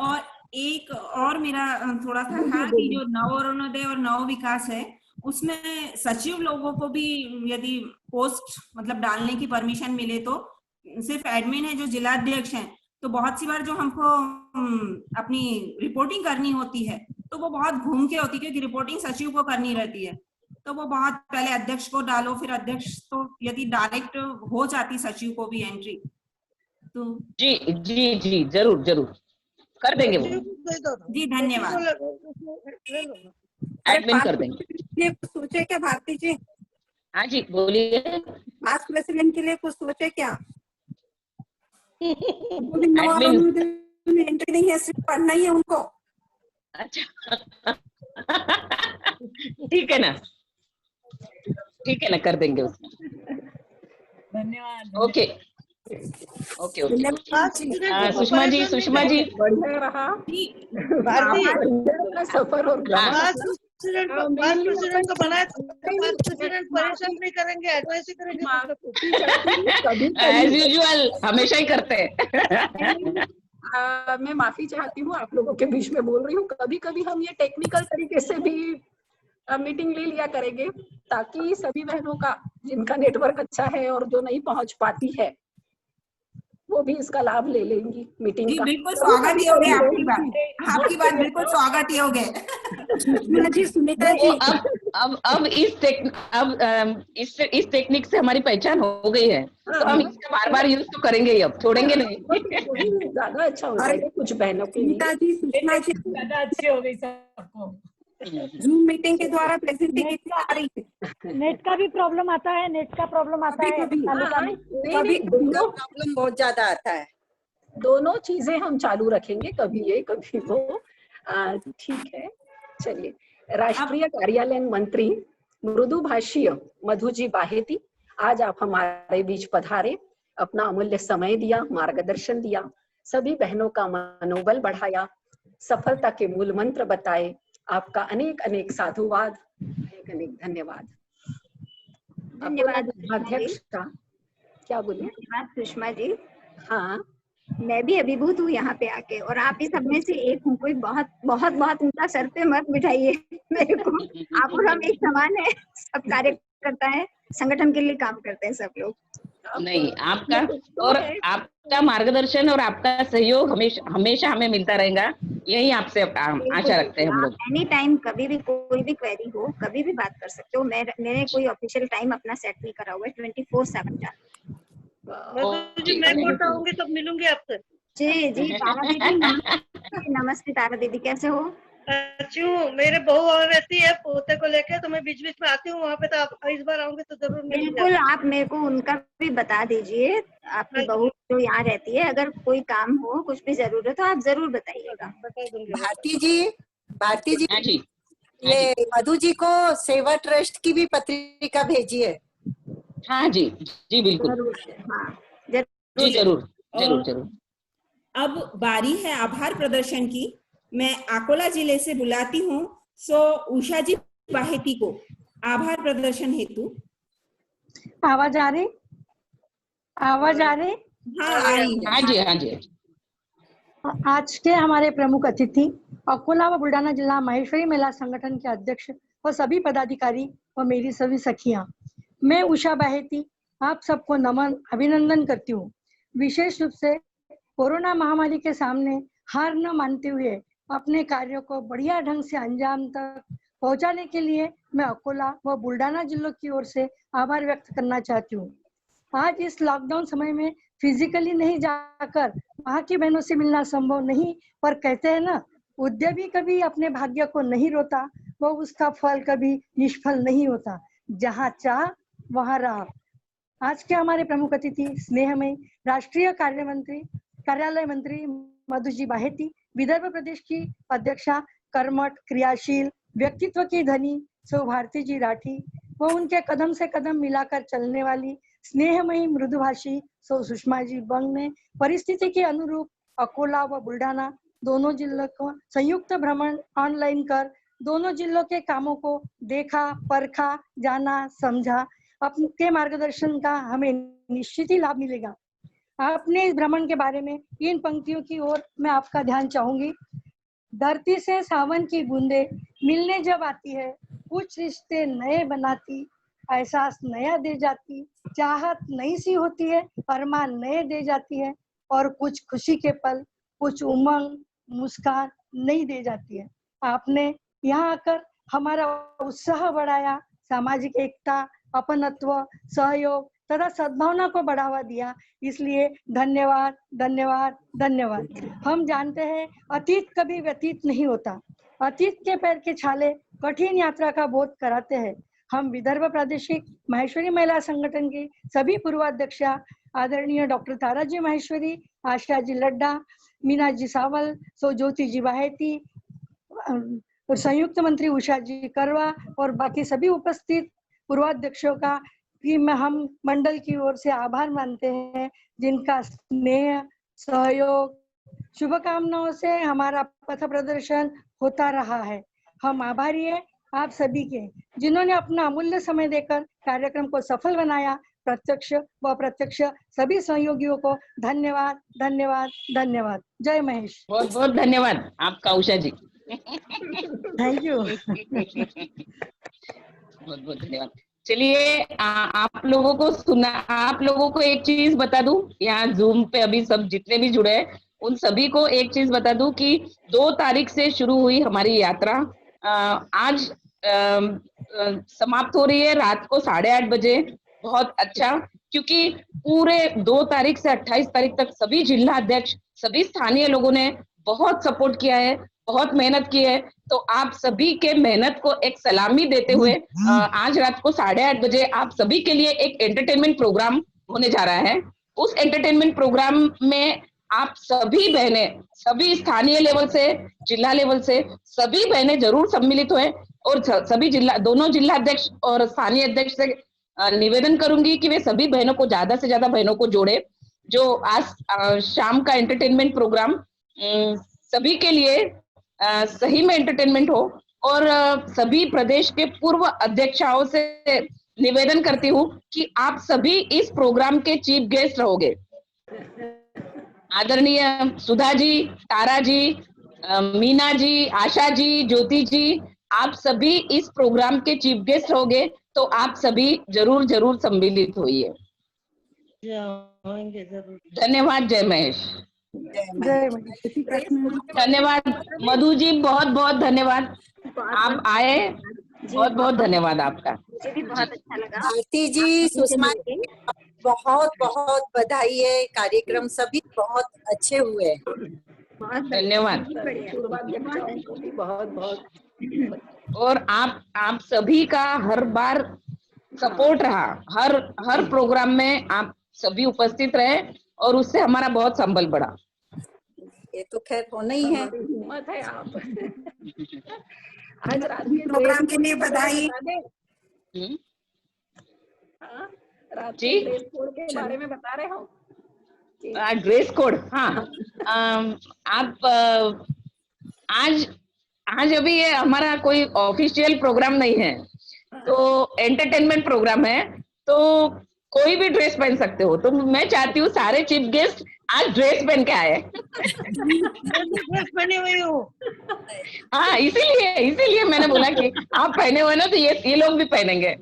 और एक और मेरा थोड़ा सा था कि जो नव अरुणोदय और नव विकास है, उसमें सचिव लोगों को भी यदि पोस्ट मतलब डालने की परमिशन मिले तो, सिर्फ एडमिन है जो जिलाध्यक्ष हैं, तो बहुत सी बार जो हमको अपनी रिपोर्टिंग करनी होती है तो वो बहुत घूम के होती है, क्योंकि रिपोर्टिंग सचिव को करनी रहती है। तो वो बहुत पहले अध्यक्ष को डालो, फिर अध्यक्ष तो यदि डायरेक्ट हो जाती सचिव को भी एंट्री तो। जी जी जी जरूर जरूर कर देंगे वो। जी धन्यवाद। एडमिन कर देंगे। कुछ सोचे क्या भारती जी? हाँ जी बोलिए। पास्ट प्रेसिडेंट के लिए कुछ सोचे क्या? एंट्री नहीं है, सिर्फ पढ़ना ही है उनको। अच्छा ठीक है ना, ठीक है ना, कर देंगे उसको। धन्यवाद। Okay okay okay. Sushma ji, Sushma ji बढ़िया रहा सफर और प्रेसिडेंट को बनाए, प्रेसिडेंट परेशान नहीं करेंगे, एडवाइस ही करेंगे। एज यूजुअल हमेशा ही करते हैं। मैं माफी चाहती हूँ, आप लोगों के बीच में बोल रही हूँ। कभी कभी हम ये टेक्निकल तरीके से भी मीटिंग ले लिया करेंगे, ताकि सभी बहनों का जिनका नेटवर्क अच्छा है और जो नहीं पहुंच पाती है वो भी इसका लाभ ले लेंगी मीटिंग का। बिल्कुल स्वागत ही हो गया आपकी बात बिल्कुल स्वागत ही हो गए। जी सुनीता जी, अब इस टेक्निक से हमारी पहचान हो गई है, तो हम इसका बार बार यूज तो करेंगे ही, अब छोड़ेंगे नहीं। ज्यादा अच्छा हो जाएगा कुछ बहनों के लिए। सुनीता जी, सुषमा जी ज्यादा अच्छी हो गई सबको। जूम मीटिंग के द्वारा प्रेजेंटेशन कितनी आ रही है? नेट का भी प्रॉब्लम आता है, नेट का प्रॉब्लम आता है कभी प्रॉब्लम बहुत ज्यादा आता है। दोनों चीजें हम चालू रखेंगे, कभी ये कभी वो। ठीक है, चलिए। राष्ट्रीय कार्यालयन मंत्री मृदु भाषीय मधु जी बाहेती, आज आप हमारे बीच पधारे, अपना अमूल्य समय दिया, मार्गदर्शन दिया, सभी बहनों का मनोबल बढ़ाया, सफलता के मूल मंत्र बताए। आपका अनेक अनेक साधुवाद, अनेक अनेक धन्यवाद। धन्यवाद अध्यक्ष का क्या बोले? धन्यवाद सुषमा जी। हाँ, मैं भी अभिभूत हूँ यहाँ पे आके, और आप ही सब में से एक हूँ। कोई बहुत बहुत बहुत उनका सर पे मत बिठाइए मेरे को। आप और हम एक समान है, सब कार्य करता है, संगठन के लिए काम करते हैं सब लोग। नहीं, आपका और आपका मार्गदर्शन और आपका सहयोग हमेशा हमें मिलता रहेगा, यही आपसे आशा रखते हैं हम लोग। एनी टाइम कभी भी कोई भी क्वेरी हो, कभी भी बात कर सकते हो। मैंने कोई ऑफिशियल टाइम अपना सेट नहीं करा हुआ है, 24/7 का। मैं कोर्ट आऊंगी तब मिलूंगी आपसे। जी जी तारा दीदी, नमस्ते तारा दीदी, कैसे हो? अच्छी हूँ। मेरे बहू और रहती है पोते को लेके, तो मैं बीच बीच में आती हूँ वहाँ पे, तो आप इस बार आऊंगे तो जरूर मिलूंगी। बिल्कुल, आप मेरे को उनका भी बता दीजिए, आपकी बहू जो यहाँ रहती है, अगर कोई काम हो, कुछ भी जरूरत हो, आप जरूर बताइएगा। भारती जी, ये मधु जी को सेवा ट्रस्ट की भी पत्रिका भेजी है। हाँ जी जी बिल्कुल, जी जरूर जरूर जरूर। अब बारी है आभार प्रदर्शन की। मैं अकोला जिले से बुलाती हूँ सो उषा जी बाहेती को आभार प्रदर्शन हेतु। आवाज आ रही? आवाज आ रही? हाँ आ रही है। हाँ जी हाँ जी। आज के हमारे प्रमुख अतिथि अकोला व बुल्ढाना जिला माहेश्वरी महिला संगठन के अध्यक्ष व सभी पदाधिकारी व मेरी सभी सखियां, मैं उषा बाहेती आप सबको नमन अभिनंदन करती हूँ। विशेष रूप से कोरोना महामारी के सामने हार न मानते हुए अपने कार्यों को बढ़िया ढंग से अंजाम तक पहुंचाने के लिए मैं अकोला व बुल्ढाना जिलों की ओर से आभार व्यक्त करना चाहती हूँ। आज इस लॉकडाउन समय में फिजिकली नहीं जाकर वहाँ की बहनों से मिलना संभव नहीं, पर कहते हैं ना, उद्यमी कभी अपने भाग्य को नहीं रोता, वो उसका फल कभी निष्फल नहीं होता। जहाँ चाह वहाँ राह। आज के हमारे प्रमुख अतिथि स्नेहमयी राष्ट्रीय कार्यालय मंत्री मधुजी बाहेती, विदर्भ प्रदेश की अध्यक्षा, कर्मठ, क्रियाशील, व्यक्तित्व की धनी सौ भारती जी राठी व उनके कदम से कदम मिलाकर चलने वाली स्नेहमयी मृदुभाषी सौ सुषमा जी बंग ने परिस्थिति के अनुरूप अकोला व बुल्ढाना दोनों जिलों को संयुक्त भ्रमण ऑनलाइन कर दोनों जिलों के कामों को देखा, परखा, जाना, समझा। आपके मार्गदर्शन का हमें निश्चित ही लाभ मिलेगा। आपने इस भ्रमण के बारे में इन पंक्तियों की ओर मैं आपका ध्यान चाहूंगी। धरती से सावन की बूंदे मिलने जब आती है, कुछ रिश्ते नए बनाती, एहसास नया दे जाती, चाहत नई सी होती है, अरमान नए दे जाती है, और कुछ खुशी के पल, कुछ उमंग, मुस्कान नई दे जाती है। आपने यहाँ आकर हमारा उत्साह बढ़ाया, सामाजिक एकता, अपनत्व, सहयोग तथा सद्भावना को बढ़ावा दिया, इसलिए धन्यवाद, धन्यवाद, धन्यवाद। हम जानते हैं अतीत कभी व्यतीत नहीं होता। अतीत के पैर के छाले कठिन यात्रा का बोध कराते हैं। हम विदर्भ प्रादेशिक माहेश्वरी महिला संगठन की सभी पूर्वाध्यक्षा आदरणीय डॉक्टर ताराजी माहेश्वरी, आशा जी लड्डा, मीना जी सावल, सो ज्योति जी बाहेती, और संयुक्त मंत्री उषा जी करवा और बाकी सभी उपस्थित पूर्वाध्यक्षों का भी हम मंडल की ओर से आभार मानते हैं, जिनका स्नेह, सहयोग, शुभकामनाओं से हमारा पथ प्रदर्शन होता रहा है। हम आभारी हैं आप सभी के, जिन्होंने अपना अमूल्य समय देकर कार्यक्रम को सफल बनाया। प्रत्यक्ष व अप्रत्यक्ष सभी सहयोगियों को धन्यवाद, धन्यवाद, धन्यवाद। जय महेश। बहुत बहुत धन्यवाद आपका उषा जी। Thank you. बहुत बहुत धन्यवाद। चलिए आप लोगों को एक चीज बता दूं, यहाँ जूम पे अभी सब जितने भी जुड़े हैं उन सभी को एक चीज बता दूं कि 2 तारीख से शुरू हुई हमारी यात्रा आज समाप्त हो रही है रात को 8:30 बजे। बहुत अच्छा, क्योंकि पूरे 2 तारीख से 28 तारीख तक सभी जिला अध्यक्ष, सभी स्थानीय लोगों ने बहुत सपोर्ट किया है, बहुत मेहनत की है। तो आप सभी के मेहनत को एक सलामी देते हुए आज रात को 8:30 बजे आप सभी के लिए एक एंटरटेनमेंट प्रोग्राम होने जा रहा है। उस एंटरटेनमेंट प्रोग्राम में आप सभी बहनें, सभी स्थानीय लेवल से, जिला लेवल से सभी बहनें जरूर सम्मिलित हुए, और सभी दोनों जिला अध्यक्ष और स्थानीय अध्यक्ष से निवेदन करूंगी कि वे सभी बहनों को, ज्यादा से ज्यादा बहनों को जोड़े। जो आज शाम का एंटरटेनमेंट प्रोग्राम सभी के लिए सही में एंटरटेनमेंट हो, और सभी प्रदेश के पूर्व अध्यक्षाओं से निवेदन करती हूँ कि आप सभी इस प्रोग्राम के चीफ गेस्ट रहोगे। आदरणीय सुधा जी, तारा जी, मीना जी, आशा जी, ज्योति जी, आप सभी इस प्रोग्राम के चीफ गेस्ट रहोगे, तो आप सभी जरूर जरूर सम्मिलित होइए। धन्यवाद। जय महेश। धन्यवाद मधु जी, बहुत बहुत धन्यवाद, आप आए, बहुत बहुत धन्यवाद आपका। मुझे भी बहुत अच्छा लगा। भारती जी, सुषमा जी, बहुत बहुत बधाई है। कार्यक्रम सभी बहुत अच्छे हुए। धन्यवाद। बहुत बहुत और आप सभी का हर बार सपोर्ट रहा, हर प्रोग्राम में आप सभी उपस्थित रहे, और उससे हमारा बहुत संबल बढ़ा। ये तो खैर होना ही है। हिम्मत है आप। आज रात के प्रोग्राम के लिए बधाई। रात जी? के ड्रेस कोड के बारे में बता रहे हो। ड्रेस कोड, हाँ। आप आज अभी ये हमारा कोई ऑफिशियल प्रोग्राम नहीं है, तो एंटरटेनमेंट प्रोग्राम है, तो कोई भी ड्रेस पहन सकते हो। तो मैं चाहती हूँ सारे चीफ गेस्ट आज ड्रेस पहन के आए। ड्रेस पहनी हुई हूँ। हाँ, इसीलिए मैंने बोला कि आप पहने हुए ना, तो ये लोग भी पहनेंगे।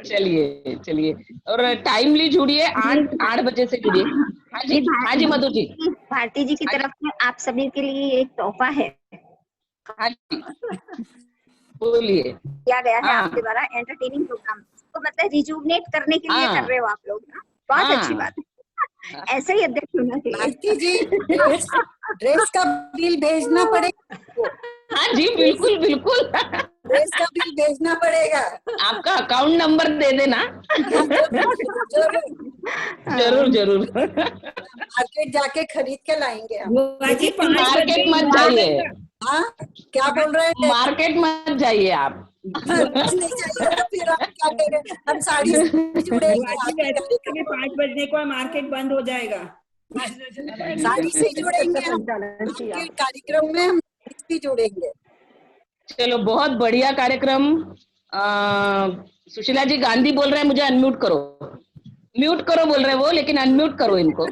चलिए और टाइमली जुड़िए, 8 बजे से जुड़िए। हाँ जी मधु जी। भारती जी की तरफ से आप सभी के लिए एक तोहफा है। हाँ जी, बोलिए। किया गया है आपके द्वारा एंटरटेनिंग प्रोग्राम, तो मतलब रिजुवनेट करने के लिए कर रहे हो आप लोग ना, बहुत अच्छी बात है। ऐसे ही अध्यक्ष होना चाहिए। भारती जी, ड्रेस का बिल भेजना पड़ेगा। हाँ जी, बिल्कुल बिल्कुल, ड्रेस का बिल भेजना पड़ेगा। आपका अकाउंट नंबर दे देना। जरूर जरूर। मार्केट जाके खरीद के लाएंगे हम। मार्केट मत जाइए। हाँ, क्या बोल रहे हैं? मार्केट मत जाइए आप। नहीं चाहिए तो फिर हम क्या करें? हम साड़ी से जुड़ेंगे। 5 बजने को मार्केट बंद हो जाएगा। साड़ी से जुड़ेंगे हम, आपके कार्यक्रम में हम भी जुड़ेंगे। चलो, बहुत बढ़िया कार्यक्रम। सुशीला जी गांधी बोल रहे हैं मुझे अनम्यूट करो। म्यूट करो बोल रहे वो, लेकिन अनम्यूट करो इनको।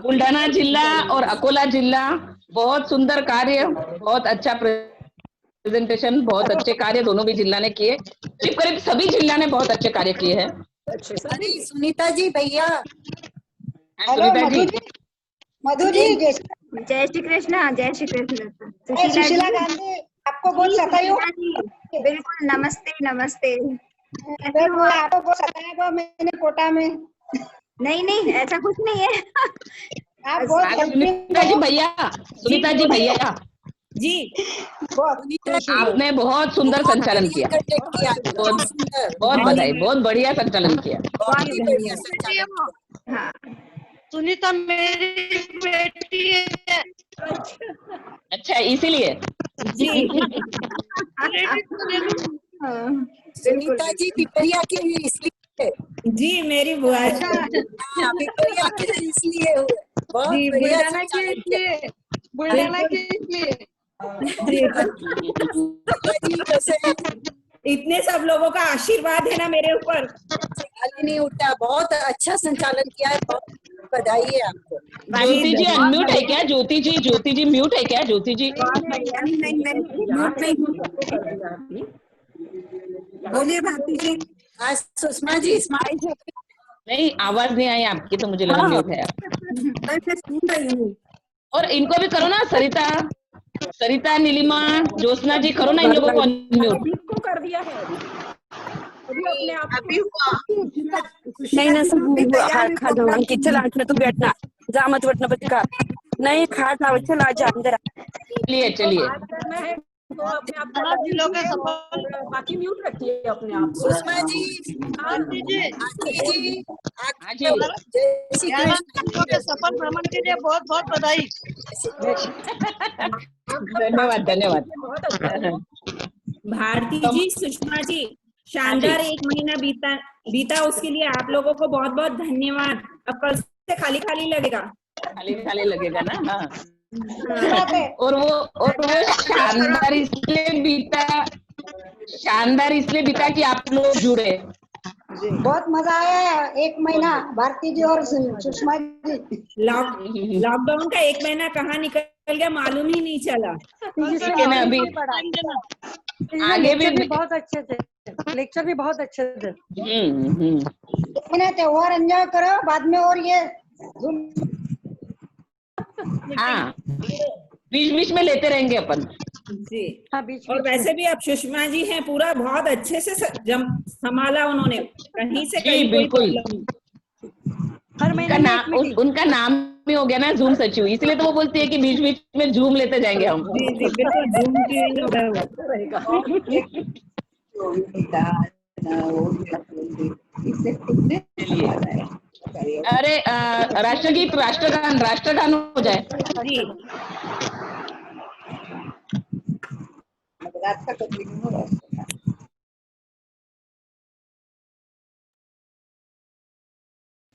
बुल्ढाना जिला और अकोला जिला, बहुत सुंदर कार्य, बहुत अच्छा प्रेजेंटेशन, बहुत अच्छे कार्य दोनों भी जिला ने किए। करीब सभी जिला ने बहुत अच्छे कार्य किए हैं। अरे सुनीता जी भैया, सुनीता जी, मधु जी, जय श्री कृष्ण, जय श्री कृष्ण। सुशीला गांधी आपको बहुत सताई। बिल्कुल, नमस्ते नमस्ते। आपको बहुत सताया मैंने कोटा में। नहीं, ऐसा कुछ नहीं है। आप बहुत सुनीता जी भैया, सुनीता जी भैया जी, आपने बहुत सुंदर संचालन किया। बहुत बधाई, बहुत बढ़िया संचालन किया। सुनीता मेरी बेटी है। अच्छा, इसीलिए सुनीता जी पिपरिया के इसलिए। जी, मेरी बुआ पिपरिया के इसलिए हुए। बहुत बढ़िया संचालन किया। बुल्ढाना के इसलिए। इतने सब लोगों का आशीर्वाद है ना मेरे ऊपर। नहीं उठा, बहुत अच्छा संचालन किया है, बहुत बधाई है आपको। ज्योति जी अनम्यूट है क्या? ज्योति जी म्यूट है क्या? ज्योति जी बोलिए भारती जी। आज सुषमा जी स्माइल। नहीं, आवाज नहीं आई आपकी, तो मुझे लगा म्यूट है आप। सुन रही हूँ। और इनको भी करो ना, सरिता, नीलिमा, ज्योत्सना जी, करो ना इन लोगों को अनम्यूट। को कर दिया है अभी अपने आप। नाही ना खाट लावून की चला आठवण तू भेट ना जामत वटन बच्चा नहीं खाट लावून चला आजा अंदर। चलिए तो अपने आप बाकी म्यूट रखिए अपने आप। सुषमा जी, सफल भ्रमण के लिए बहुत बहुत बधाई। धन्यवाद। भारती जी, सुषमा जी, शानदार एक महीना बीता उसके लिए आप लोगों को बहुत बहुत धन्यवाद। अब कल से खाली खाली लगेगा ना। हाँ। और वो शानदार इसलिए बीता कि आप लोग जुड़े। बहुत मजा आया एक महीना भारती जी और सुषमा जी। लॉकडाउन का एक महीना कहाँ निकल गया मालूम ही नहीं चला। लेकिन अभी आगे भी बहुत अच्छे थे, लेक्चर भी बहुत अच्छे थे। त्योहार एंजॉय करो, बाद में और ये हाँ बीच में लेते रहेंगे अपन जी। और वैसे भी अब सुषमा जी हैं, पूरा बहुत अच्छे से संभाला उन्होंने, कहीं से कहीं बिल्कुल। उनका नाम भी हो गया ना जूम सचिव, इसलिए तो वो बोलती है कि बीच में जूम लेते जाएंगे हम। जी बिल्कुल। अरे राष्ट्रगीत, राष्ट्रगान हो जाए।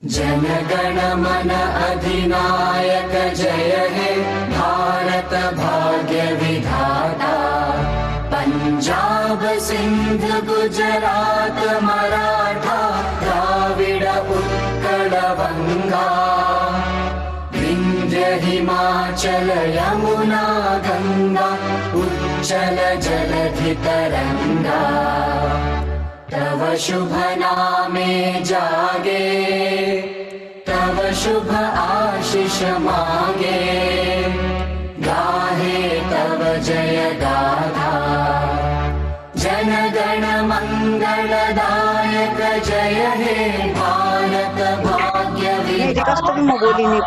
जनगण मन अधिनायक जय हे भारत भाग्य विधाता। पंजाब सिंध गुजरात मराठा द्राविड़ उत्कल बंगा। विंध्य हिमाचल यमुना गंगा उच्चल जलधि तरंगा। तव शुभ नामे जागे, तव शुभ आशीष मांगे, गाहे तव जय गाथा। जन गण मंगलदायक जय हे भारत भाग्य विधाता। बोली नहीं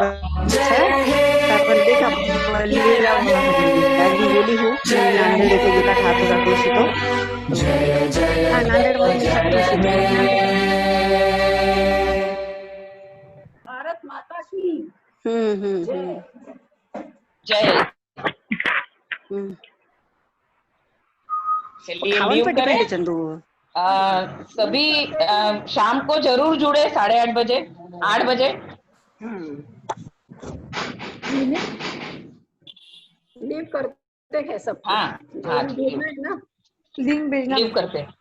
जय हे बोली हूँ मैं नांदेड़ को गीता ठाकुर घोषित जय जय नांदेड़ भारत माता की जय। चलिए म्यूट करें। चंदू सभी शाम को जरूर जुड़े 8:30 बजे 8 बजे। लीव करते हैं सब। हाँ हाँ भेजना है ना, लिंक भेजना लीव करते हैं।